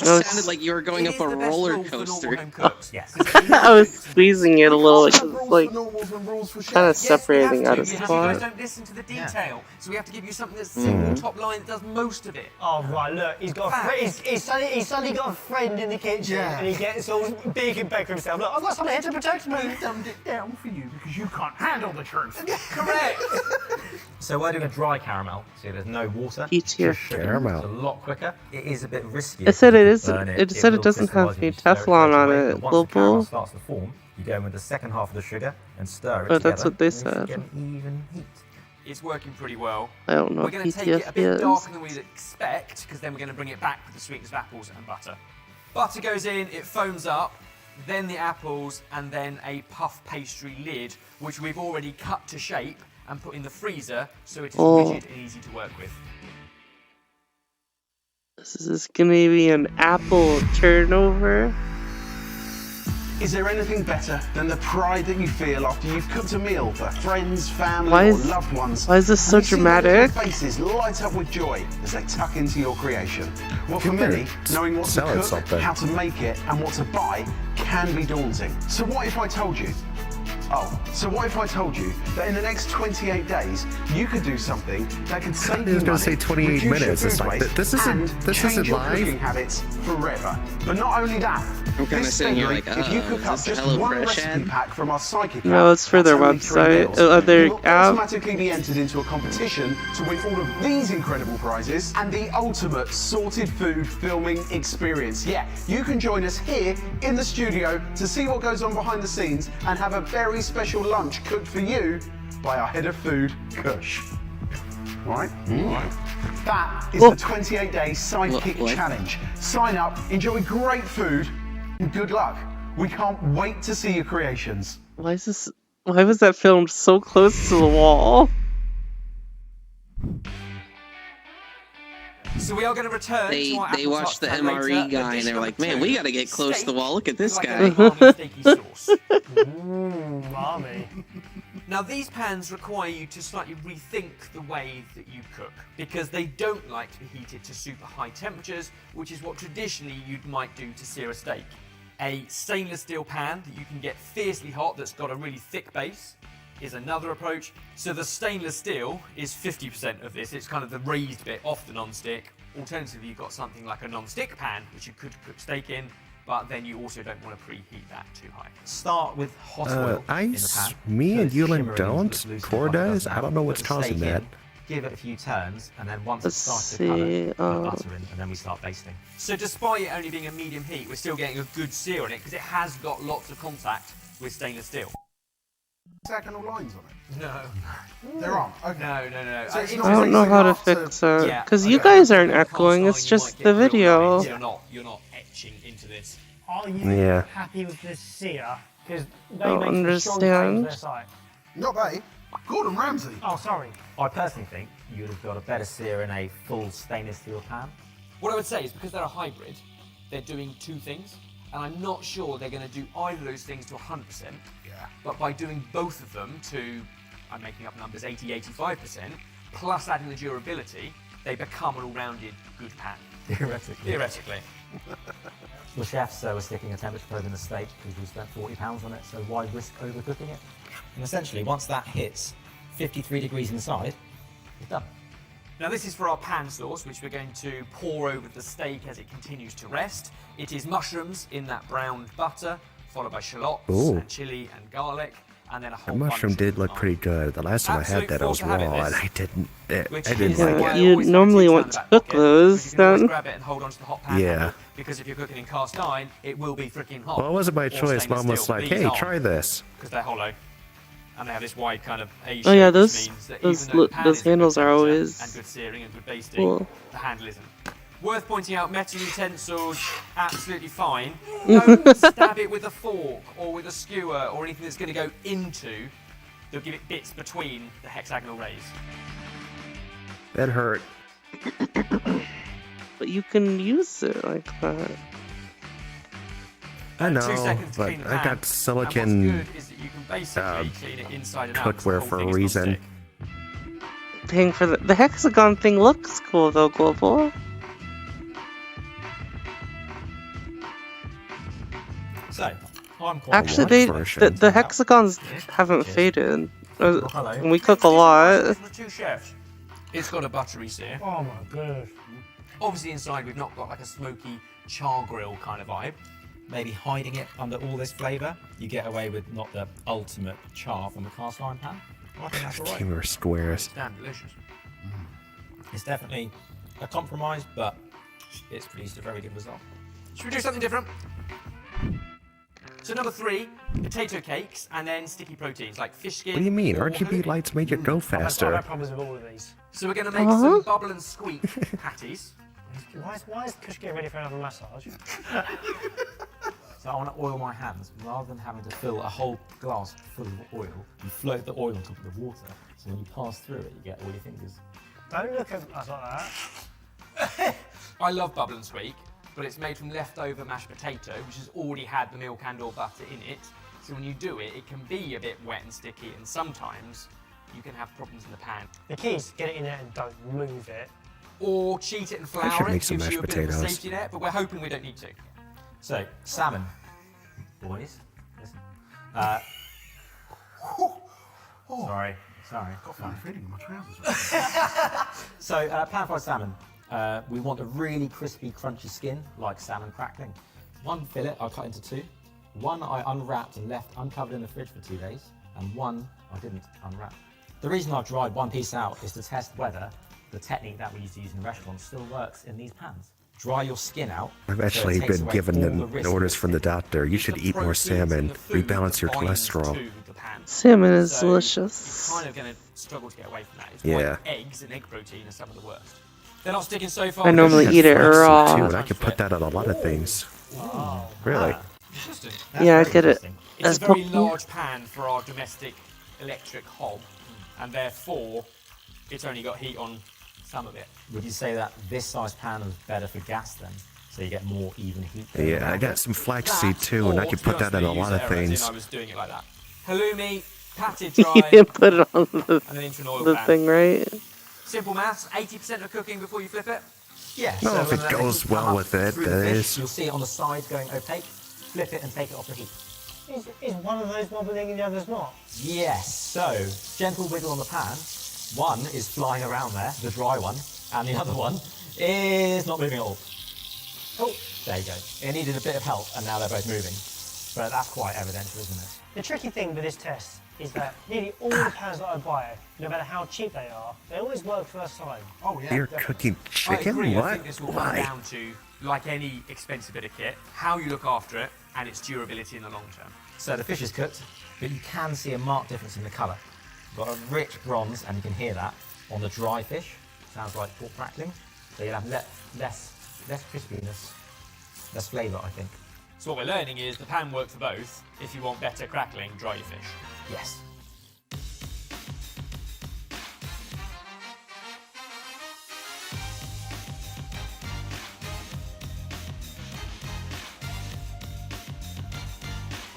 I was- sounded like you were going It up is a the best roller rule for normal coaster. home cooks. Yes. I was squeezing it a little, Have because rules it's like for normals and rules for kind of chefs. separating out a because you guys spot. don't listen to the detail. So we have to give you something that's single top line that does most of it. Oh, right, look, he's got he's suddenly got a friend in the kitchen Yeah. and he gets all big and big for himself. Look, I've got someone here to protect me. We dumbed it down for you because you can't handle the truth. Correct. So we're doing a dry caramel, so there's no water. Heat here. just sugar. Caramel. It's a lot quicker. It is a bit risky. It said it because is. you burn It said it will doesn't have crystallise any if you stir it Teflon straight on away, it. but once the caramel Global. starts to form, you go in with the second half of the sugar and stir it Oh, together. that's what they and you should said. get an even heat. It's working pretty well. I don't know We're what going to take it a PTSD bit is. darker than we'd expect, because then we're going to bring it back with the sweetness of apples and butter. Butter goes in, it foams up, then the apples, and then a puff pastry lid, which we've already cut to shape and put in the freezer, so it is Oh. rigid and easy to work with. This is gonna be an apple turnover. Is there anything better than the pride that you feel after you've cooked a meal for friends, family, Why or is- loved ones? why is this so and you see their dramatic? little faces light up with joy as they tuck into your creation. Well, for You better many, knowing what to sell it cook, something. how to make it, and what to buy can be daunting. So what if I told you? So what if I told you that in the next 28 days you could do something that could save I you was gonna money, say 28 reduce your minutes. It's food like, waste, this and isn't change your live. cooking habits forever. But not only that, I'm kinda this sitting here February, like, if you is cook up this a just HelloFresh one recipe ad? pack from our Psychic No, app, it's for their that's only 3 website. meals, Other you'll app. automatically be entered into a competition to win all of these incredible prizes and the ultimate sorted food filming experience. Yeah, you can join us here in the studio to see what goes on behind the scenes and have a very special lunch cooked for you by our head of food, Kush. Right? That is the 28-day Sidekick What? Challenge. Sign up, enjoy great food, and good luck. We can't wait to see your creations. Why is this? Why was that filmed so close to the wall? So we are going to return They to our they apple watched the tart MRE later. guy and Dish they were number like, man, 2, we gotta get close to the steak wall. Look at this with guy. like a almond steaky sauce. Mommy. Now these pans require you to slightly rethink the way that you cook, because they don't like to be heated to super high temperatures, which is what traditionally you might do to sear a steak. A stainless steel pan that you can get fiercely hot that's got a really thick base is another approach. So the stainless steel is 50% of this. It's kind of the raised bit off the non-stick. Alternatively, you've got something like a non-stick pan, which you could cook steak in, but then you also don't want to preheat that too high. Start with hot oil in the pan. Me and So it's Yulin shimmering don't. into loose Core like it does. now. I don't know Put what's the causing steak in, that. Give it a few turns, and then once Let's it starts to see, colour, put butter in, and then we start basting. So despite it only being a medium heat, we're still getting a good sear on it, because it has got lots of contact with stainless steel. Hexagonal lines on it? No. There aren't? Okay. No. So it's It's not I don't know how to enough to- fix it Yeah, because I you don't guys know. aren't Cast echoing. iron, It's you just might the get real video. lines. You're not etching into this. Are you Yeah. happy with this sear? Because they Don't make some strong claims understand. on their site. Not they. Gordon Ramsay. Oh, sorry. I personally think you'd have got a better sear in a full stainless steel pan. What I would say is, because they're a hybrid, they're doing two things, and I'm not sure they're going to do either of those things to 100%. Yeah. But by doing both of them to, I'm making up numbers, 80-85%, plus adding the durability, they become an all-rounded good pan. Theoretically. The chefs were sticking a temperature probe in the steak because we spent £40 on it, so why risk overcooking it? And essentially, once that hits 53 degrees inside, it's done. Now this is for our pan sauce, which we're going to pour over the steak as it continues to rest. It is mushrooms in that browned butter, followed by shallots Ooh. and chili and garlic, and then a whole The mushroom bunch did of look thyme. pretty good. The last time I had that, I was Absolute raw, force and to I have didn't. I Which didn't is like why it. I You always have normally two want in to the back cook pocket, those, because you can always then. grab it and hold onto the hot pan Yeah. handle, because if you're cooking in cast iron, it will be freaking hot. Well, it wasn't my or choice. stainless Mom was steel. like, These "Hey, aren't, try this." because they're hollow. and they have this wide kind of A shape. Oh yeah, which those means that those even though the pan those is a good handles are temperature always and good searing and good basting, cool. the handle isn't. Worth pointing out, metal utensils, absolutely fine. Don't stab it with a fork or with a skewer or anything that's going to go into. They'll give it bits between the hexagonal rays. That hurt. But you can use it like that. I 2 know, seconds to but clean the I pan. got silicon And what's good is that you can basically clean it inside and out. 'cause the cookware whole for a thing is reason. non-stick. Paying for the hexagon thing looks cool though, Global. So, I'm quite Actually, version. the hexagons haven't faded. hello. And we cook a lot. For the 2 chefs. It's got a buttery sear. Oh my goodness. Obviously inside we've not got like a smoky char grill kind of vibe. Maybe hiding it under all this flavour, you get away with not the ultimate char from a cast iron pan. I think that's alright. Humor squares. Damn delicious. It's definitely a compromise, but it's produced a very good result. Should we do something different? So number 3, potato cakes and then sticky proteins like fish skin. What do you mean? or RGB lights make it go I've faster. had problems with all of these. So we're going to make some bubble and squeak patties. Why is Kush getting ready for another massage? So I want to oil my hands. Rather than having to fill a whole glass full of oil, you float the oil on top of the water. So when you pass through it, you get all your fingers. Don't look at us like that. I love bubble and squeak, but it's made from leftover mashed potato, which has already had the milk and or butter in it. So when you do it, it can be a bit wet and sticky, and sometimes you can have problems in the pan. The key is to get it in there and don't move it. Or cheat it and I should flour it, make some gives you a mashed bit of a potatoes. safety net, but we're hoping we don't need to. So, salmon. Boys, listen. Sorry. Got funny feeling in my trousers. So, pan-fried salmon. We want a really crispy, crunchy skin, like salmon crackling. One fillet I cut into 2. One I unwrapped and left uncovered in the fridge for 2 days, and one I didn't unwrap. The reason I've dried one piece out is to test whether the technique that we used to use in restaurants still works in these pans. Dry your skin out. I've so it actually takes been away given all them the risk orders of from the skin. doctor. You should The eat more proteins in salmon. the food Rebalance your bind cholesterol. to the pan. Salmon is So delicious. You're kind of going to struggle to get away from that. It's Yeah. like eggs and egg protein are some of the worst. They're not sticking so far. I normally eat it Flaxseed raw. too, and I could put that on a lot of things. Really? Interesting. Yeah, I get it. It's As a very popular. large pan for our domestic electric hob, and therefore it's only got heat on some of it. Would you say that this size pan is better for gas then? So you get more even heat? Yeah, I got some flaxseed too, and I could put that on a lot of things. I was doing it like that. Halloumi, patted You dry, didn't put it on and then into an oil the pan. thing, right? Simple maths, 80% of cooking before you flip it. Yeah. No, so if it when the goes heat well come up with it, through the that fish, is. You'll see it on the side going opaque. Flip it and take it off the heat. Is one of those wobbling and the other's not? Yes. So gentle wiggle on the pan. One is flying around there, the dry one, and the other one is not moving at all. Oh, there you go. It needed a bit of help, and now they're both moving. But that's quite evidential, isn't it? The tricky thing with this test is that nearly all the pans that I buy, no matter how cheap they are, they always work first time. Oh yeah. You're definitely. cooking I chicken? agree. I What? think this will come Why? down to, like any expensive bit of kit, how you look after it and its durability in the long term. So the fish is cooked, but you can see a marked difference in the colour. You've got a rich bronze, and you can hear that on the dry fish. Sounds like pork crackling. So you'll have less crispiness, less flavour, I think. So what we're learning is the pan works for both. If you want better crackling, dry your fish. Yes.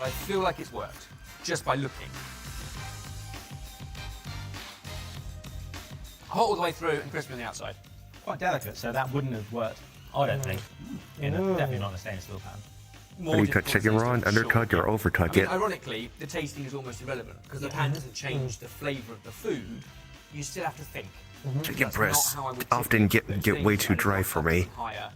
I feel like it's worked, just by looking. Hot all the way through and crispy on the outside. Quite delicate, so that wouldn't have worked, I don't think. Definitely not in a stainless steel pan. How do you cut chicken raw and undercook or overcook it? Ironically, the tasting is almost irrelevant because the pan doesn't change the flavour of the food. You still have to think. Chicken That's breasts not how I would often typically get cook way things, too and dry it's for got me. something higher,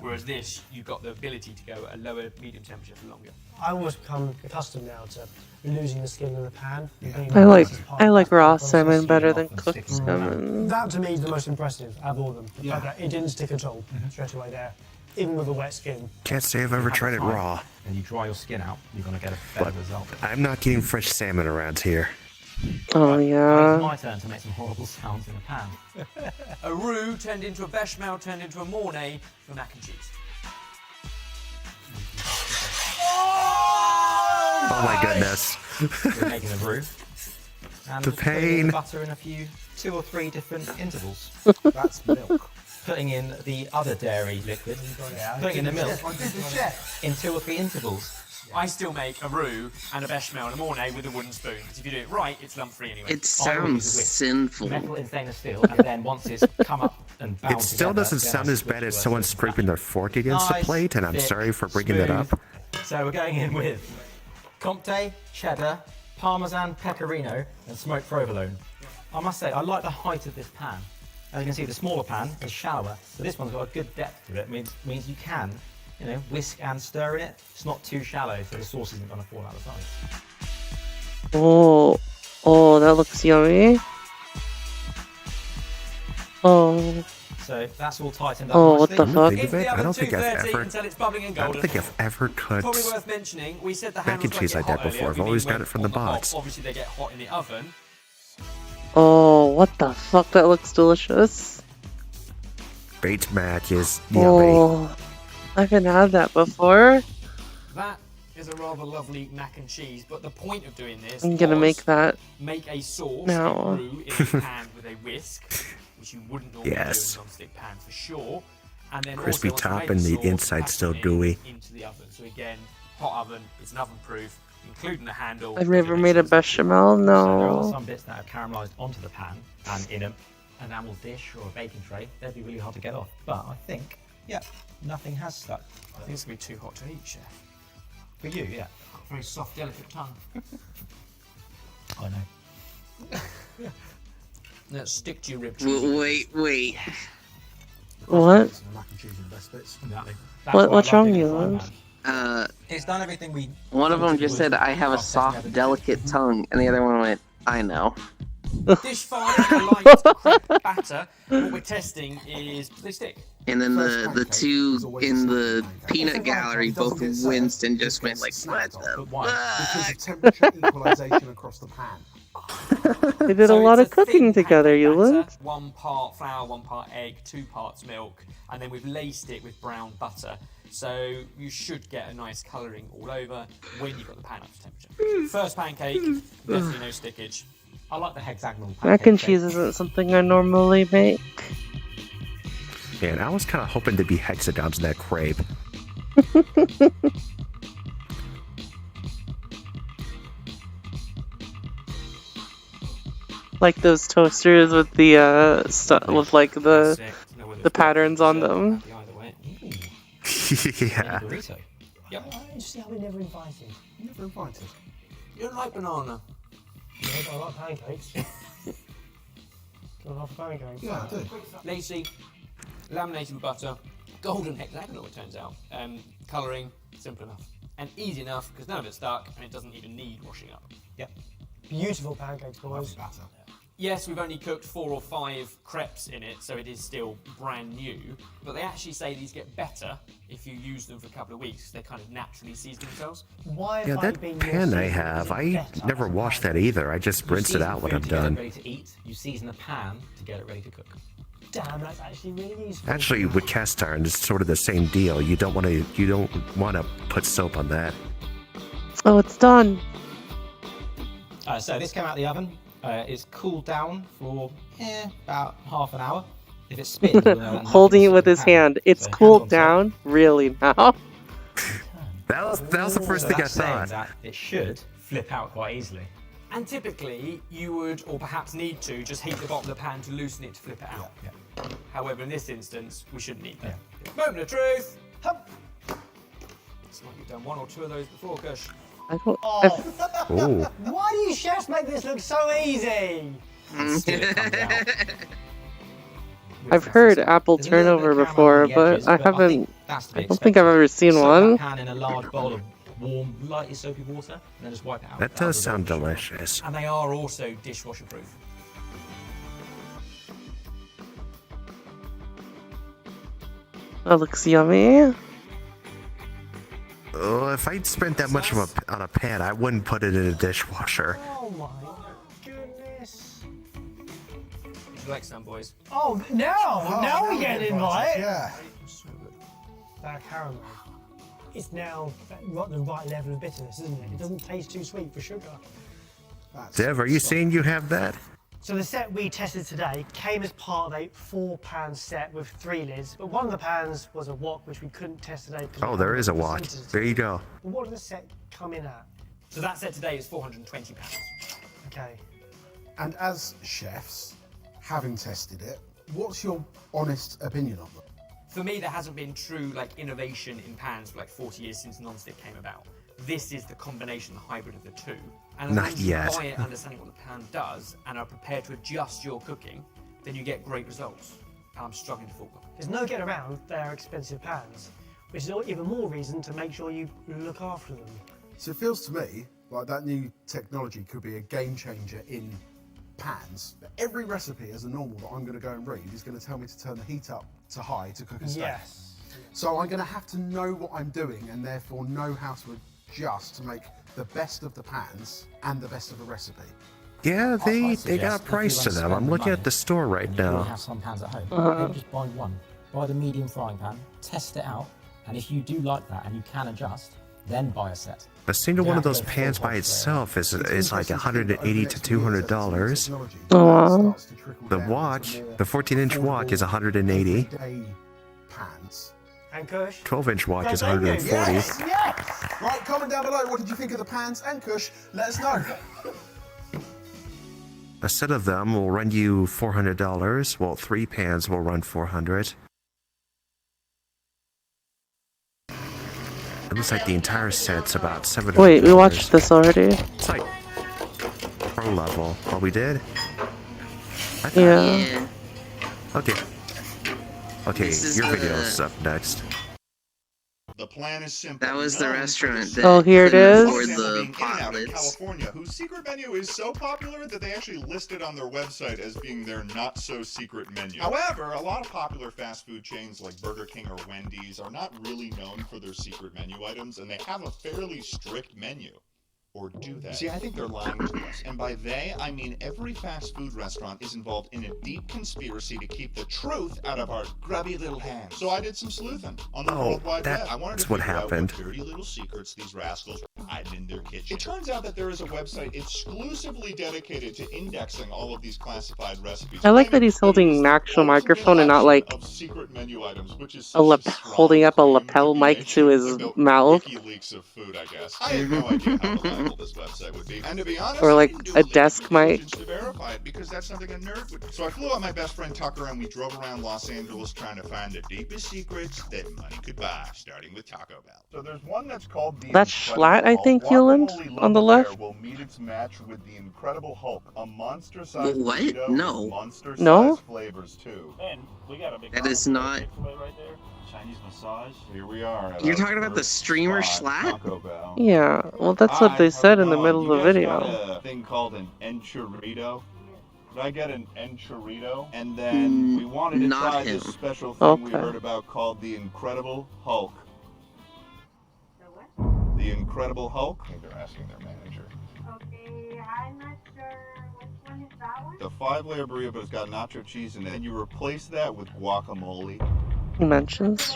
whereas this, you've got the ability to go at a lower medium temperature for longer. I almost become accustomed now to losing the skin in the pan. I like raw salmon better than cooked salmon. That to me is the most impressive out of all of them. The fact that it didn't stick at all straight away there, even with a wet skin. Can't say I've ever tried it raw, And you dry your skin out, you're going to get a better but result. I'm not getting fresh salmon around here. Oh Right, yeah. it's my turn to make some horrible sounds in a pan. A roux turned into a bechamel turned into a mornay for mac and cheese. Oh my goodness. We're making a roux. And The just putting in pain. the butter in a few, 2 or 3 different intervals. That's milk. Putting in the other dairy liquid, putting in the milk in 2 or 3 intervals. I still make a roux and a bechamel and a mornay with a wooden spoon, because if you do it right, it's lump-free anyway. It sounds sinful. Metal in stainless steel, and then once it's come up and bound It still together, doesn't then sound I as switch bad to as a someone sort of scraping their fork against Nice, the plate, and I'm thick, sorry for bringing that smooth. up. So we're going in with Comté, cheddar, Parmesan, pecorino, and smoked provolone. I must say, I like the height of this pan. As you can see, the smaller pan is shallower, so this one's got a good depth to it. Means you can, whisk and stir in it. It's not too shallow, so the sauce isn't going to fall out of size. Oh, that looks yummy. Oh. So that's all tightened up. Oh, what nicely. the fuck? Into the I oven don't think I've 230 ever. until it's bubbling and I don't golden. think I've ever cooked Probably worth mentioning, we said the mac and handles cheese won't like get that hot before. earlier. I've We always mean got it from the when hot, box. Obviously they get hot in the oven. Oh, what the fuck? That looks delicious. Baked mac is yummy. Oh, I haven't had that before. That is a rather lovely mac and cheese, but the point of doing this I'm gonna was make that make a sauce, now. a roux in a pan with a whisk, which you wouldn't normally Yes. do in a non-stick pan for sure. And then Crispy also, once top you and made the sauce, inside pack still it in gooey. into the oven. So again, hot oven, it's an oven proof, including the handle. I've never made a bechamel. So there are No. some bits that are caramelised onto the pan and in an enamel dish or a baking tray. They'd be really hard to get off. But I think, yeah, nothing has stuck. I think it's gonna be too hot to eat, chef. For you, yeah. Very soft, delicate tongue. I know. Let's stick to your rib cheese. Wait. What? Mac and cheese are the best bits. Exactly. What's wrong, you? It's done everything we. One of them thought it just would. said, I have a soft, delicate tongue, and the other one went, I know. Dish 5, a light crepe batter. What we're testing is, do they stick? And then the two in the peanut gallery, both Winston just went like, what the But why? Because of temperature equalization across the pan. They did a So lot it's of cooking thin together, pancake Euland. batter, 1 part flour, 1 part egg, 2 parts milk, and then we've laced it with brown butter. So you should get a nice colouring all over when you've got the pan up to temperature. First pancake, definitely no stickage. I like the hexagonal pancake Mac and shape. cheese isn't something I normally make. Man, I was kind of hoping to be hexagons in that crepe. Like those toasters with the with like the patterns on them. Either way. Yeah. Burrito. Yep. You see how we never invited. Never invited. You don't like banana? Yeah, but I like pancakes. Got half a pancake. Yeah, I do. Lacy, laminated with butter, golden hexagonal it turns out. Colouring, simple enough. And easy enough because none of it's stuck and it doesn't even need washing up. Yep. Beautiful pancakes, boys. Batter. Yes, we've only cooked 4 or 5 crepes in it, so it is still brand new. But they actually say these get better if you use them for a couple of weeks. They kind of naturally season themselves. Why have Yeah, I that been pan your I season? have, Is it I better never as a washed that pancake? either. I just You rinse it season out when food I'm to get it done. ready to eat. You season the pan to get it ready to cook. Damn, that's actually really useful. Actually, with cast iron, it's sort of the same deal. You don't want to put soap on that. Oh, it's done. So this came out of the oven. It's cooled down for about half an hour. If it's spins, we'll know that Holding it nothing's with in his the pan. hand. It's So cooled hands on top. down, really now. That was the first So thing I that's saying thought. that it should flip out quite easily. And typically, you would, or perhaps need to, just heat the bottom of the pan to loosen it to flip it out. Yeah. However, in this instance, we shouldn't need that. Moment of truth! Hump. It's like you've done 1 or 2 of those before, Kush. I don't. Oh, Why do you chefs make this look so easy? Still it comes out. I've heard apple There's a little turnover bit of before, caramel on the but edges, I I think haven't. that's to I be don't think I've ever seen Soak one. that pan in a large bowl of warm, lightly soapy water, and then just wipe it out. that with does a sound rubber delicious. And they are also dishwasher proof. That looks yummy. Oh, if I'd spent that much on a pan, I wouldn't put it in a dishwasher. Oh my you like some, boys? Oh, now we get an invite. Yeah. That caramel. It's now got the right level of bitterness, isn't it? It doesn't taste too sweet for sugar. Dev, are you saying you have that? So the set we tested today came as part of a 4-pan set with 3 lids, but one of the pans was a wok, which we couldn't test today. Oh, there is a wok. There you go. But what did the set come in at? So that set today is £420. Okay. And as chefs, having tested it, what's your honest opinion of them? For me, there hasn't been true innovation in pans for 40 years since non-stick came about. This is the combination, the hybrid of the two. And as long as you buy it understanding what the pan does and are prepared to adjust your cooking, then you get great results. And I'm struggling to fault them. There's no getting around their expensive pans, which is even more reason to make sure you look after them. So it feels to me like that new technology could be a game changer in pans. But every recipe as a normal that I'm going to go and read is going to tell me to turn the heat up to high to cook a steak. Yes. So I'm going to have to know what I'm doing and therefore know how to adjust to make the best of the pans and the best of a recipe. Yeah, they got a price to them. I'm looking at the store right You now. have some pans at home. Maybe just buy one. Buy the medium frying pan, test it out, and if you do like that and you can adjust, then buy a set. A single one of those pans by itself is like $180 to $200. Oh. The wok, the 14-inch wok is $180. Pans. And Kush? 12-inch wok is $140. Yes, yes! Right, comment down below. What did you think of the pans and Kush? Let us know. A set of them will run you $400. Well, 3 pans will run $400. It looks like the entire set's about $700. Wait, we watched this already? It's like pro level. Oh, we did? Yeah. Okay. Okay, your video's up next. The plan is simple. That was the restaurant that Oh, here it couldn't is. afford the In-N-Out in potlets. California, whose secret menu is so popular that they actually list it on their website as being their not-so-secret menu. However, a lot of popular fast food chains like Burger King or Wendy's are not really known for their secret menu items, and they have a fairly strict menu. Or do they? See, I think they're lying to us. And by they, I mean every fast food restaurant is involved in a deep conspiracy to keep the truth out of our grubby little hands. So I did some sleuthing on the World Wide Web. I wanted to what figure happened. out what dirty little secrets these rascals were hiding in their kitchen. It turns out that there is a website exclusively dedicated to indexing all of these classified recipes. I like that he's holding an actual microphone and not like Of secret menu items, which is holding up a lapel mic to his mouth. WikiLeaks of food, I guess. I have no idea how reliable this website would be. And to be honest, Or like I didn't do a legal desk mic. diligence to verify it because that's something a nerd would do. So I flew out my best friend Tucker and we drove around Los Angeles trying to find the deepest secrets that money could buy, starting with Taco Bell. So there's one that's called the That's Schlatt, I think, Hewland, on the left. Will meet its match with the Incredible Hulk, a monster-sized What? burrito No. with monster-sized No? flavors too. And we got a big That is not. right there. Chinese massage. Here we are. at You're our talking about the first streamer spot, Schlatt? Taco Bell. Yeah, well that's what they said in the middle of the video. A thing called an enchilito. Could I get an enchilito? And then we wanted to Not try him. this special thing we Okay. heard about called the Incredible Hulk. The Incredible Hulk? I think they're asking their manager. Okay, I'm not sure which one is that one. The 5-layer burrito, but it's got nacho cheese in it. And you replace that with guacamole. He mentions.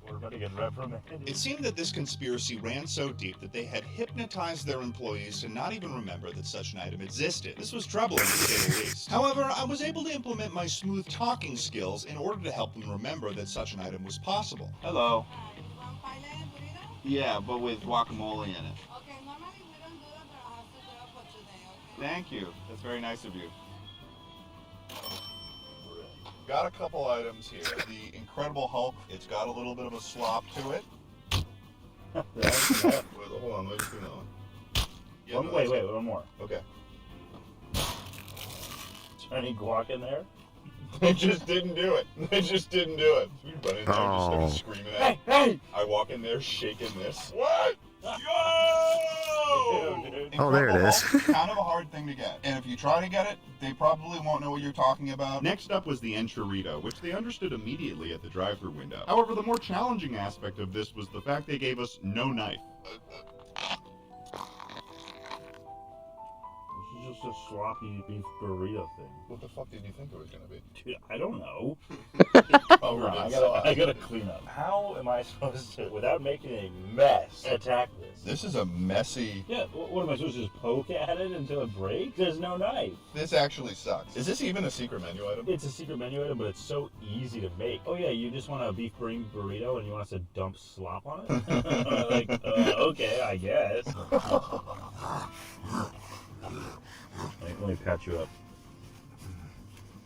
We're about to get reprimanded. It seemed that this conspiracy ran so deep that they had hypnotized their employees to not even remember that such an item existed. This was troubling, to say the least. However, I was able to implement my smooth talking skills in order to help them remember that such an item was possible. Hello. Yeah, but with guacamole in it. Okay, normally we don't do that, but I'll have to do it for today, okay? Thank you. That's very nice of you. Got a couple items here. The Incredible Hulk, it's got a little bit of a slop to it. Hold on, let me see that one. Yeah, no, wait, that's- one more. Okay. Is there any guac in there? They just didn't do it. They just didn't do it. We run in there and just started screaming at it. Hey! I walk in there shaking this. What? Yo! Oh, there it is. Incredible Hulk, kind of a hard thing to get. And if you try to get it, they probably won't know what you're talking about. Next up was the enchilito, which they understood immediately at the drive-thru window. However, the more challenging aspect of this was the fact they gave us no knife. a sloppy beef burrito thing? What the fuck did you think it was gonna be? Dude, I don't know. Covered in I sauce. gotta clean up. How am I supposed to, without making a mess, attack this? This is a messy. Yeah, what am I supposed to just poke at it until it breaks? There's no knife. This actually sucks. Is this even a secret menu item? It's a secret menu item, but it's so easy to make. Oh yeah, you just want a beef burrito and you want us to dump slop on it? Like, okay, I guess. Let me patch you up.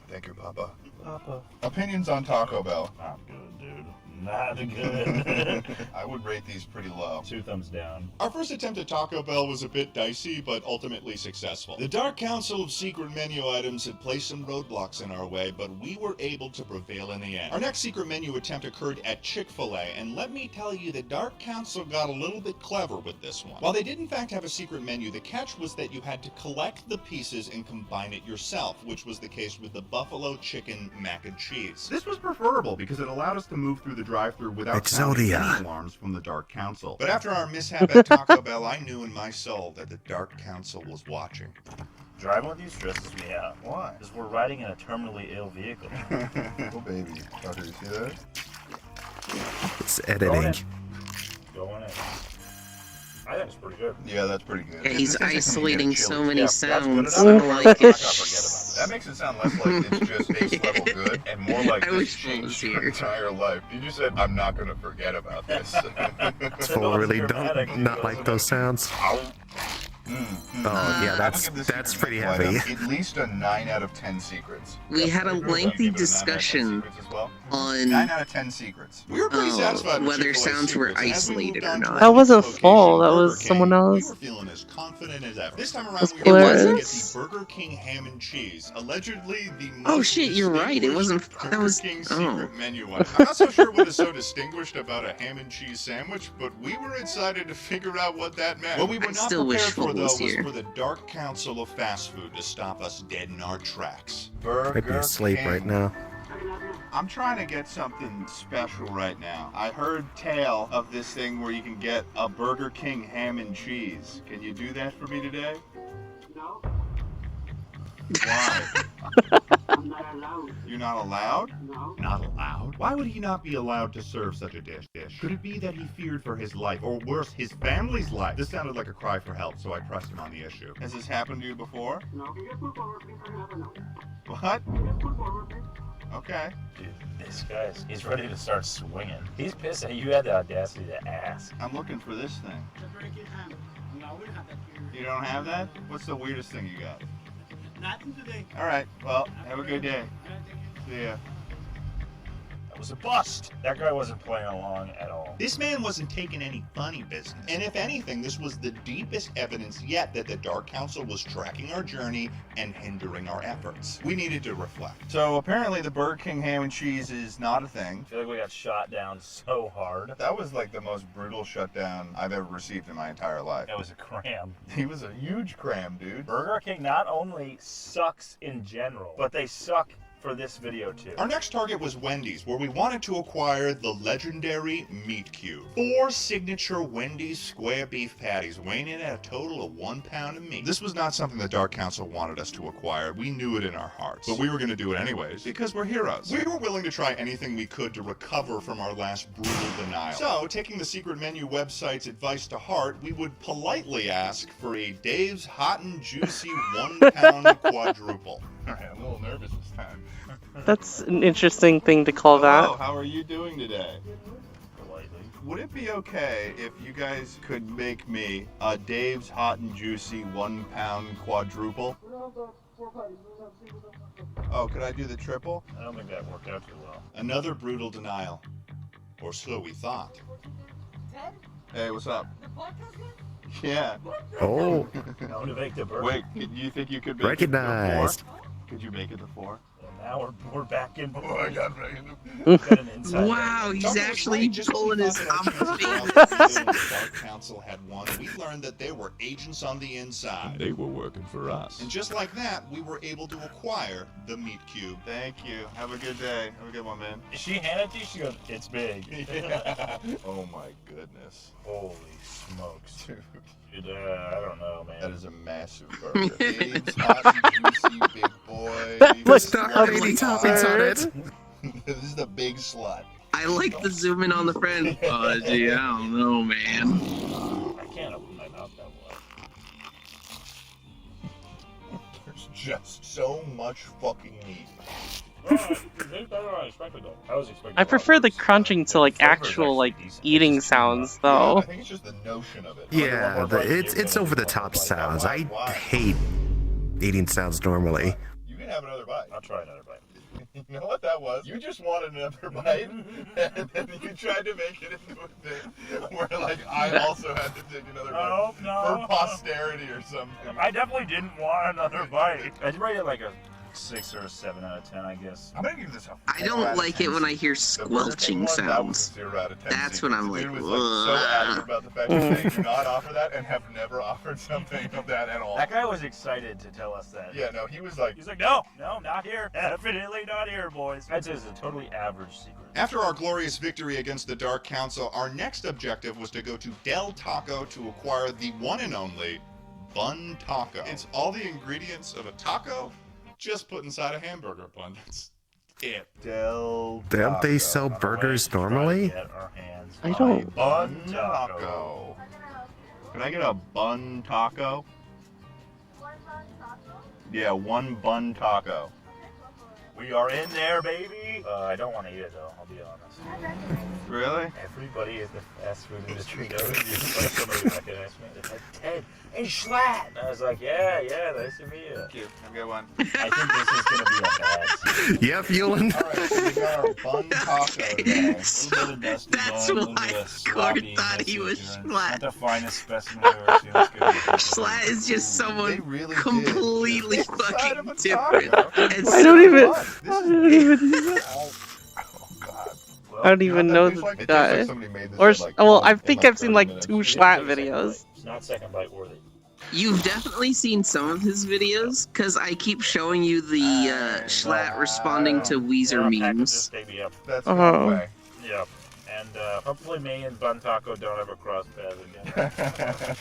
Thank you, Papa. Papa. Opinions on Taco Bell. Not good, dude. Not good. I would rate these pretty low. 2 thumbs down. Our first attempt at Taco Bell was a bit dicey, but ultimately successful. The Dark Council of secret menu items had placed some roadblocks in our way, but we were able to prevail in the end. Our next secret menu attempt occurred at Chick-fil-A, and let me tell you, the Dark Council got a little bit clever with this one. While they did in fact have a secret menu, the catch was that you had to collect the pieces and combine it yourself, which was the case with the Buffalo Chicken Mac and Cheese. This was preferable because it allowed us to move through the drive-thru without sounding any alarms from the Dark Council. But after our mishap at Taco Bell, I knew in my soul that the Dark Council was watching. Driving with you stresses me out. Why? Because we're riding in a terminally ill vehicle. Oh baby, Tucker, you see that? It's editing. Go in it. I think it's pretty good. Yeah, that's pretty good. Yeah, he's isolating so many sounds. I like it. That makes it sound less like it's just base level good and more like I this wish Paul was changed your here. entire life. You just said, I'm not going to forget about this. Full really don't not like those sounds. Oh yeah, that's pretty heavy. At least a 9 out of 10 secrets. We had a lengthy discussion on 9 out of 10 secrets. We were pretty satisfied with whether Chick-fil-A sounds were secrets, and as we moved isolated or on to not. our That wasn't next Paul. That location, was Burger someone King, else. We were feeling as confident as ever. This time around, That's we were going to hilarious. get the Burger King ham and cheese. Allegedly, the most Oh shit, you're right. It wasn't. distinguished That was. Burger King Oh. secret menu item. I'm not so sure what is so distinguished about a ham and cheese sandwich, but we were excited to figure out what that meant. What we were I not still wish prepared for, Paul though, was was here. for the Dark Council of fast food to stop us dead in our tracks. Might be asleep right now. I'm trying to get something special right now. I heard tale of this thing where you can get a Burger King ham and cheese. Can you do that for me today? No, Why? I'm not allowed. You're not allowed? No. Not allowed? Why would he not be allowed to serve such a dish? Could it be that he feared for his life, or worse, his family's life? This sounded like a cry for help, so I pressed him on the issue. Has this happened to you before? No, can you pull forward, please? I have a no. What? Can you pull forward, please? Okay. Dude, this guy's, he's ready to start swinging. He's pissed that you had the audacity to ask. I'm looking for this thing. The Burger King ham. No, we don't have that here. You don't have that? What's the weirdest thing you got? Nothing today. Alright, well, have a good day. See ya. That was a bust. That guy wasn't playing along at all. This man wasn't taking any funny business. And if anything, this was the deepest evidence yet that the Dark Council was tracking our journey and hindering our efforts. We needed to reflect. So apparently the Burger King ham and cheese is not a thing. I feel like we got shot down so hard. That was like the most brutal shutdown I've ever received in my entire life. That was a cram. He was a huge cram, dude. Burger King not only sucks in general, but they suck for this video too. Our next target was Wendy's, where we wanted to acquire the legendary Meat Cube. 4 signature Wendy's square beef patties, weighing in at a total of 1 pound of meat. This was not something the Dark Council wanted us to acquire. We knew it in our hearts. But we were going to do it anyways, because we're heroes. We were willing to try anything we could to recover from our last brutal denial. So, taking the secret menu website's advice to heart, we would politely ask for a Dave's Hot and Juicy 1 pound quadruple. Alright, I'm a little nervous this time. That's an interesting thing to call Hello, that. how are you doing today? Would it be okay if you guys could make me a Dave's Hot and Juicy 1 pound quadruple? Oh, could I do the triple? I don't think that worked out too well. Another brutal denial. Or so we thought. Hey, what's up? Yeah. Oh. I'm gonna make the burger. Wait, do you think you could make Recognized. it the 4? Could you make it the 4? now we're back in. Oh, I got right. Got an inside Wow, he's Tucker was actually right. Just when pulling we his thought that our hammer chances finger. around the Dark Council had won, we learned that they were agents on the inside. They were working for us. And just like that, we were able to acquire the Meat Cube. Thank you. Have a good day. Have a good one, man. She handed it to you, she goes, it's big. Yeah. Oh my goodness. Holy smokes. Dude, I don't know, man. that is a massive burger. Big, hot, and juicy, big boy. Must not have any toppings on it. This is the big slut. I like the zoom in on the friend. Oh, gee, I don't know, man. I can't open my mouth that way. There's just so much fucking meat. It's better than I expected, though. I was expecting I prefer the crunching to like actual like eating sounds though. I think it's just the notion of it. Yeah, it's over the top sounds. I hate eating sounds normally. You can have another bite. I'll try another bite. You know what that was? You just wanted another bite, and then you tried to make it into a thing where, like, I also had to take another bite for posterity or something. I definitely didn't want another bite. I'd rate it like a 6 or a 7 out of 10, I guess. I'm gonna give this a 4 I don't like it when I hear squelching sounds. That's when I'm like, Dude was like so adamant about the fact that they do not offer that and have never offered something of that at all. That guy was excited to tell us that. Yeah, no, he was like, no, not here. Definitely not here, boys. I'd say it's a totally average secret. After our glorious victory against the Dark Council, our next objective was to go to Del Taco to acquire the one and only Bun Taco. It's all the ingredients of a taco, just put inside a hamburger bun. That's it. Del Taco. Don't they sell burgers normally? I don't. Bun Taco. Can I get a bun taco? Yeah, one bun taco. We are in there, baby. I don't want to eat it, though. I'll be honest. Really? Everybody in the fast food industry knows you. Like somebody recognized me. It's like, Ted, hey, Schlatt. And I was like, yeah, nice to meet you. Thank you. Have a good one. I think this is going to be a bad season. Yep, Yulin. Alright, so we got our bun taco today. That's why Cord thought he was Schlatt. Not the finest specimen I've ever seen. Schlatt is just someone completely fucking It's different. I don't even. I don't even know this guy. Or well, I think I've seen like 2 Schlatt videos. It's not second bite worthy. You've definitely seen some of his videos, because I keep showing you the Schlatt responding to Weezer memes. That's Oh. way. Yep. And hopefully me and Bun Taco don't ever cross paths again.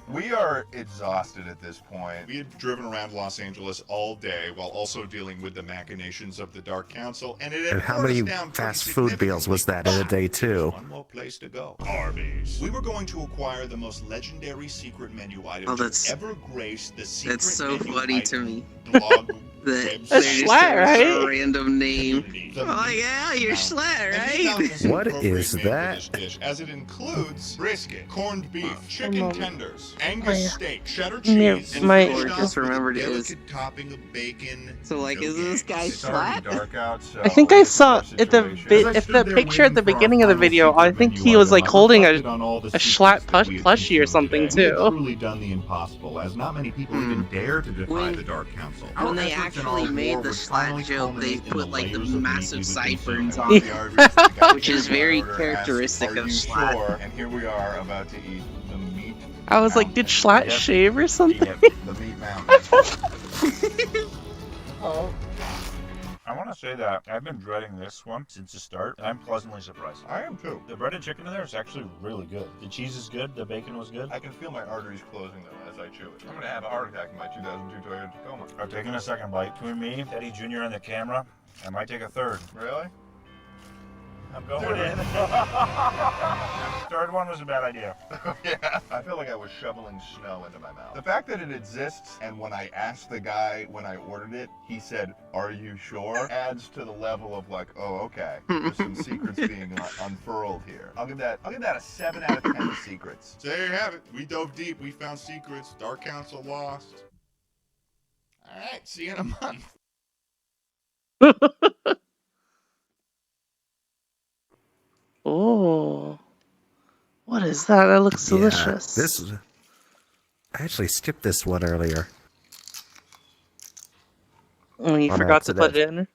We are exhausted at this point. We had driven around Los Angeles all day while also dealing with the machinations of the Dark Council, and it had And how brought us many down fast pretty food meals was that in a day, too? One more place to go. Arby's. We were going to acquire the most legendary secret menu item Oh, that's- to ever grace the secret That's so menu funny to item me. blog That That's they just Schlatt, have a right? random name. Oh, like, yeah, you're Schlatt, right? What is that? Dish, as it includes brisket, corned beef, chicken on. tenders, Oh, Angus yeah. steak, cheddar Yeah, cheese, my- and Or finished just off with a remembered it was- delicate topping of bacon. So, like, is this guy It's already Schlatt? dark out, so I think I it's saw a at the situation. if the picture at the beginning of the video. I think he was like holding a Schlatt plushie or something too. Truly done the impossible, as not many people even dare to defy the Dark Council. When they actually made the Schlatt joke, they put like the massive sideburns on Yeah. it, which is very characteristic of Schlatt. And here we are about to eat the meat. I was like, did Schlatt shave or something? The meat mountain. I want to say that I've been dreading this one since the start, and I'm pleasantly surprised. I am too. The breaded chicken in there is actually really good. The cheese is good, the bacon was good. I can feel my arteries closing though as I chew it. I'm gonna have a heart attack in my 2002 Toyota Tacoma. I've taken a second bite. Between me, Eddie Jr. and the camera, I might take a third. Really? I'm going in. Third one was a bad idea. Yeah. I feel like I was shoveling snow into my mouth. The fact that it exists, and when I asked the guy when I ordered it, he said, "Are you sure?" adds to the level of like, oh, okay, there's some secrets being unfurled here. I'll give that a 7 out of 10 secrets. So there you have it. We dove deep. We found secrets. Dark Council lost. All right. See you in a month. Oh, what is that? That looks delicious. This I actually skipped this one earlier. Oh, you on forgot to put accident.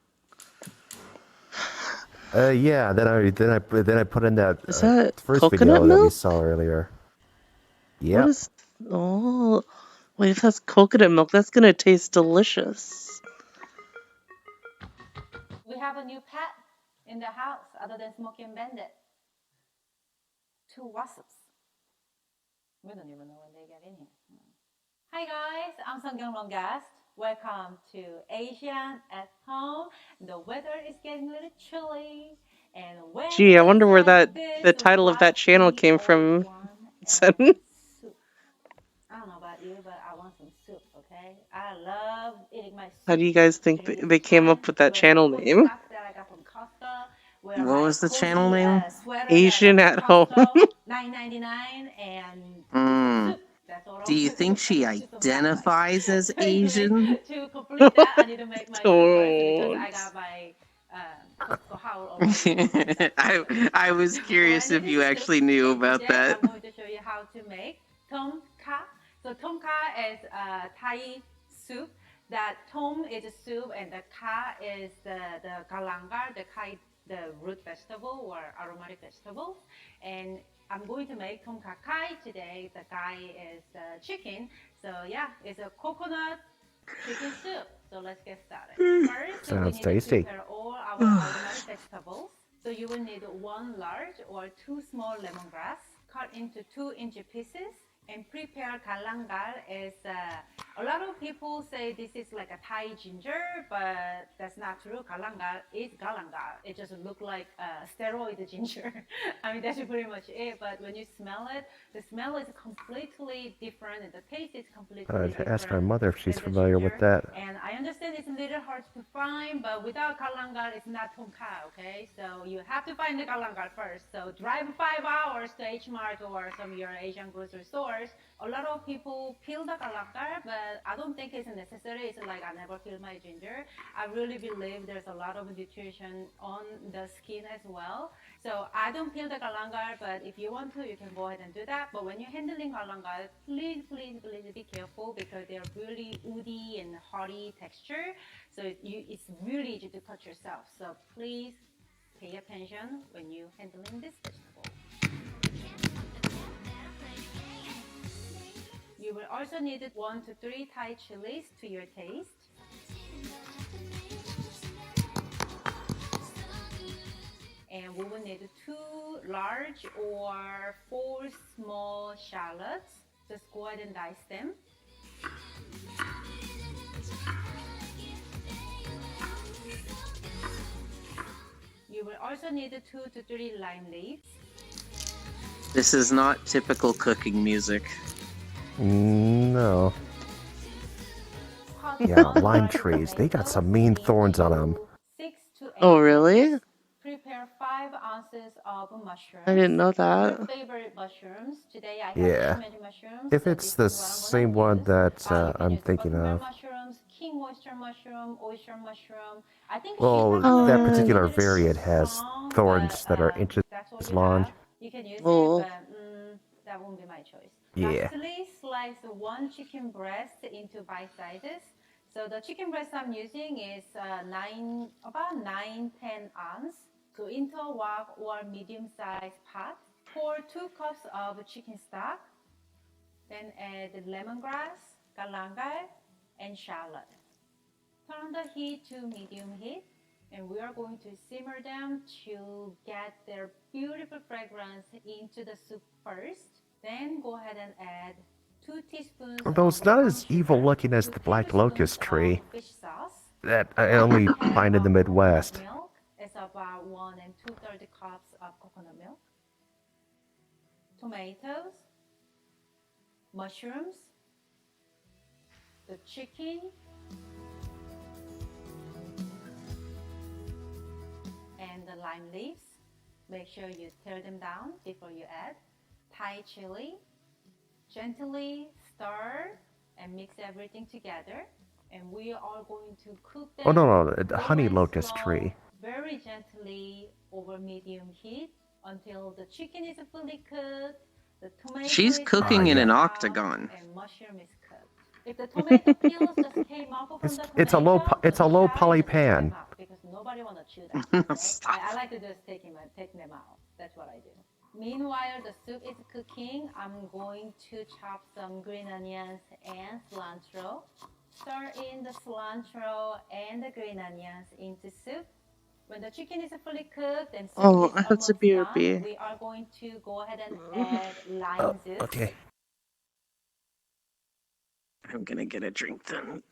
it in. Yeah. Then I put in that Is that first coconut video that we milk? saw earlier. What Yep. is... Oh, wait, if that's coconut milk, that's gonna taste delicious. We have a new pet in the house other than Smokey and Bandit. 2 wasps. We don't even know when they get in here. Hi guys, I'm Sung Kyung Guest. Welcome to Asian at Home. The weather is getting a little chilly, and when Gee, I wonder it's where like the this, title of that what channel we came all from. want Sen. soup. I don't know about you, but I want some soup, okay? I love eating my How soup do you guys think during the they came summertime up with that with my channel cool name? stuff that I got from Costco, with What my was the channel cozy name? sweater that I Asian got at from home. Costco, $9.99, and some Mm. soup. That's all Do I you want to think do. she And some hot dogs. identifies as So anyway, Asian? to complete that, I need to make my soup first because I Don't. got my Costco howl already. I was curious if you actually knew about Today that. I'm going to show you how to make tom kha. So tom kha is Thai soup. That tom is a soup and the kha is the galangal, the root vegetable or aromatic vegetables. And I'm going to make tom kha khai today. The khai is the chicken. So yeah, it's a coconut chicken soup. So let's get started. First, we Sounds need tasty. to prepare all our aromatic vegetables. So you will need 1 large or 2 small lemongrass cut into 2-inch pieces. And prepare galangal is a lot of people say this is like a Thai ginger, but that's not true. Galangal is galangal. It just looks like steroid ginger. I mean, that's pretty much it. But when you smell it, the smell is completely different, and the taste is completely To ask my different mother if she's than the familiar with ginger. that. And I understand it's a little hard to find, but without galangal, it's not tom kha, okay? So you have to find the galangal first. So drive 5 hours to H Mart or some of your Asian grocery stores. A lot of people peel the galangal, but I don't think it's necessary. It's like I never peel my ginger. I really believe there's a lot of nutrition on the skin as well. So I don't peel the galangal, but if you want to, you can go ahead and do that. But when you're handling galangal, please be careful because they're really woody and hearty texture. So it's really easy to cut yourself. So please pay attention when you're handling this vegetable. You will also need 1 to 3 Thai chilies to your taste. And we will need 2 large or 4 small shallots. Just go ahead and dice them. You will also need 2 to 3 lime leaves. This is not typical cooking music. No. Yeah, lime trees. They got some mean thorns on them. 6 to 8 Oh, really? Prepare 5 ounces of mushrooms. I didn't know that. Your favorite mushrooms. Today I have Yeah. magic mushrooms. If so it's this the is what I'm same gonna one use. that You can I'm use thinking buttermilk of. mushrooms, king oyster mushroom, oyster mushroom. I think Well, shiitake that mushroom particular is a little variant has strong, thorns but that are inches that's what you long. have. You can use Oh. it, but that won't be my choice. Yeah. Lastly, slice 1 chicken breast into bite sizes. So the chicken breast I'm using is about 9-10 ounce. So into a wok or medium-sized pot, pour 2 cups of chicken stock. Then add lemongrass, galangal, and shallot. Turn the heat to medium heat, and we are going to simmer them to get their beautiful fragrance into the soup first. Then go ahead and add 2 teaspoons Although it's of not brown as sugar, evil looking as 2 the black tablespoons locust of tree fish sauce, that I only 1 find in the cup of Midwest. coconut milk. It's about 1 2/3 cups of coconut milk. Tomatoes, mushrooms, the chicken, and the lime leaves. Make sure you tear them down before you add. Thai chili. Gently stir and mix everything together. And we are going to cook them. Oh no, the low honey and locust slow, tree. very gently over medium heat until the chicken is fully cooked, the tomato She's is cooking in half an cooked, octagon. and mushroom is cooked. If the tomato peels just came off from the tomato, It's a low poly pan. because nobody want to chew that. Okay? I like to just take them out. That's what I do. Meanwhile, the soup is cooking. I'm going to chop some green onions and cilantro. Stir in the cilantro and the green onions into soup. When the chicken is fully cooked and soup is I have to almost done, BRB. we are going to go ahead and add lime juice. Okay. I'm gonna get a drink then.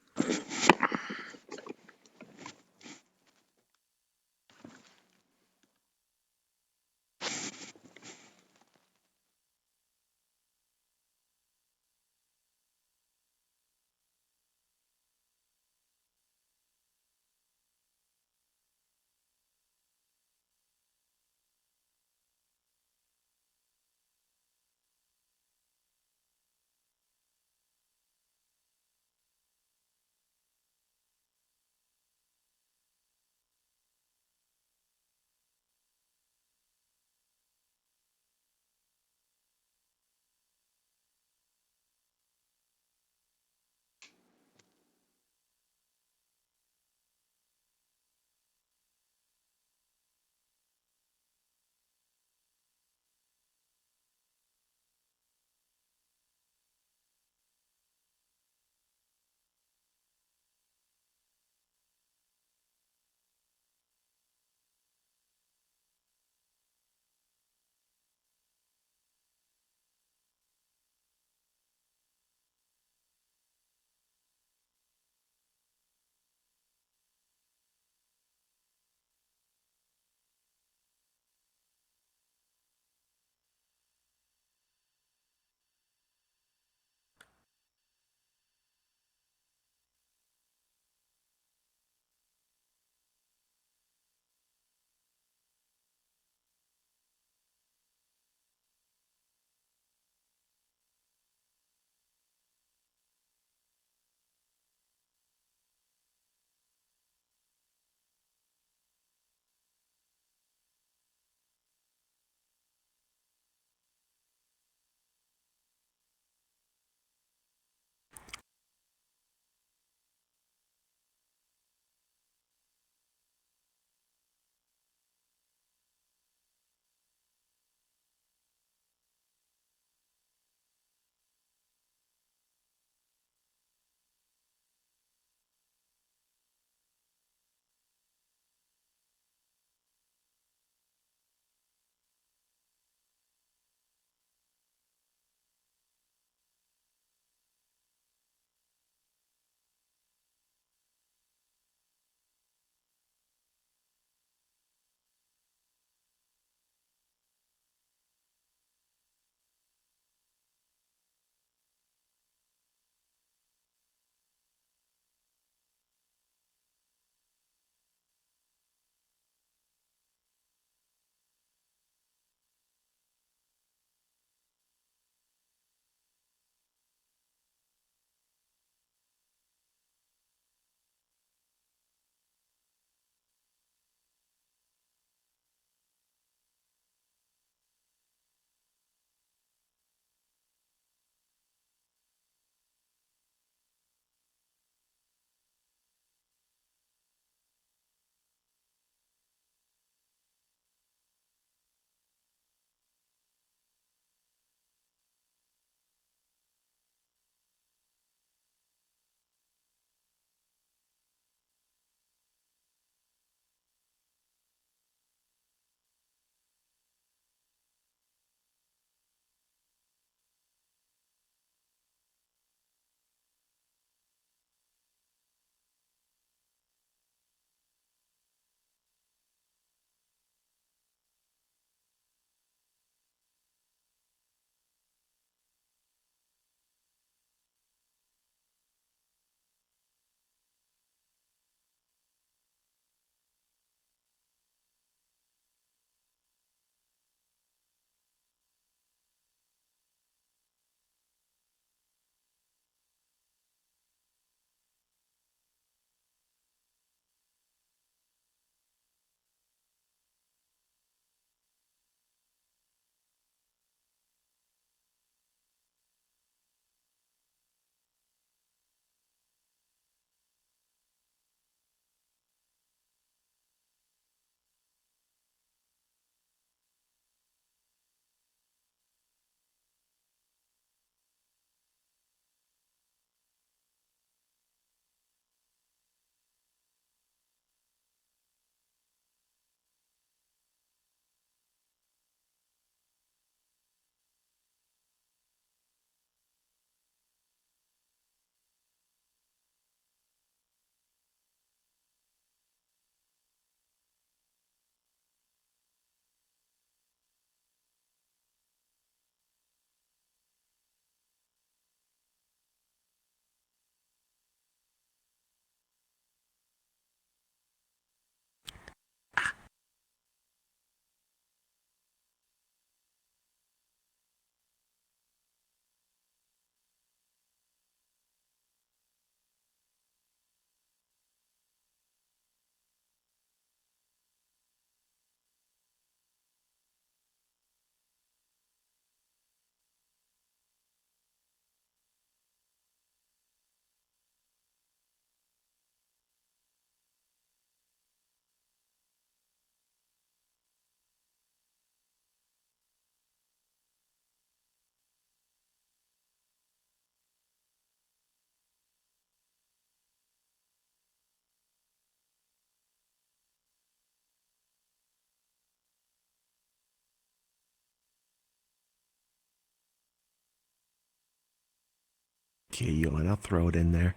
Okay, Yolan, I'll throw it in there.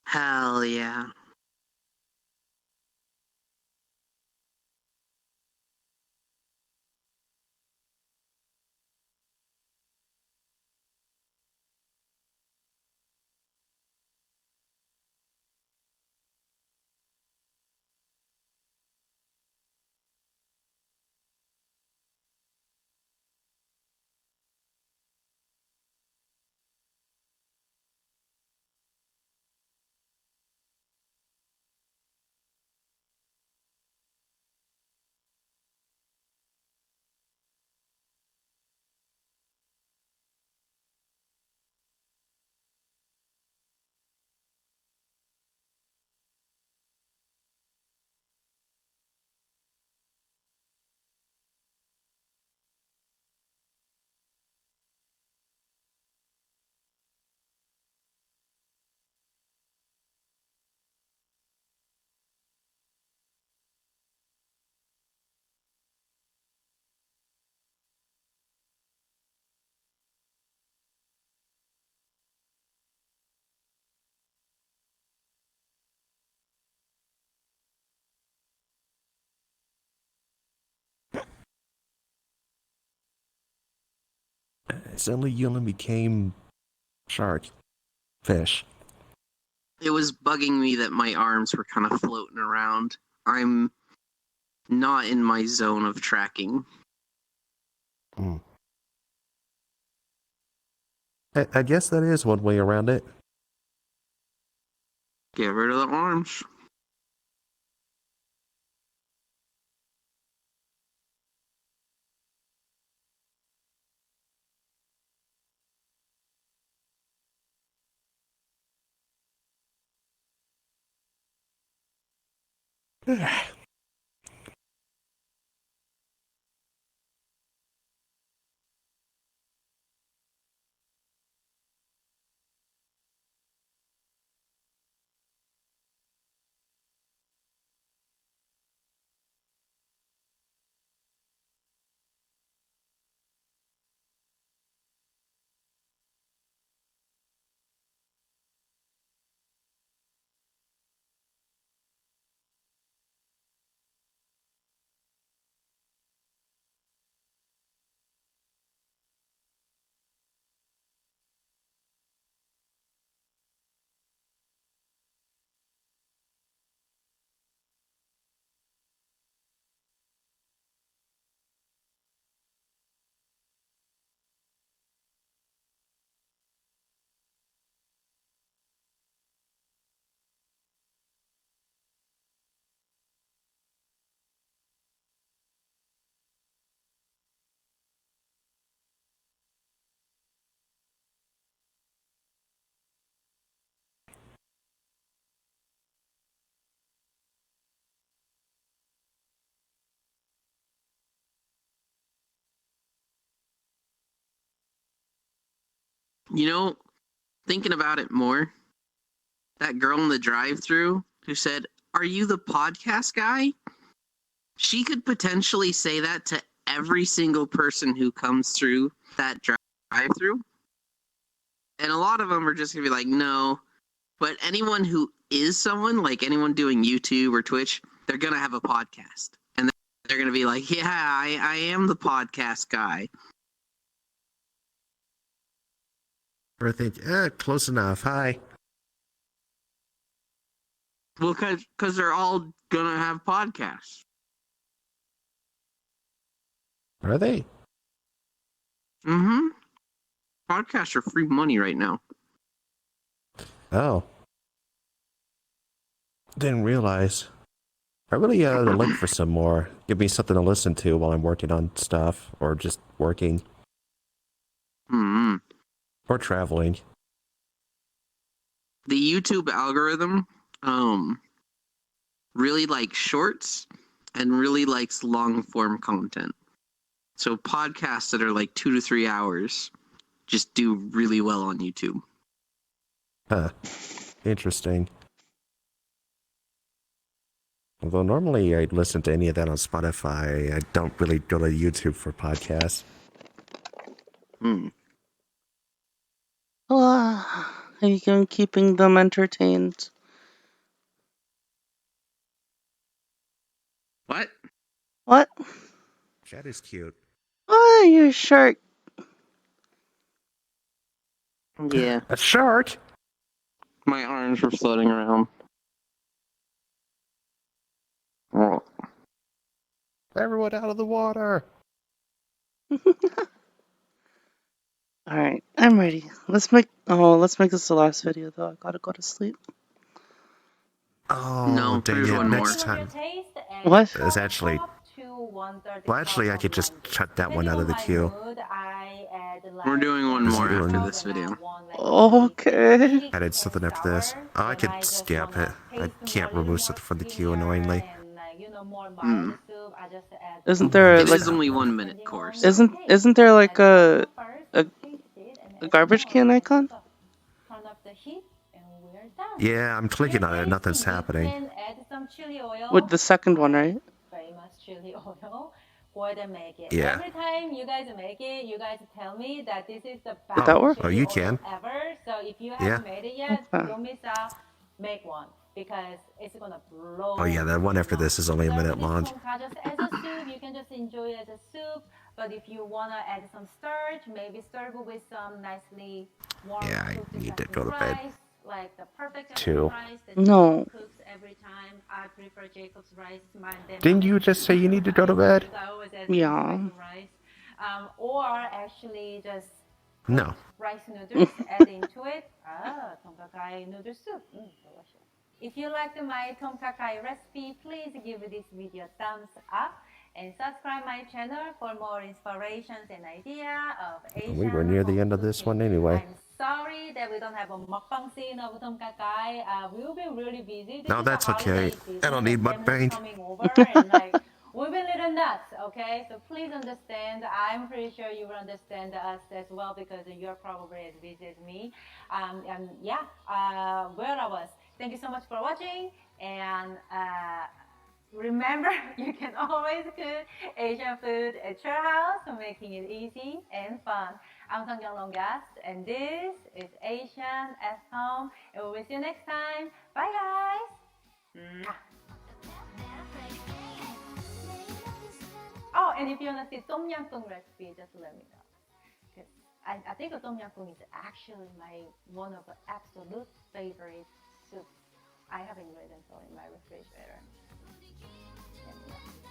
Hell yeah. Suddenly Yolan became shark. Fish. It was bugging me that my arms were kind of floating around. I'm not in my zone of tracking. I guess that is one way around it. Get rid of the arms. You know, thinking about it more, that girl in the drive-thru who said, "Are you the podcast guy?" She could potentially say that to every single person who comes through that drive-thru. And a lot of them are just going to be like, "No." But anyone who is someone, like anyone doing YouTube or Twitch, they're going to have a podcast. And they're going to be like, "Yeah, I am the podcast guy." Or think, close enough. Hi. Well, because they're all going to have podcasts. Are they? Mm-hmm. Podcasts are free money right now. Oh. Didn't realize. I really ought to look for some more. Give me something to listen to while I'm working on stuff, or just working. Mm-hmm. Or traveling. The YouTube algorithm really likes shorts and really likes long form content. So podcasts that are like 2 to 3 hours just do really well on YouTube. Huh. Interesting. Although normally I'd listen to any of that on Spotify, I don't really go to YouTube for podcasts. Have you been keeping them entertained? What? What? That is cute. Oh, you're a shark. Yeah. A shark? My arms were floating around. Oh. Everyone out of the water. Alright, I'm ready. Let's make this the last video though. I gotta go to sleep. Oh, No, dang there's it. one Next more. time. What? It's actually... Well, actually, I could just cut that one out of the queue. We're doing one more This after one- this video. Okay. I did something after this. Oh, I could skip it. I can't remove something from the queue annoyingly. Isn't there It like is only 1 minute course. Isn't there like a garbage can icon? Yeah, I'm clicking on it. Nothing's happening. With the second one, right? Yeah. Every time you guys make it, you guys tell me that this is the Did that work? Oh, you can. ever. So if you Yeah. haven't made it yet, Okay. don't miss out. Make one because it's gonna blow. Oh, yeah, the one after this is only a minute long. Just as a soup, you can just enjoy it as a soup. But if you wanna add some starch, maybe serve it with some nicely warm. Yeah, I cooked need to jasmine go to bed. rice, like the perfect Too. rice that No. cooks every time. I prefer Jacob's rice. Didn't you just say you need to go to bed? Yeah. Or actually just No. rice noodles, add into it. Tomkakai noodle soup. Delicious. If you liked my Tomkakai recipe, please give this video a thumbs up and subscribe my channel for more inspirations and idea of Asian. We were near the end of this one anyway. I'm sorry that we don't have a mukbang scene of Tomkakai. We'll be really busy. This No, is that's the okay. holiday season. I don't need The family's mukbang. coming over and like we've been little nuts, okay? So please understand. I'm pretty sure you will understand us as well because you're probably as busy as me. And yeah, where I was. Thank you so much for watching. And remember, you can always cook Asian food at your house, making it easy and fun. I'm Song Longas, and this is Asian at Home. And we'll see you next time. Bye, guys. Mwah. Oh, and if you want to see Tom Yam Goong recipe, just let me know. Because I think Tom Yam Goong is actually one of the absolute favorite soups. I have ingredients all in my refrigerator. Let me know.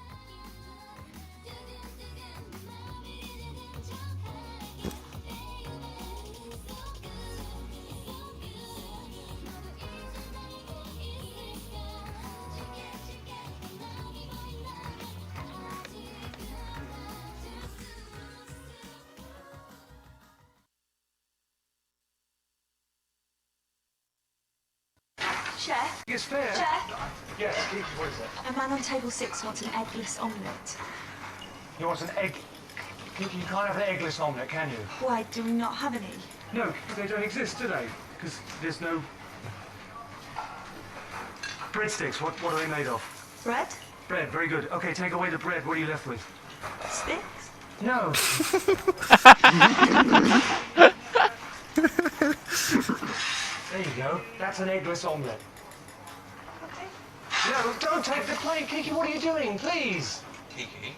Chef? It's fair. Chef? Yes, Kiki, what is it? A man on table 6 wants an eggless omelette. He wants an egg. Kiki, you can't have an eggless omelette, can you? Why, do we not have any? No, they don't exist, do they? Because there's no... Breadsticks, what are they made of? Bread? Bread, very good. Okay, take away the bread. What are you left with? Sticks? No. There you go. That's an eggless omelette. No, don't take the plate, Kiki. What are you doing? Please. Kiki,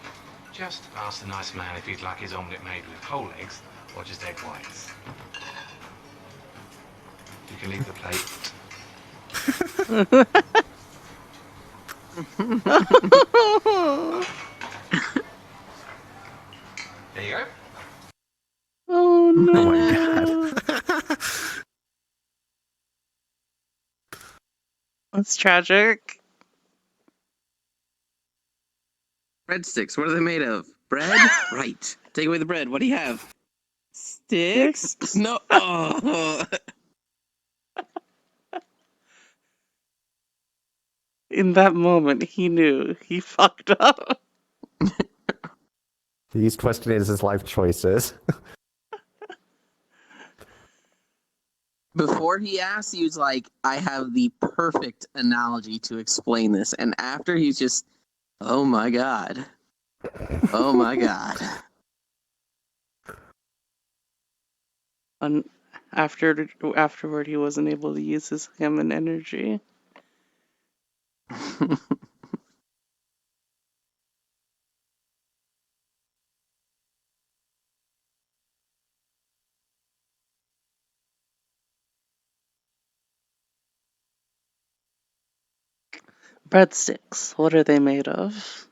just ask the nice man if he'd like his omelette made with whole eggs or just egg whites. You can leave the plate. There you go. Oh no. Oh my god. That's tragic. Breadsticks, what are they made of? Bread? Right. Take away the bread. What do you have? Sticks? No. Oh. In that moment, he knew he fucked up. He's questioning his life choices. Before he asked, he was like, I have the perfect analogy to explain this. And after, he's just, oh my god. Oh my god. And afterward, he wasn't able to use his Hammond energy. Breadsticks. What are they made of?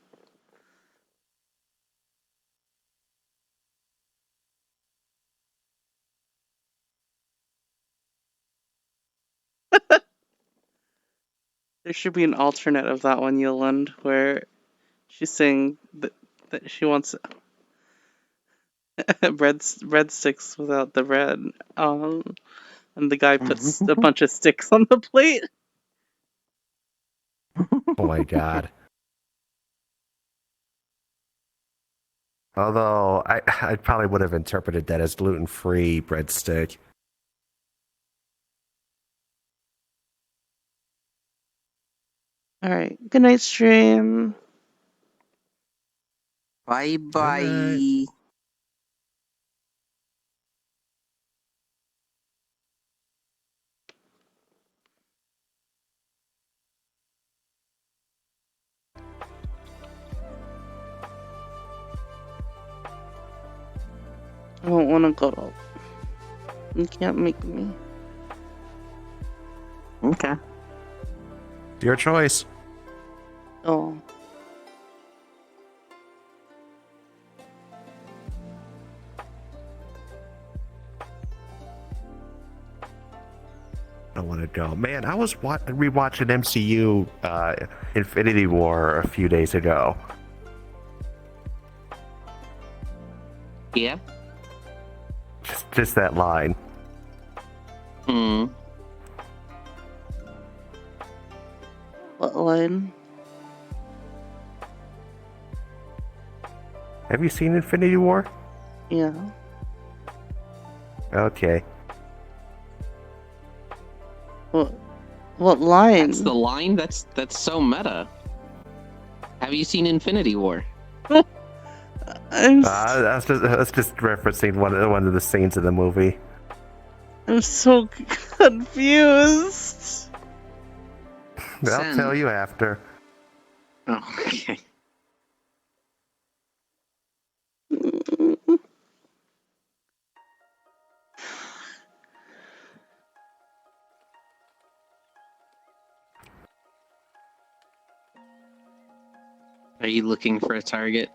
There should be an alternate of that one, Yolande, where she's saying that she wants breadsticks without the bread. And the guy puts a bunch of sticks on the plate. Oh my god. Although, I probably would have interpreted that as gluten-free breadstick. Alright, good night, stream. Bye bye. I don't want to go up. You can't make me. Okay. Your choice. Oh. I don't want to go. Man, I was rewatching MCU Infinity War a few days ago. Yeah. Just that line. Hmm. What line? Have you seen Infinity War? Yeah. Okay. What line? That's the line? That's so meta. Have you seen Infinity War? That's just referencing one of the scenes of the movie. I'm so confused. I'll tell you after. Oh, okay. Are you looking for a target?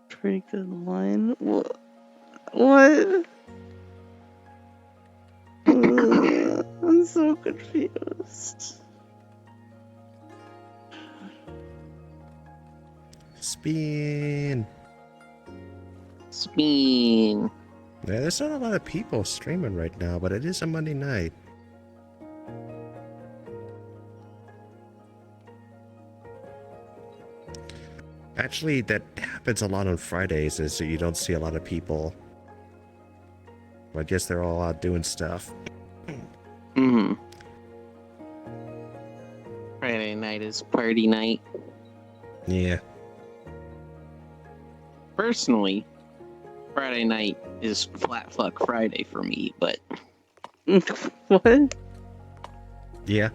Pretty good line. What? What? I'm so confused. Spin. Spin. Yeah, there's not a lot of people streaming right now, but it is a Monday night. Actually, that happens a lot on Fridays, is that you don't see a lot of people. I guess they're all out doing stuff. Mm-hmm. Friday night is party night. Yeah. Personally, Friday night is flat fuck Friday for me, but... What? Yeah.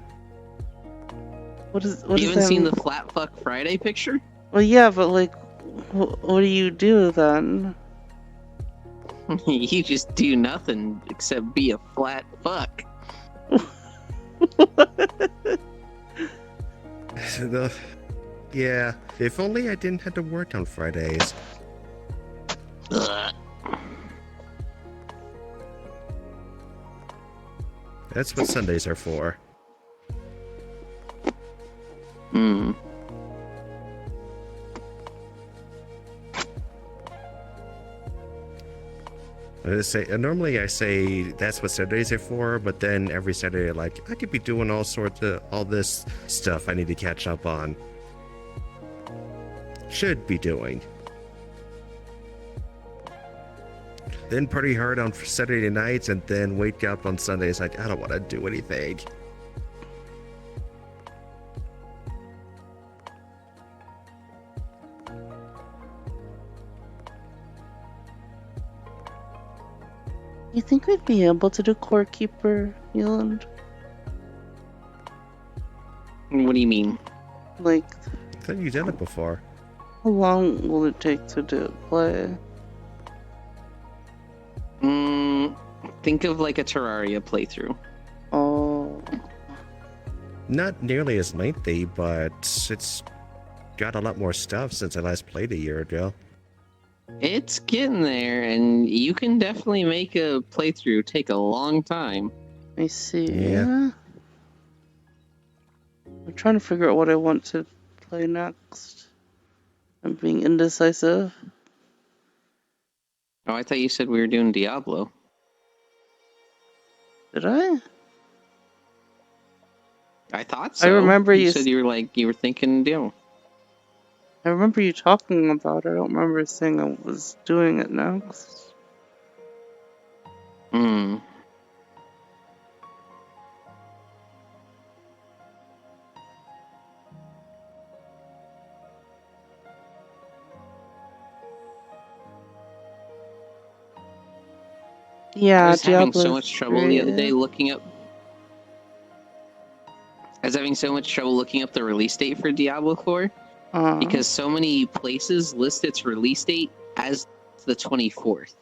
What You does haven't that seen mean? the flat fuck Friday picture? Well, yeah, but like, what do you do then? You just do nothing except be a flat fuck. Yeah, if only I didn't have to work on Fridays. Ugh. That's what Sundays are for. Hmm. Normally I say that's what Saturdays are for, but then every Saturday, like, I could be doing all this stuff I need to catch up on. Should be doing. Then party hard on Saturday nights, and then wake up on Sundays like, I don't want to do anything. You think we'd be able to do Core Keeper, Yland? What do you mean? Like, I thought you done it before. how long will it take to play? Think of like a Terraria playthrough. Oh. Not nearly as lengthy, but it's got a lot more stuff since I last played a year ago. It's getting there, and you can definitely make a playthrough take a long time. I see. Yeah. I'm trying to figure out what I want to play next. I'm being indecisive. Oh, I thought you said we were doing Diablo. Did I? I thought so. I remember you said you were thinking Diablo. I remember you talking about it. I don't remember saying I was doing it next. Yeah, I was having so Diablo's much trouble the other day great. looking up. I was having so much trouble looking up the release date for Diablo 4 because so many places list its release date as the 24th,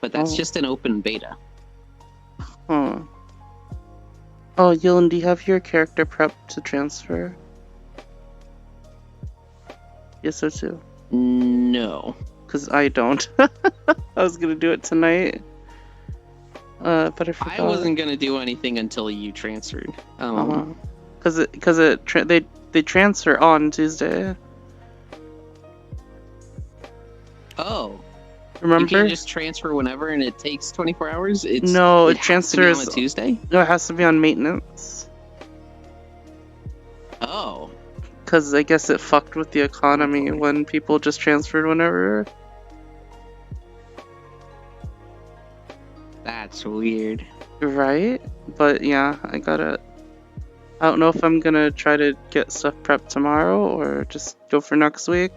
but that's just an open beta. Huh. Oh, Yolan, do you have your character prep to transfer? Yes, so too. No. Because I don't. I was gonna do it tonight. But I forgot. I wasn't gonna do anything until you transferred. Because they transfer on Tuesday. Oh. Remember? You can't just transfer whenever and it takes 24 hours? No, it it has to be transfers on a Tuesday? No, it has to be on maintenance. Oh. Because I guess it fucked with the economy when people just transferred whenever. That's weird. Right? But yeah, I don't know if I'm gonna try to get stuff prepped tomorrow or just go for next week.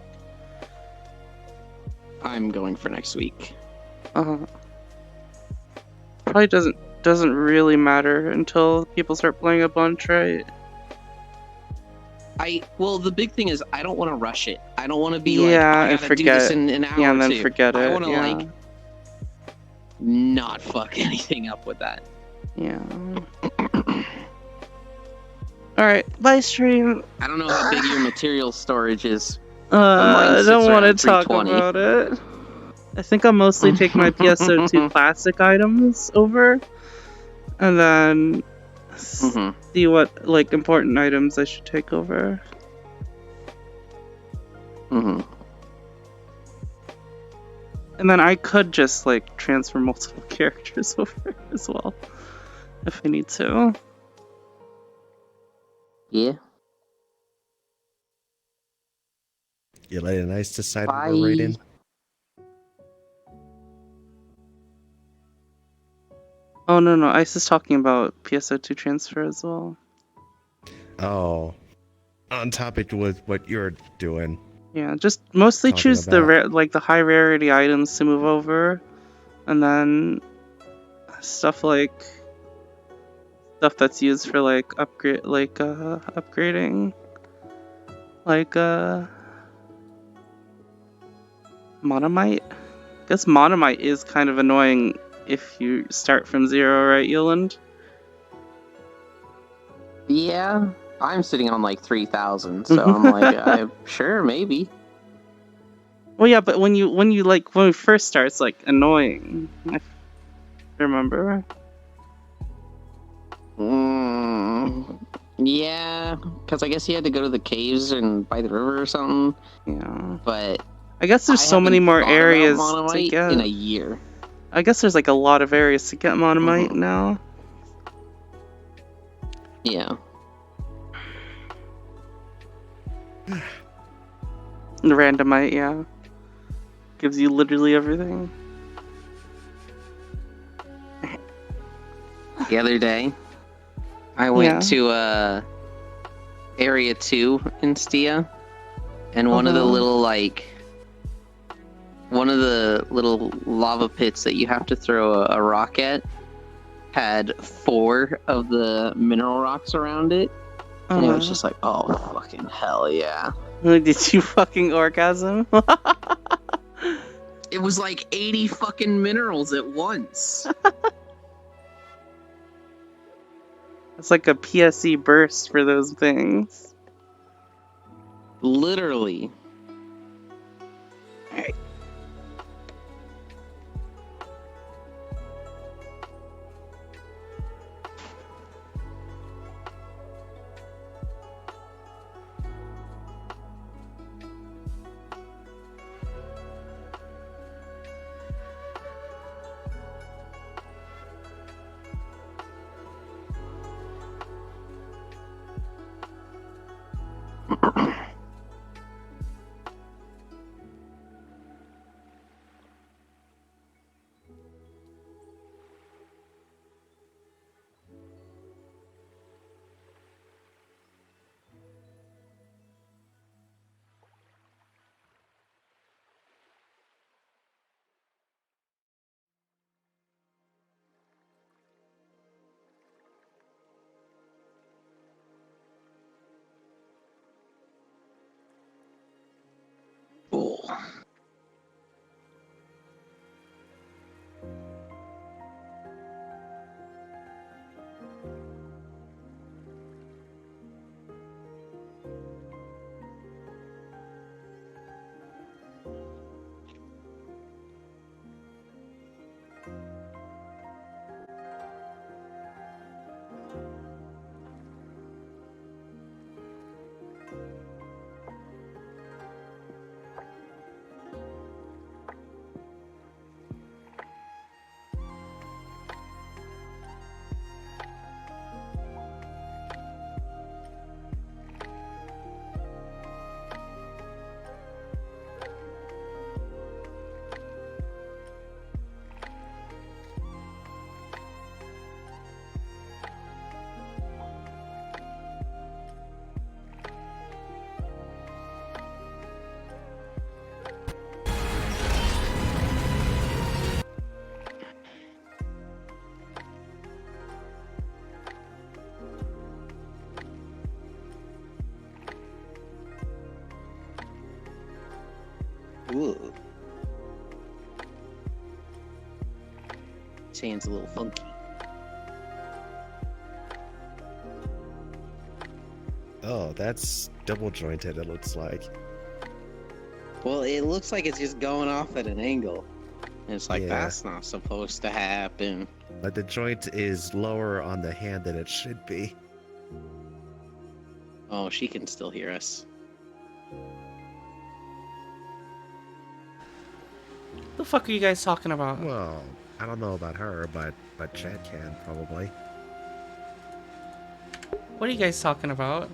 I'm going for next week. Probably doesn't really matter until people start playing a bunch, right? Well, the big thing is I don't want to rush it. I don't want to be Yeah, I and gotta do this forget. in an hour Yeah, and or then two. forget I it, want to yeah. not fuck anything up with that. Yeah. Alright, bye stream. I don't know how big your material storage is. I don't want to talk 320. about it. I think I'll mostly take my PSO2 classic items over, and then see what important items I should take over. And then I could just transfer multiple characters over as well, if I need to. Yeah. You let a nice decide we're right in. Oh no, Ice is talking about PSO2 transfer as well. Oh, on topic with what you're doing. Yeah, just mostly Talking choose about. the high rarity items to move over, and then stuff that's used for upgrading, Monomite. I guess Monomite is kind of annoying if you start from 0, right, Yoland? Yeah, I'm sitting on 3,000, so I'm I'm sure, maybe. Well, yeah, but when we first start, it's annoying. I remember. Yeah, because I guess you had to go to the caves and by the river or something. Yeah. But I guess there's so many more areas to Monomite get. in a year. I guess there's a lot of areas to get Monomite now. Yeah. The Randomite, yeah. Gives you literally everything. The other day, I went to Area 2 in Stia, and one of the little one of the little lava pits that you have to throw a rock at had 4 of the mineral rocks around it. And it was just like, oh, fucking hell yeah. Did you fucking orgasm? It was like 80 fucking minerals at once. It's like a PSE burst for those things. Literally. Alright. Ooh. His hand's a little funky. Oh, that's double jointed, it looks like. Well, it looks like it's just going off at an angle. And it's like, Yeah. that's not supposed to happen. Like the joint is lower on the hand than it should be. Oh, she can still hear us. The fuck are you guys talking about? Well, I don't know about her, but Chad can probably. What are you guys talking about?